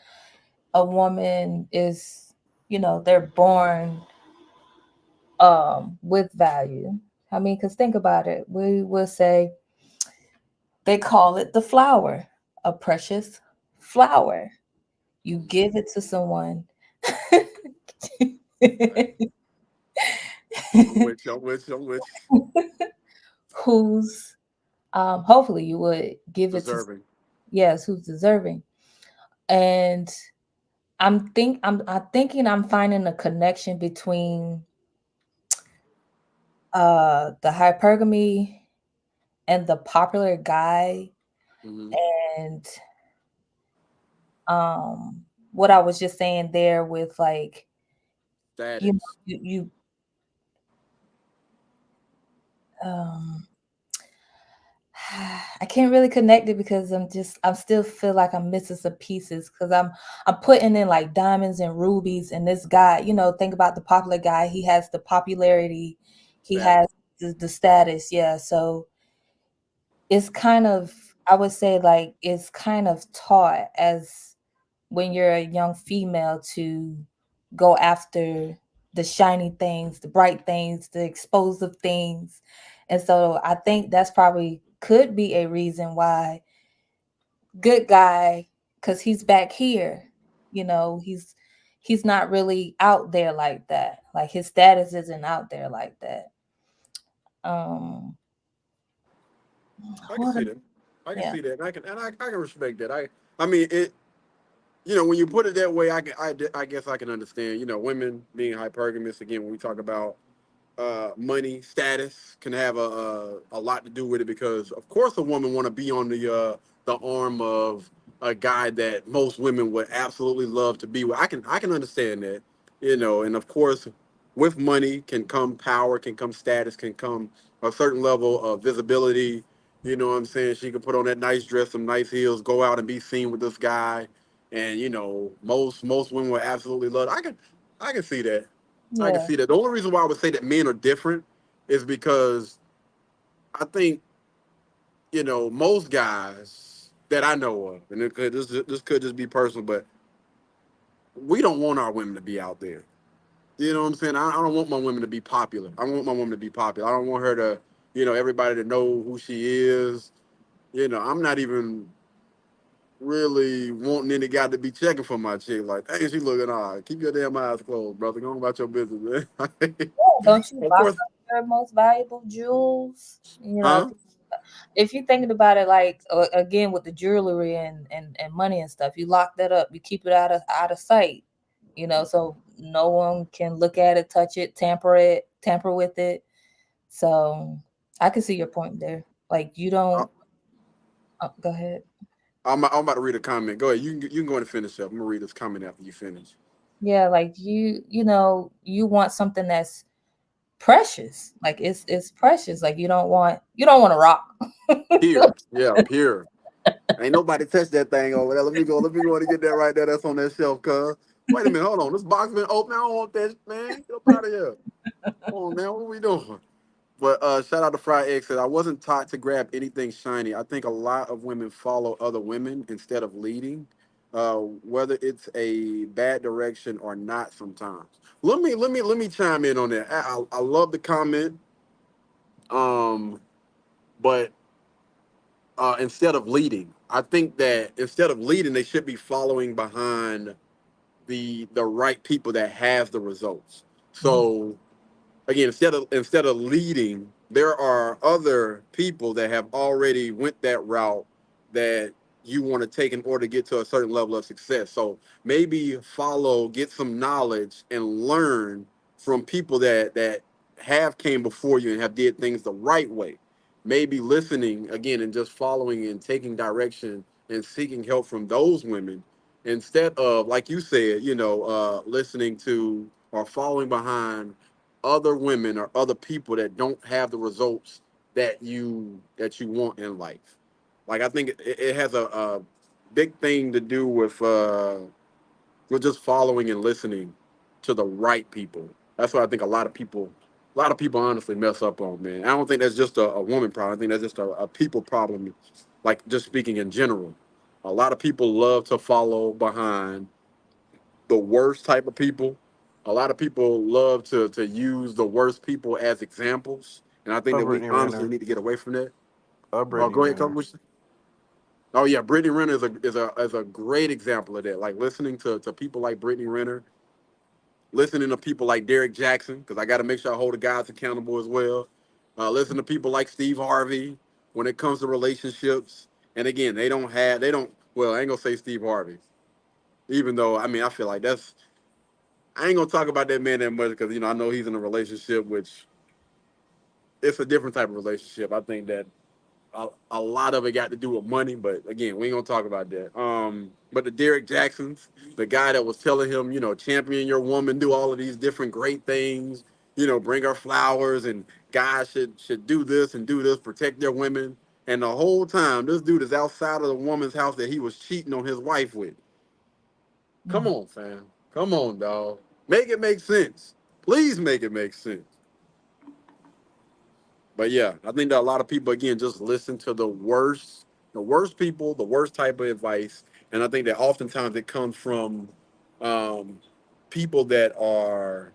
a woman is, they're born with value. I mean, because think about it. We will say they call it the flower, a precious flower. You give it to someone. I'm with Who's hopefully you would give it to, deserving. yes, who's deserving. And I'm thinking I'm finding a connection between the hypergamy and the popular guy Hmm. and what I was just saying there with like Status. you um I can't really connect it because I'm still feel like I'm missing some pieces because I'm putting in like diamonds and rubies and this guy, think about the popular guy, he has the popularity, he Status. has the status, yeah. So it's kind of, I would say like it's kind of taught as when you're a young female to go after the shiny things, the bright things, the explosive things. And so I think that's probably could be a reason why good guy, because he's back here, he's not really out there like that. Like his status isn't out there like that. Um I can what see a- that. I can yeah. see that. And I can respect that. I mean it. When you put it that way, I guess I can understand. Women being hypergamous again when we talk about money, status can have a lot to do with it because of course a woman want to be on the arm of a guy that most women would absolutely love to be with. I can understand that, and of course with money can come power, can come status, can come a certain level of visibility. You know what I'm saying? She can put on that nice dress, some nice heels, go out and be seen with this guy, and most women would absolutely love it. I can see that. I can Yeah. see that. The only reason why I would say that men are different is because I think, most guys that I know of, and this could just be personal, but we don't want our women to be out there. You know what I'm saying? I don't want my women to be popular. I want my woman to be popular. I don't want her to, everybody to know who she is. I'm not even really wanting any guy to be checking for my chick. Like, hey, she looking odd. Keep your damn eyes closed, brother. Go on about your business, man. Yeah, don't you Of lock course. up your most valuable jewels? Huh? If you're thinking about it, like again with the jewelry and money and stuff, you lock that up. You keep it out of sight. So no one can look at it, touch it, tamper with it. So I can see your point there. Like you I, don't. Go ahead. I'm about to read a comment. Go ahead. You can go ahead and finish up. I'm gonna read this comment after you finish. Yeah, like you want something that's precious. Like it's precious. Like you don't want to rock. Pure. Yeah, pure. Ain't nobody touched that thing over there. Let me go and get that right there. That's on that shelf, cuz. Wait a minute, hold on. This box been open. I don't want that, man. Get up out of here. Come on, man. What are we doing? But shout out to Fried Egg said I wasn't taught to grab anything shiny. I think a lot of women follow other women instead of leading, whether it's a bad direction or not. Sometimes. Let me chime in on that. I love the comment. But instead of leading, I think that instead of leading, they should be following behind the right people that have the results. So again, instead of leading, there are other people that have already went that route that you want to take in order to get to a certain level of success. So maybe follow, get some knowledge, and learn from people that have came before you and have did things the right way. Maybe listening again and just following and taking direction and seeking help from those women instead of, like you said, listening to or following behind other women or other people that don't have the results that you want in life. Like I think it has a big thing to do with just following and listening to the right people. That's what I think a lot of people honestly mess up on, man. I don't think that's just a woman problem. I think that's just a people problem. Like just speaking in general, a lot of people love to follow behind the worst type of people. A lot of people love to use the worst people as examples, and I think Or that we Brittany honestly Renner. need to get away from that. Or Oh, Brittany go ahead, Renner. Coach. Oh yeah, Brittany Renner is a great example of that. Like listening to people like Brittany Renner, listening to people like Derek Jackson, because I got to make sure I hold the guys accountable as well. Listen to people like Steve Harvey when it comes to relationships. And again, they don't. Well, I ain't gonna say Steve Harvey, even though I mean I feel like I ain't gonna talk about that man that much because I know he's in a relationship, which it's a different type of relationship. I think that a lot of it got to do with money, but again, we ain't gonna talk about that. But the Derek Jacksons, the guy that was telling him, champion your woman, do all of these different great things, bring her flowers, and guys should do this and do this, protect their women. And the whole time, this dude is outside of the woman's house that he was cheating on his wife with. Come on, fam. Come on, dog. Make it make sense. Please make it make sense. But yeah, I think that a lot of people again just listen to the worst people, the worst type of advice, and I think that oftentimes it comes from um, people that are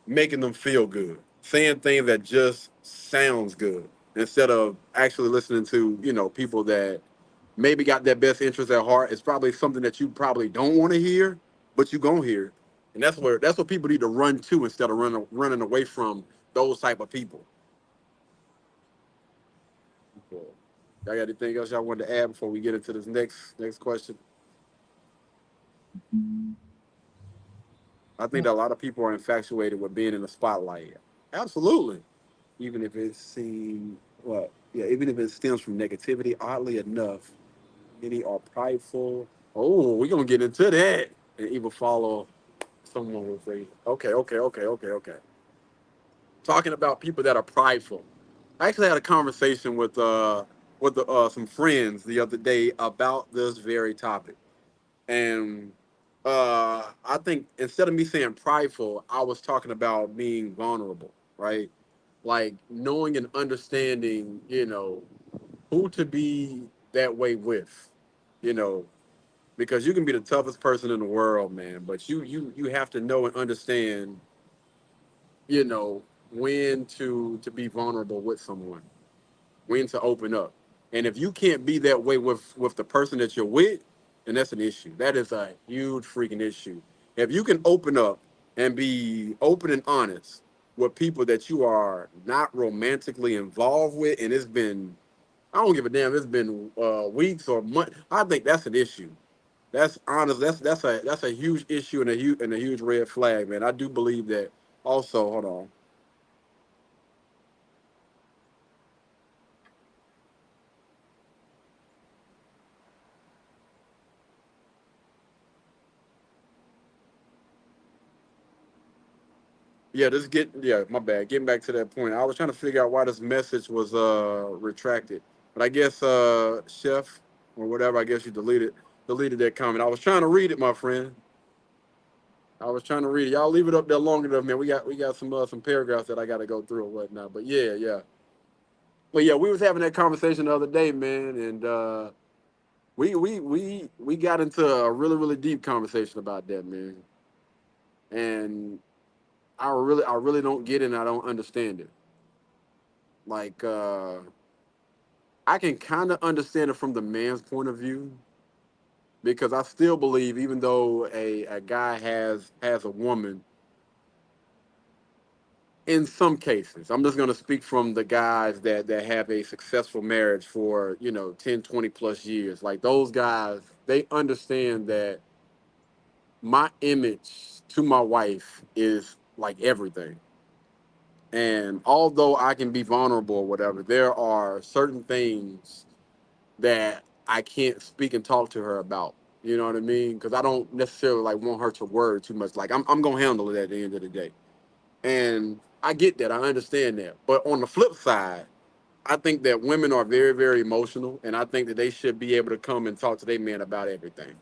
making them feel good, saying things that just sounds good instead of actually listening to people that maybe got their best interest at heart. It's probably something that you probably don't want to hear, but you gonna hear, and that's what people need to run to instead of running away from those type of people. Y'all got anything else y'all wanted to add before we get into this next question? I think that a lot of people are infatuated with being in the spotlight. Absolutely. Even if it seems well, yeah, even if it stems from negativity, oddly enough, many are prideful. Oh, we're gonna get into that. And even follow someone with a okay. Talking about people that are prideful. I actually had a conversation with some friends the other day about this very topic. And I think instead of me saying prideful, I was talking about being vulnerable, right? Like knowing and understanding, who to be that way with, you know, because you can be the toughest person in the world, man, but you have to know and understand, you know, when to be vulnerable with someone, when to open up. And if you can't be that way with the person that you're with, then that's an issue. That is a huge freaking issue. If you can open up and be open and honest with people that you are not romantically involved with, and it's been, I don't give a damn, it's been weeks or months, I think that's an issue. That's honest. That's a huge issue and a huge red flag, man. I do believe that. Also, hold on. Yeah, my bad. Getting back to that point. I was trying to figure out why this message was retracted. But I guess Chef or whatever, I guess you deleted that comment. I was trying to read it, my friend. I was trying to read it. Y'all leave it up there long enough, man. We got some paragraphs that I gotta go through or whatnot. But yeah. But yeah, we was having that conversation the other day, man, and we got into a really deep conversation about that, man. And I really don't get it and I don't understand it. Like I can kind of understand it from the man's point of view because I still believe even though a guy has a woman in some cases, I'm just going to speak from the guys that have a successful marriage for 10, 20 plus years. Like those guys, they understand that my image to my wife is like everything. And although I can be vulnerable or whatever, there are certain things that I can't speak and talk to her about. You know what I mean? Because I don't necessarily like want her to worry too much. Like I'm gonna handle it at the end of the day. And I get that. I understand that. But on the flip side, I think that women are very, very emotional, and I think that they should be able to come and talk to their man about everything.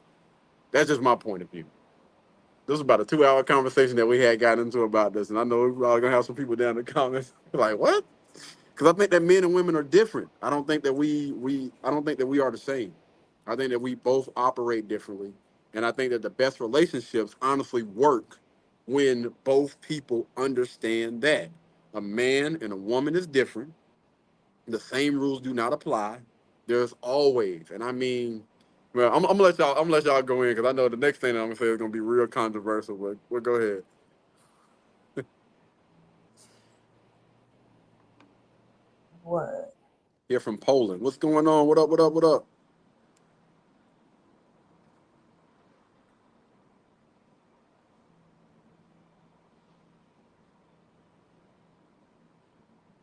That's just my point of view. This was about a 2-hour conversation that we had gotten into about this, and I know we're all gonna have some people down in the comments like, what? Because I think that men and women are different. I don't think that I don't think that we are the same. I think that we both operate differently, and I think that the best relationships honestly work when both people understand that a man and a woman is different. The same rules do not apply. There's always, and I mean, well, I'm gonna let y'all go in because I know the next thing that I'm gonna say is gonna be real controversial. But well, go ahead. What? Here from Poland. What's going on? What up? What up? What up?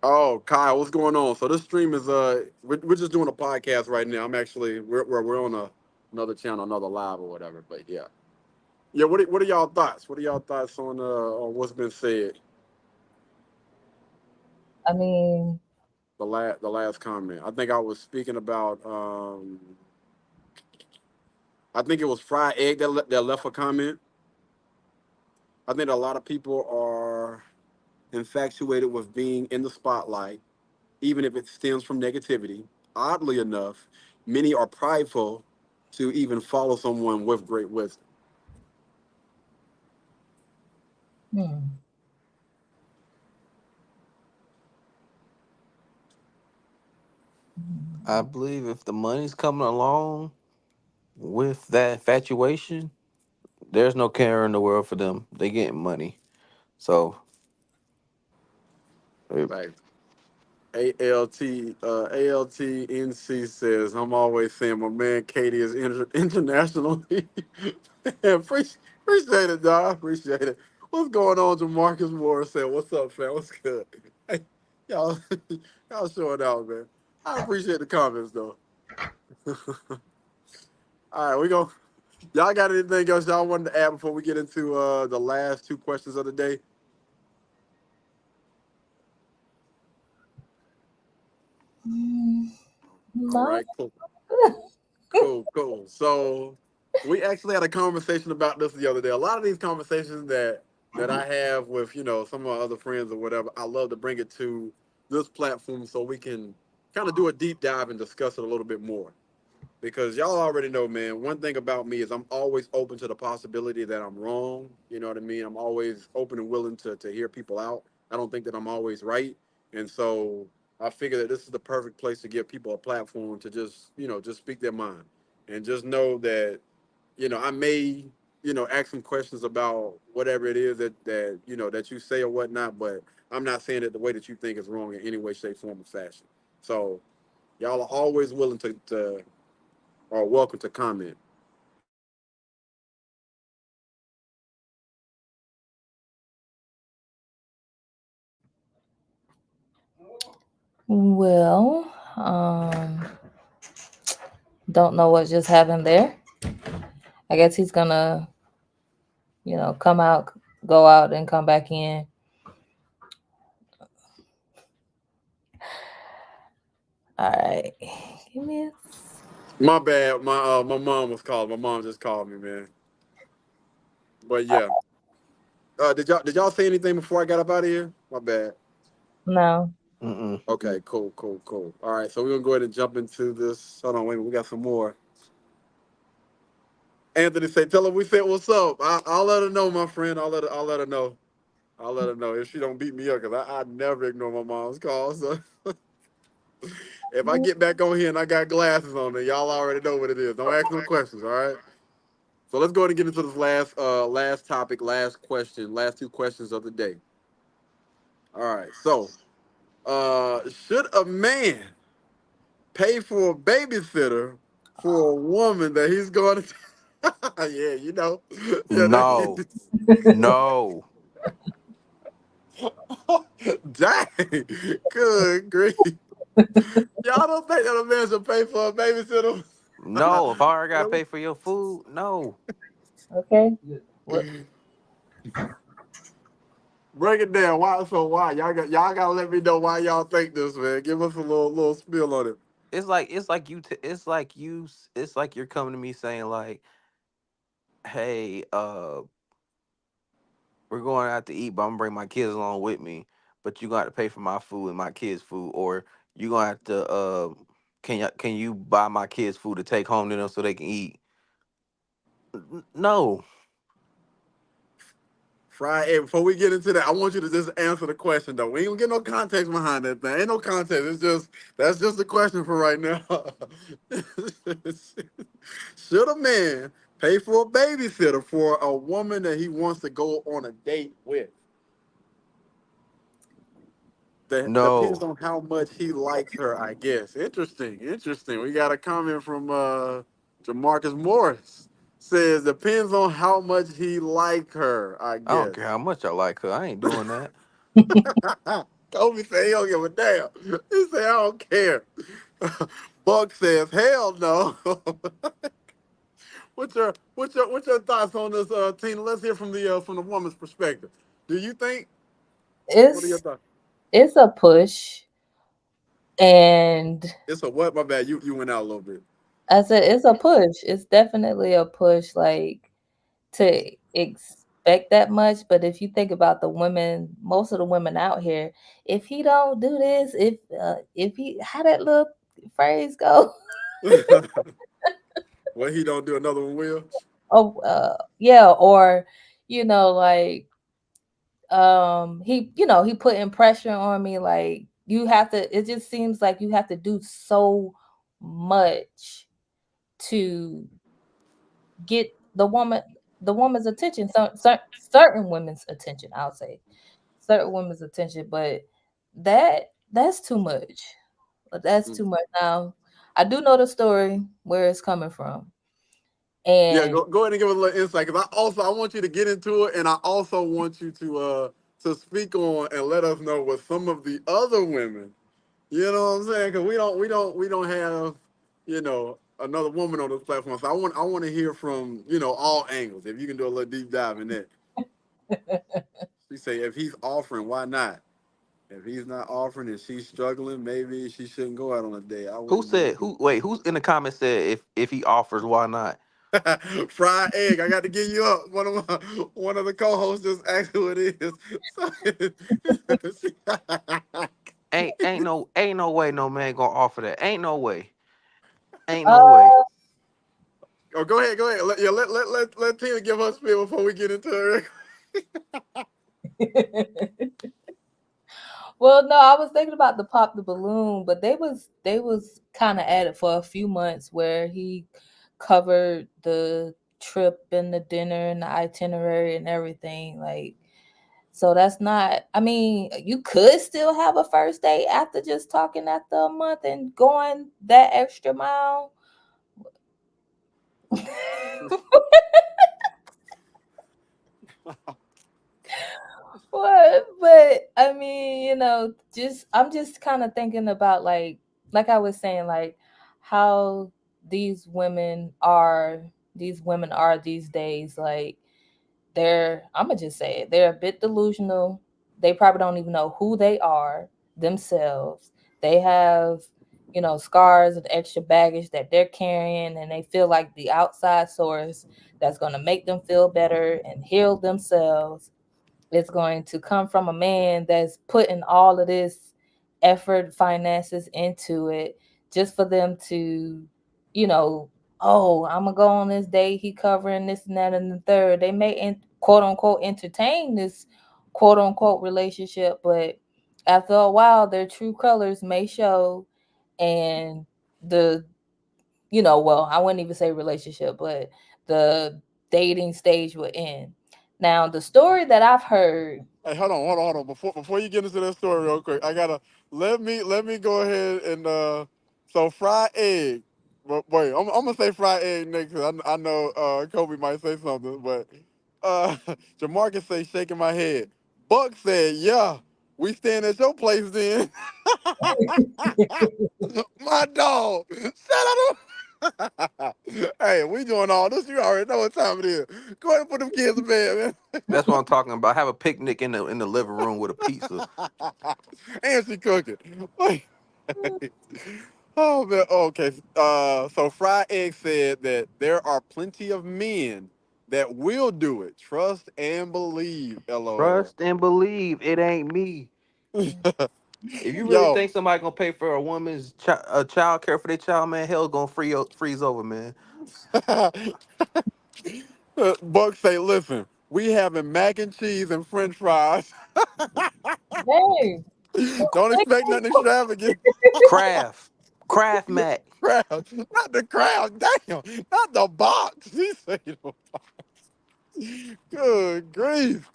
Oh, Kyle, what's going on? So this stream is we're just doing a podcast right now. I'm actually we're on another channel, another live or whatever. But yeah, yeah. What are y'all thoughts? What are y'all thoughts on what's been said? I mean, The last comment. I think I was speaking about I think it was Fried Egg that left a comment. I think a lot of people are infatuated with being in the spotlight, even if it stems from negativity. Oddly enough, many are prideful to even follow someone with great wisdom. I believe if the money's coming along with that infatuation, there's no care in the world for them. They getting money. So Like ALTNC says, I'm always saying my man Katie is international. Appreciate it, dog. Appreciate it. What's going on? Jamarcus Moore said, what's up, fam? What's good? Hey, y'all, y'all showing out, man. I appreciate the comments, though. All right, we go. Y'all got anything else y'all wanted to add before we get into the last two questions of the day? All right, cool. So we actually had a conversation about this the other day. A lot of these conversations that I have with some of my other friends or whatever, I love to bring it to this platform so we can kind of do a deep dive and discuss it a little bit more. Because y'all already know, man, one thing about me is I'm always open to the possibility that I'm wrong. You know what I mean? I'm always open and willing to hear people out. I don't think that I'm always right. And so I figure that this is the perfect place to give people a platform to just speak their mind. And just know that, I may, ask some questions about whatever it is that you say or whatnot, but I'm not saying that the way that you think is wrong in any way, shape, form, or fashion. So y'all are always willing to are welcome to comment. well, don't know what just happened there. I guess he's gonna, come out, go out, and come back in. All right, give me a... My bad. My mom was calling. My mom just called me, man. But yeah. Did y'all say anything before I got up out of here? My bad. No. Okay, cool. All right, so we're gonna go ahead and jump into this. Hold on, wait a minute, we got some more. Anthony say, tell her we said what's up. I'll let her know, my friend. I'll let her know. I'll let her know if she don't beat me up, because I never ignore my mom's calls. So if I get back on here and I got glasses on, then y'all already know what it is. Don't ask no questions, all right? So let's go ahead and get into this last topic, last question, last two questions of the day. All right, so should a man pay for a babysitter for a woman that he's going to? Yeah, no, no. Dang, good grief. Y'all don't think that a man should pay for a babysitter? No, if I already gotta pay for your food, no. Okay. But Break it down. Why? So why y'all gotta let me know why y'all think this, man. Give us a little spiel on it. It's like it's like you're coming to me saying like, hey, we're going out to eat, but I'm gonna bring my kids along with me. But you gonna have to pay for my food and my kids' food, or you gonna have to can you buy my kids food to take home to them so they can eat? No. Hey, before we get into that, I want you to just answer the question though. We ain't gonna get no context behind that thing. Ain't no context. That's just the question for right now. Should a man pay for a babysitter for a woman that he wants to go on a date with? That depends No. on how much he likes her, I guess. Interesting. We got a comment from Jamarcus Morris. Says depends on how much he like her, I I don't guess. care how much I like her. I ain't doing that. Kobe said he don't give a damn. He said I don't care. Buck says hell no. What's your thoughts on this, Tina? Let's hear from the woman's perspective. Do you think? What are your It's thoughts? it's a push, and It's a what? My bad. You went out a little bit. I said it's a push. It's definitely a push, like to expect that much. But if you think about the women, most of the women out here, if he don't do this, if he how that little phrase go, What he don't do, another one will. oh yeah, or like he putting pressure on me, like you have to. It just seems like you have to do so much to get the woman's attention, certain women's attention, I'll say certain women's attention, but that's too much. That's too much. Now I do know the story where it's coming from, Yeah, and go ahead and give us a little insight because I want you to get into it, and I also want you to speak on and let us know what some of the other women. You know what I'm saying? Because we don't have another woman on this platform. So I want to hear from all angles. If you can do a little deep dive in that. She say if he's offering, why not? If he's not offering and she's struggling, maybe she shouldn't go out on a date. I Who wouldn't do said who? Wait, who's in the comments said if he offers, why not? it. Fried egg. I got to get you up. One of the co-hosts just asked who it is. Ain't no way no man gonna offer that. Ain't no way. Ain't no way. uh Oh, go ahead. Let Tina give her spiel before we get into her. well, no, I was thinking about the pop the balloon, but they was kind of at it for a few months where he covered the trip and the dinner and the itinerary and everything, like. So that's not, I mean, you could still have a first date after just talking after a month and going that extra mile. What? But I mean, just I'm just kind of thinking about like I was saying, like how these women are these days. Like I'm gonna just say it, they're a bit delusional. They probably don't even know who they are themselves. They have scars and extra baggage that they're carrying, and they feel like the outside source that's going to make them feel better and heal themselves. It's going to come from a man that's putting all of this effort, finances into it, just for them to, you know, oh, I'm gonna go on this date. He covering this and that and the third. They may quote unquote entertain this quote unquote relationship, but after a while, their true colors may show, and the well, I wouldn't even say relationship, but the dating stage will end. Now, the story that I've heard. Hey, hold on. Before you get into that story real quick, I gotta let me go ahead and so fried egg. But wait, I'm gonna say fried egg next. 'Cause I know Kobe might say something, but uh Jamarcus say shaking my head. Buck said, yeah, we staying at your place then. My dog. Shut up. Hey, we doing all this. You already know what time it is. Go ahead and put them kids to bed, That's what I'm talking about. Have a picnic in the living room with a pizza. man. And she cooking. Wait. Oh man. Okay. So Fried Egg said that there are plenty of men that will do it. Trust and believe. LOL. Trust and believe it ain't me. If you really Yo. think somebody gonna pay for a woman's child care for their child, man, hell gonna freeze over, man. Buck say, listen, we having mac and cheese and French fries. Dang. Don't expect nothing extravagant. Craft Mac. Crowd, not the crowd. Damn, not the box. He said, good grief.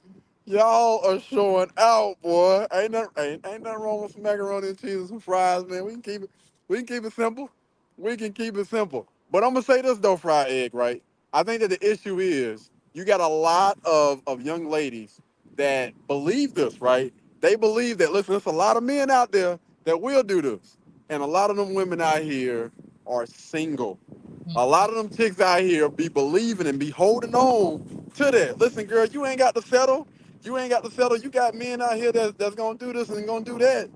Y'all are showing out, boy. Ain't nothing wrong with some macaroni and cheese and some fries, man. We can keep it simple. We can keep it simple. But I'm gonna say this though, Fried Egg, right? I think that the issue is you got a lot of young ladies that believe this, right? They believe that listen, there's a lot of men out there that will do this. And a lot of them women out here are single. A lot of them chicks out here be believing and be holding on to that. Listen, girl, you ain't got to settle. You ain't got to settle. You got men out here that's gonna do this and gonna do that.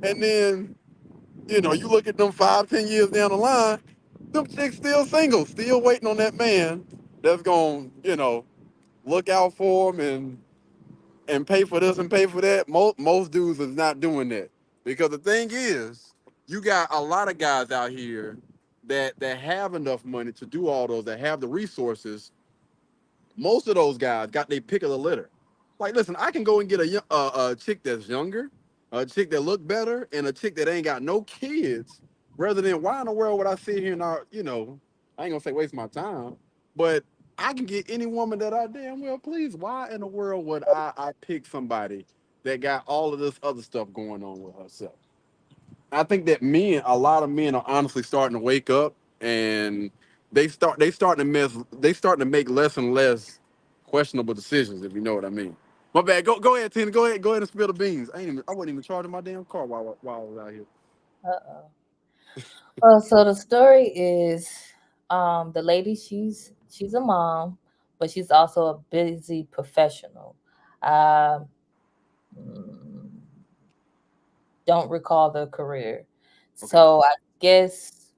And then, you look at them 5, 10 years down the line, them chicks still single, still waiting on that man that's gonna, look out for them and pay for this and pay for that. Most dudes is not doing that. Because the thing is, you got a lot of guys out here that have enough money to do all those, that have the resources. Most of those guys got their pick of the litter. Like, listen, I can go and get a chick that's younger, a chick that look better, and a chick that ain't got no kids. Rather than why in the world would I sit here and I ain't gonna say waste my time, but I can get any woman that I damn well please. Why in the world would I pick somebody that got all of this other stuff going on with herself? I think that a lot of men are honestly starting to wake up and they starting to make less and less questionable decisions, if you know what I mean. My bad. Go ahead, Tina. Go ahead and spill the beans. I wasn't even charging my damn car while I was out here. Uh-oh. Well, so the story is, the lady, she's a mom, but she's also a busy professional. Um, mm, don't recall the career. Okay. So I guess,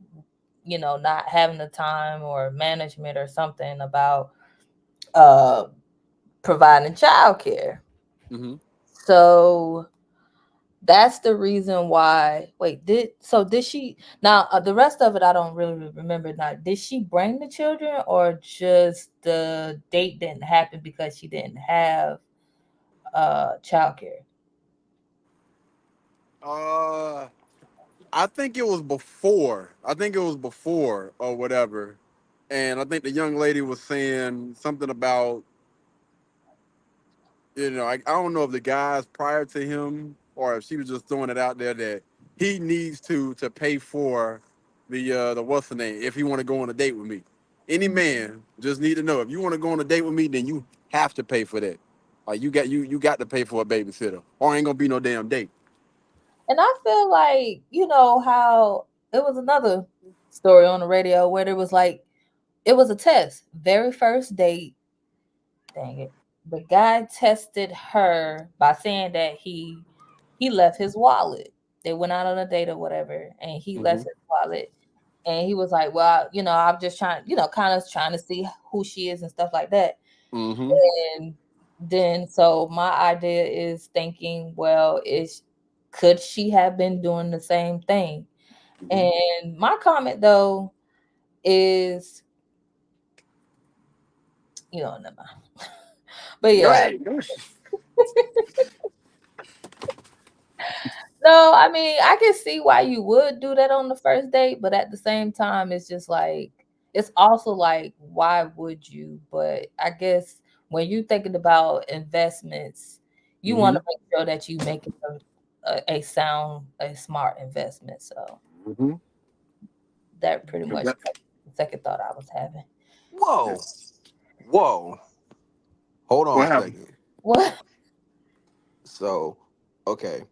not having the time or management or something about uh providing childcare. Mm-hmm. So that's the reason why. Wait, did she now? The rest of it I don't really remember. Now, did she bring the children, or just the date didn't happen because she didn't have childcare? Uh, I think it was before. I think it was before or whatever. And I think the young lady was saying something about I don't know if the guys prior to him or if she was just throwing it out there that he needs to pay for the what's the name if he want to go on a date with me. Any man just need to know if you want to go on a date with me, then you have to pay for that. Like you got to pay for a babysitter, or ain't gonna be no damn date. And I feel like, how it was another story on the radio where there was like, it was a test. Very first date, dang it. The guy tested her by saying that he left his wallet. They went out on a date or whatever, and he left Mm-hmm. his wallet. And he was like, well, I'm just trying, kind of trying to see who she is and stuff like that. Mm-hmm. And then, so my idea is thinking, well, could she have been doing the same thing? Mm-hmm. And my comment though is, never mind. But Go yeah, ahead. Go ahead. no, I mean, I can see why you would do that on the first date, but at the same time, it's just like, it's also like, why would you? But I guess when you're thinking about investments, you want Mm-hmm. to make sure that you make it a smart investment. So Mm-hmm. that pretty much That, the second thought I was having. Whoa, whoa. Hold on what a happened? second. What? So, okay,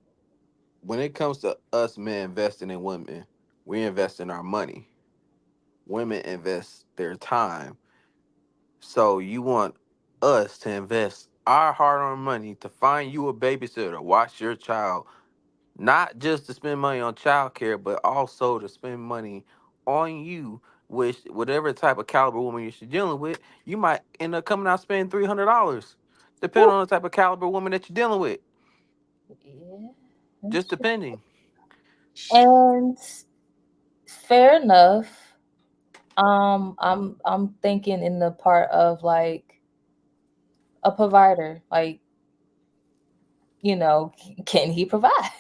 when it comes to us men investing in women, we invest in our money. women invest their time. So you want us to invest our hard-earned money to find you a babysitter to watch your child, not just to spend money on childcare, but also to spend money on you. Which whatever type of caliber woman you're dealing with, you might end up coming out spending $300, depending on the type of caliber woman that you're dealing with. Yeah. Just depending. And fair enough. I'm thinking in the part of like a provider, like, can he provide?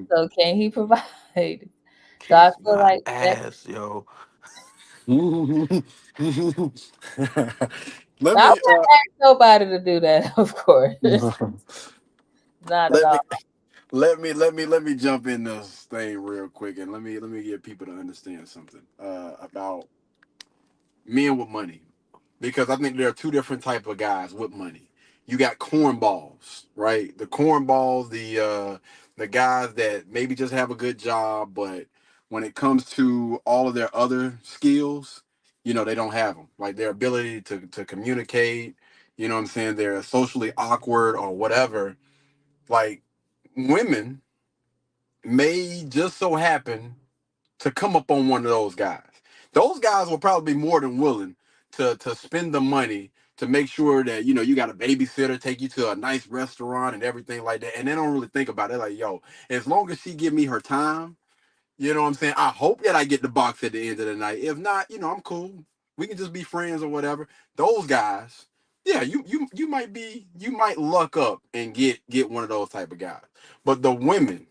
So can he provide? So I Kiss feel my like that. ass, yo. Let Now, I'm me not asking nobody to do that, of course. Not at let me all. let me jump in this thing real quick, and let me get people to understand something about men with money, because I think there are two different type of guys with money. You got cornballs, right? The cornballs, the guys that maybe just have a good job, but when it comes to all of their other skills, they don't have them. Like their ability to communicate, what I'm saying? They're socially awkward or whatever. Like women may just so happen to come up on one of those guys. Those guys will probably be more than willing to spend the money to make sure that you got a babysitter, take you to a nice restaurant and everything like that. And they don't really think about it. Like, yo, as long as she give me her time, you know what I'm saying? I hope that I get the box at the end of the night. If not, I'm cool. We can just be friends or whatever. Those guys, yeah, you might luck up and get one of those type of guys. But the women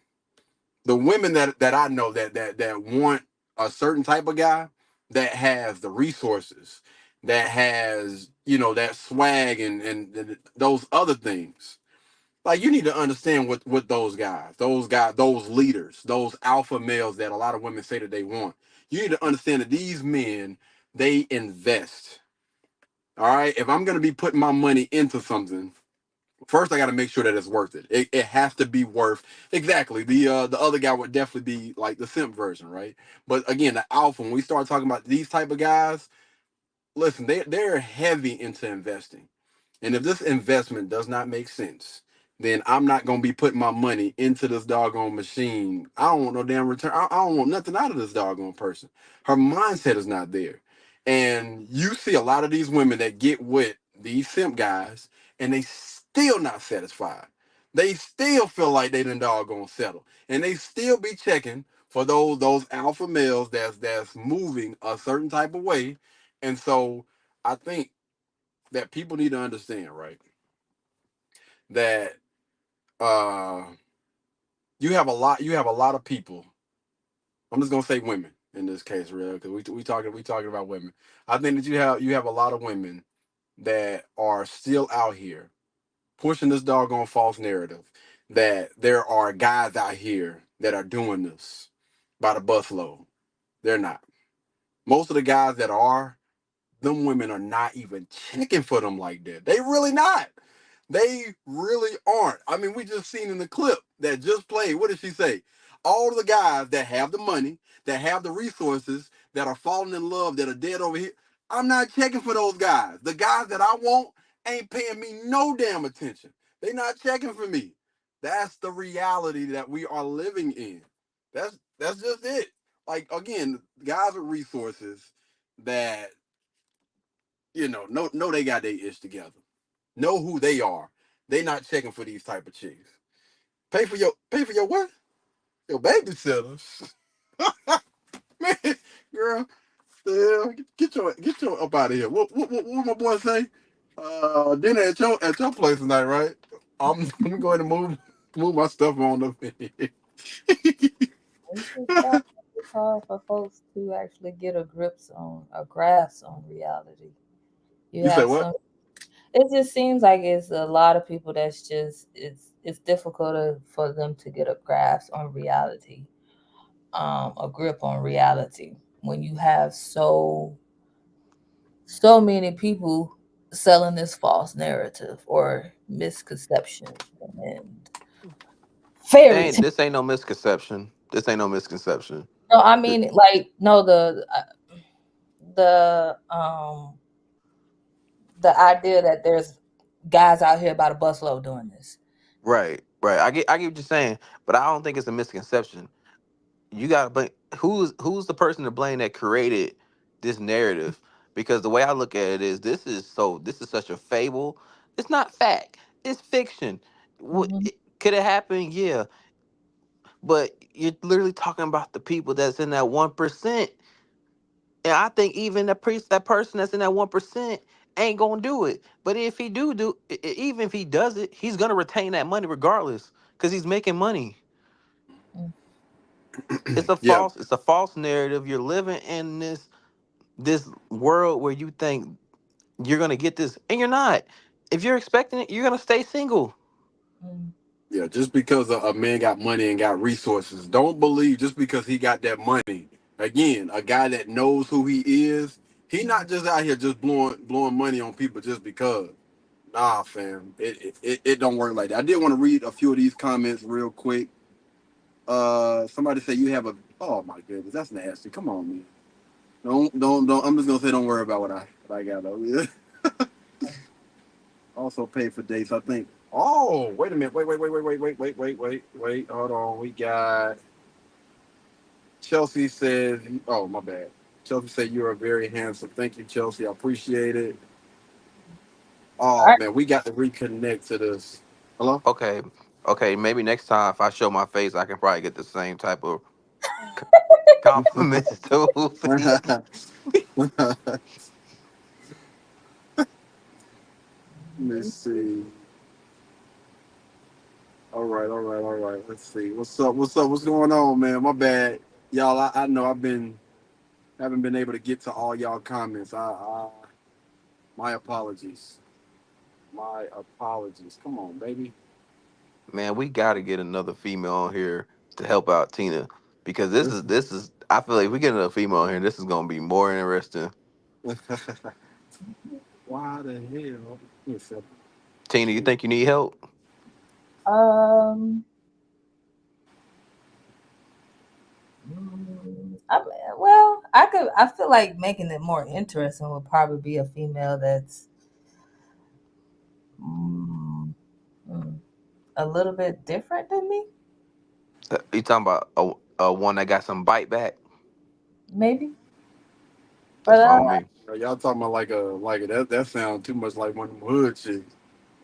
that I know that want a certain type of guy that has the resources, that has that swag and those other things. Like you need to understand what those leaders, those alpha males that a lot of women say that they want. You need to understand that these men, they invest. All right. If I'm gonna be putting my money into something, first I got to make sure that it's worth it. It has to be worth exactly. The other guy would definitely be like the simp version, right? But again, the alpha, when we start talking about these type of guys, listen, they're heavy into investing. And if this investment does not make sense, then I'm not gonna be putting my money into this doggone machine. I don't want no damn return. I don't want nothing out of this doggone person. Her mindset is not there. And you see a lot of these women that get with these simp guys and they still not satisfied. They still feel like they done doggone settle. And they still be checking for those alpha males that's moving a certain type of way. And so I think that people need to understand, right? That uh you have a lot of people. I'm just gonna say women in this case, real, because we talking about women. I think that you have a lot of women that are still out here pushing this doggone false narrative that there are guys out here that are doing this by the busload. They're not. Most of the guys that are, them women are not even checking for them like that. They really not. They really aren't. I mean, we just seen in the clip that just played. What did she say? All the guys that have the money, that have the resources, that are falling in love, that are dead over here. I'm not checking for those guys. The guys that I want ain't paying me no damn attention. They not checking for me. That's the reality that we are living in. That's just it. Like again, guys with resources that know they got their ish together, know who they are. They not checking for these type of chicks. Pay for your what? Your babysitters. Man, girl, the hell, get your up out of here. What my boy say? Dinner at your place tonight, right? I'm going to move my stuff on up in here. It's hard for folks to actually get a grasp on reality. You You say have what? some. It just seems like it's a lot of people that's just it's difficult for them to get a grasp on reality, a grip on reality when you have so many people selling this false narrative or misconception and fairy tale. This ain't no misconception. This ain't no misconception. No, I mean like no the the the idea that there's guys out here about a busload doing this. Right, right. I get what you're saying, but I don't think it's a misconception. You got to blame who's the person to blame that created this narrative? Because the way I look at it is this is such a fable. It's not fact. It's fiction. Mm-hmm. Could it happen? Yeah, but you're literally talking about the people that's in that 1%. And I think even that person that's in that 1% ain't gonna do it. But if he even if he does it, he's gonna retain that money regardless, because he's making money. Yeah, It's a false narrative. You're living in this world where you think you're gonna get this, and you're not. If you're expecting it, you're gonna stay single. yeah. Just because a man got money and got resources, don't believe just because he got that money. Again, a guy that knows who he is, he not just out here just blowing money on people just because. Nah, fam, it don't work like that. I did want to read a few of these comments real quick. Somebody say you have a. Oh my goodness, that's nasty. Come on, man. Don't. I'm just gonna say don't worry about what I got though. Also paid for dates, I think. Oh, wait a minute. Wait. Hold on. We got Chelsea said. Oh, my bad. Chelsea said you are very handsome. Thank you, Chelsea. I appreciate it. All Oh right. man, we got to reconnect to this. Hello. Okay, okay. Maybe next time if I show my face, I can probably get the same type of c- compliments too. Let me see. All right. Let's see. What's going on, man? My bad, y'all. I know haven't been able to get to all y'all comments. My apologies. My apologies. Come on, baby. Man, we got to get another female on here to help out Tina, because this This is this is. I feel like if we get another female on here, this is gonna be more interesting. why the hell? Listen, Tina, you think you need help? Um. I, well, I could. I feel like making it more interesting would probably be a female that's mm, mm, a little bit different than me, You talking about a one that got some bite back? maybe. But That's fine with me. y'all talking about like a that sounds too much like one of them hood chicks.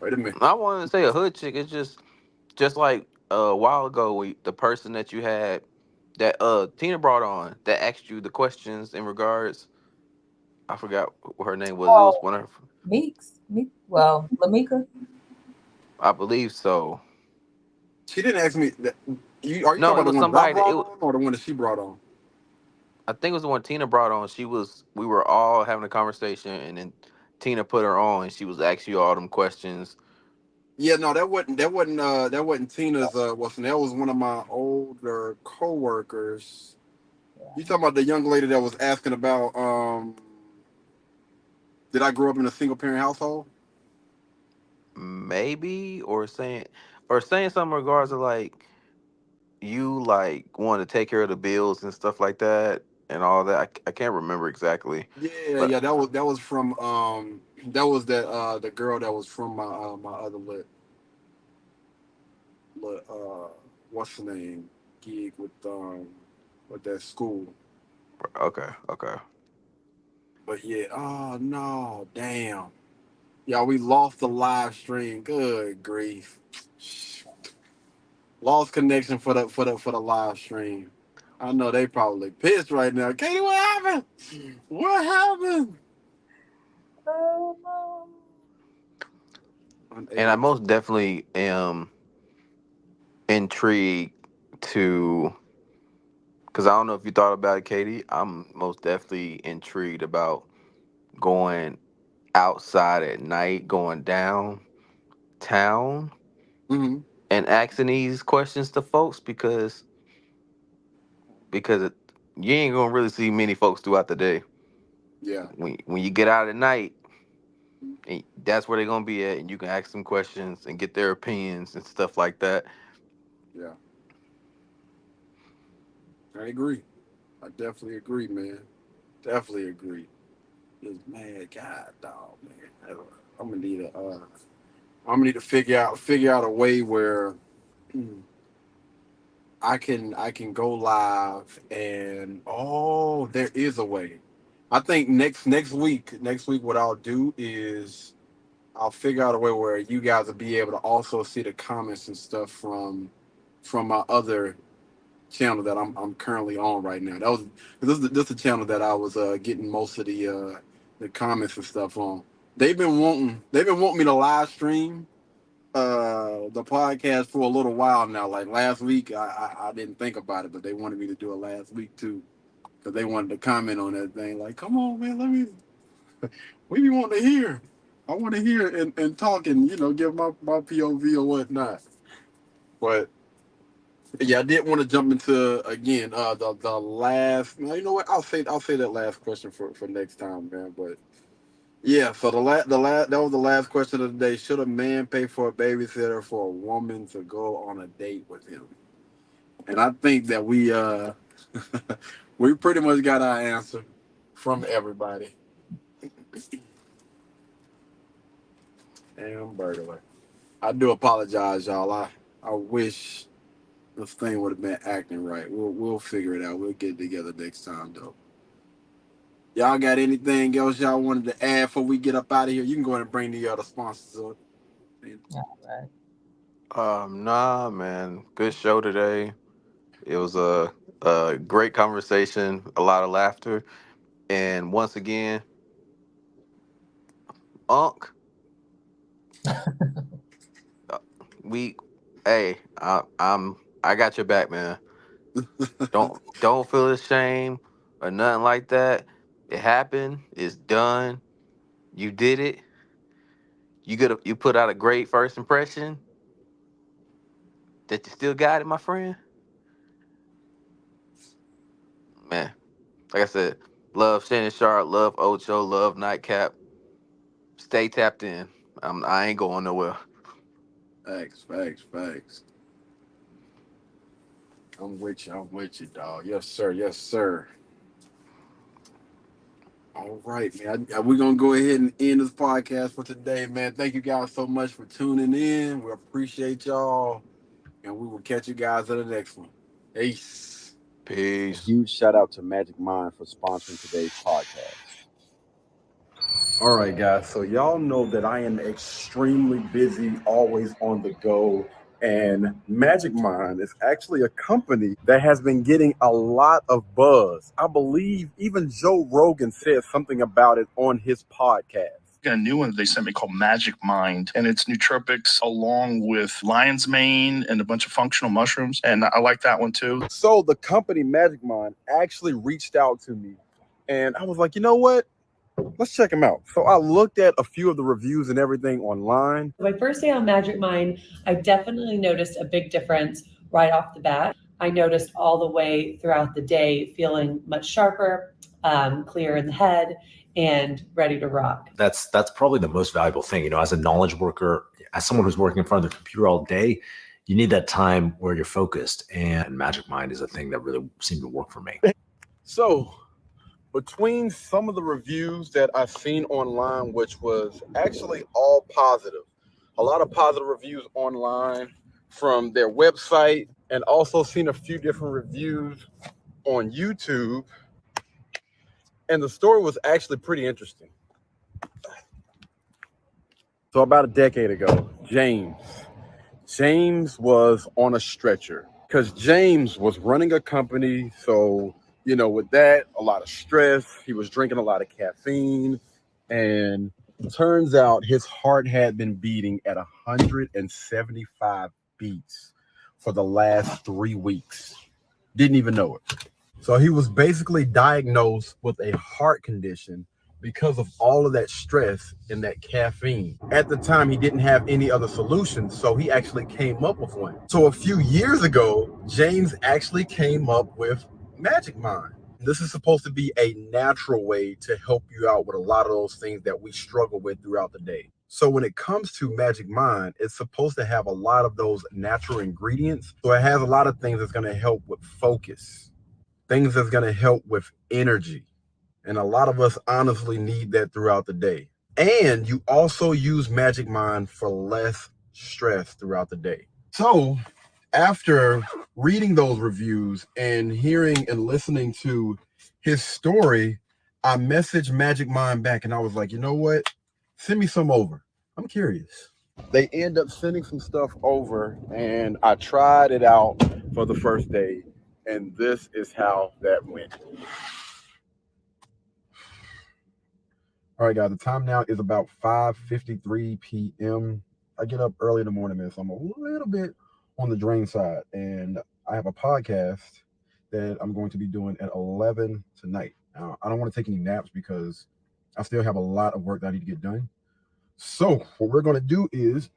Wait a minute. I wanted to say a hood chick. It's just like a while ago, the person that you had that Tina brought on that asked you the questions in regards. I forgot what her name was. It was oh, one of her, Meeks. Well, Lamika. I believe so. She didn't ask me. Are you talking No, it about the was one that I somebody. brought on or the one that she brought on? I think it was the one Tina brought on. We were all having a conversation, and then Tina put her on, and she was asking you all them questions. Yeah, no, that wasn't Tina's. That was one of my older coworkers. You talking about the young lady that was asking about did I grow up in a single parent household? Maybe, or saying something in regards to like you like want to take care of the bills and stuff like that and all that. I can't remember exactly, but Yeah, that was from that was the girl that was from my other what's the name gig with that school. okay, okay. But yeah, oh no, damn. Yeah, we lost the live stream. Good grief. Lost connection for the live stream. I know they probably pissed right now. Katie, what happened? What happened? Um, And I Unable to. most definitely am intrigued to, because I don't know if you thought about it, Katie. I'm most definitely intrigued about going outside at night, going downtown, Hmm. and asking these questions to folks, because you ain't gonna really see many folks throughout the day. Yeah, When you get out at night, and that's where they're gonna be at, and you can ask them questions and get their opinions and stuff like that. yeah. I agree. I definitely agree, man. Definitely agree. This mad God dog, man. I'm gonna need to figure out a way where I can go live and there is a way. I think next week what I'll do is I'll figure out a way where you guys will be able to also see the comments and stuff from my other channel that I'm currently on right now. This is the channel that I was getting most of the comments and stuff on. They've been wanting me to live stream the podcast for a little while now. Like last week, I didn't think about it, but they wanted me to do it last week too, because they wanted to comment on that thing. Like, come on, man, we be wanting to hear. I want to hear and talk and give my POV or whatnot. But yeah, I did want to jump into again the last. You know what? I'll say that last question for next time, man. But yeah, so that was the last question of the day. Should a man pay for a babysitter for a woman to go on a date with him? And I think that we we pretty much got our answer from everybody. Damn burglar. I do apologize, y'all. I wish this thing would have been acting right. We'll figure it out. We'll get it together next time, though. Y'all got anything else y'all wanted to add before we get up out of here? You can go ahead and bring the other sponsors up. Nah, man. Good show today. It was a great conversation, a lot of laughter, and once again, Unc, I got your back, man. Don't feel ashamed or nothing like that. It happened. It's done. You did it. You put out a great first impression. That you still got it, my friend. Man, like I said, love Shannon Sharpe, love Ocho, love Nightcap. Stay tapped in. I ain't going nowhere. Facts. I'm with you, dog. Yes, sir. All right, man. We're gonna go ahead and end this podcast for today, man. Thank you guys so much for tuning in. We appreciate y'all, and we will catch you guys in the next one. Peace. A Peace. huge shout out to Magic Mind for sponsoring today's podcast. All right, guys. So y'all know that I am extremely busy, always on the go. And Magic Mind is actually a company that has been getting a lot of buzz. I believe even Joe Rogan said something about it on his podcast. A new one they sent me called Magic Mind, and it's nootropics along with lion's mane and a bunch of functional mushrooms, and I like that one too. So the company Magic Mind actually reached out to me, and I was like, you know what? Let's check them out. So I looked at a few of the reviews and everything online. My first day on Magic Mind, I definitely noticed a big difference right off the bat. I noticed all the way throughout the day feeling much sharper, clear in the head, and ready to rock. That's probably the most valuable thing. As a knowledge worker, as someone who's working in front of the computer all day, you need that time where you're focused. And Magic Mind is a thing that really seemed to work for me. So between some of the reviews that I've seen online, which was actually all positive, a lot of positive reviews online from their website, and also seen a few different reviews on YouTube. And the story was actually pretty interesting. So about a decade ago, James was on a stretcher because James was running a company. So, with that, a lot of stress. He was drinking a lot of caffeine. And turns out his heart had been beating at 175 beats for the last 3 weeks. Didn't even know it. So he was basically diagnosed with a heart condition because of all of that stress and that caffeine. At the time, he didn't have any other solutions, so he actually came up with one. So a few years ago, James actually came up with Magic Mind. This is supposed to be a natural way to help you out with a lot of those things that we struggle with throughout the day. So when it comes to Magic Mind, it's supposed to have a lot of those natural ingredients. So it has a lot of things that's going to help with focus, things that's going to help with energy, And a lot of us honestly need that throughout the day. And you also use Magic Mind for less stress throughout the day. So after reading those reviews and hearing and listening to his story, I messaged Magic Mind back and I was like, you know what? Send me some over. I'm curious. They end up sending some stuff over and I tried it out for the first day. And this is how that went. All right, guys, the time now is about 5:53 p.m. I get up early in the morning, man, so I'm a little bit on the drain side. And I have a podcast that I'm going to be doing at 11 tonight. Now, I don't want to take any naps because I still have a lot of work that I need to get done. So what we're going to do is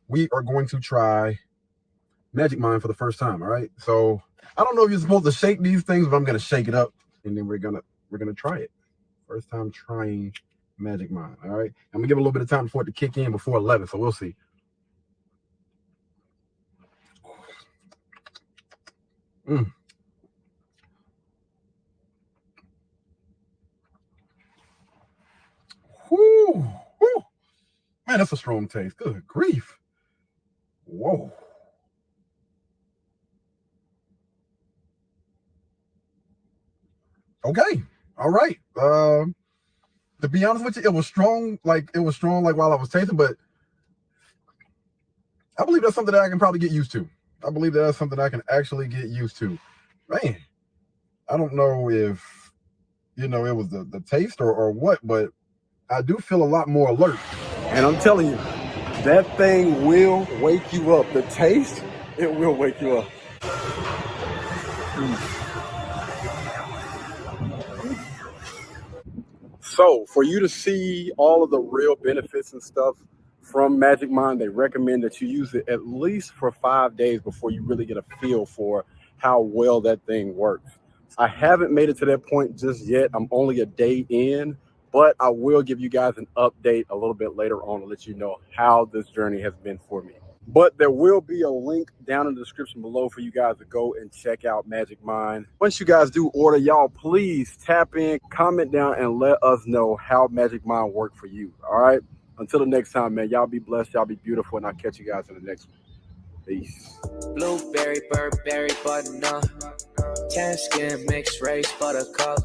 we are going to try Magic Mind for the first time, all right? So I don't know if you're supposed to shake these things, but I'm going to shake it up, and then we're gonna try it. First time trying Magic Mind, all right? I'm gonna give a little bit of time for it to kick in before 11, so we'll see. Whew. Whew. Man, that's a strong taste. Good grief. Whoa. Okay. All right. To be honest with you, it was strong like while I was tasting, but I believe that's something that I can probably get used to. I believe that's something I can actually get used to. Man, I don't know if, it was the taste or what, but I do feel a lot more alert. And I'm telling you, that thing will wake you up. The taste, it will wake you up. So for you to see all of the real benefits and stuff from Magic Mind, they recommend that you use it at least for 5 days before you really get a feel for how well that thing works. I haven't made it to that point just yet. I'm only a day in, but I will give you guys an update a little bit later on to let you know how this journey has been for me. But there will be a link down in the description below for you guys to go and check out Magic Mind. Once you guys do order, y'all please tap in, comment down, and let us know how Magic Mind worked for you. All right? Until the next time, man, y'all be blessed, y'all be beautiful, and I'll catch you guys in the next one. Peace. Blueberry, Burberry, button up. Tan skin, mixed race, buttercup.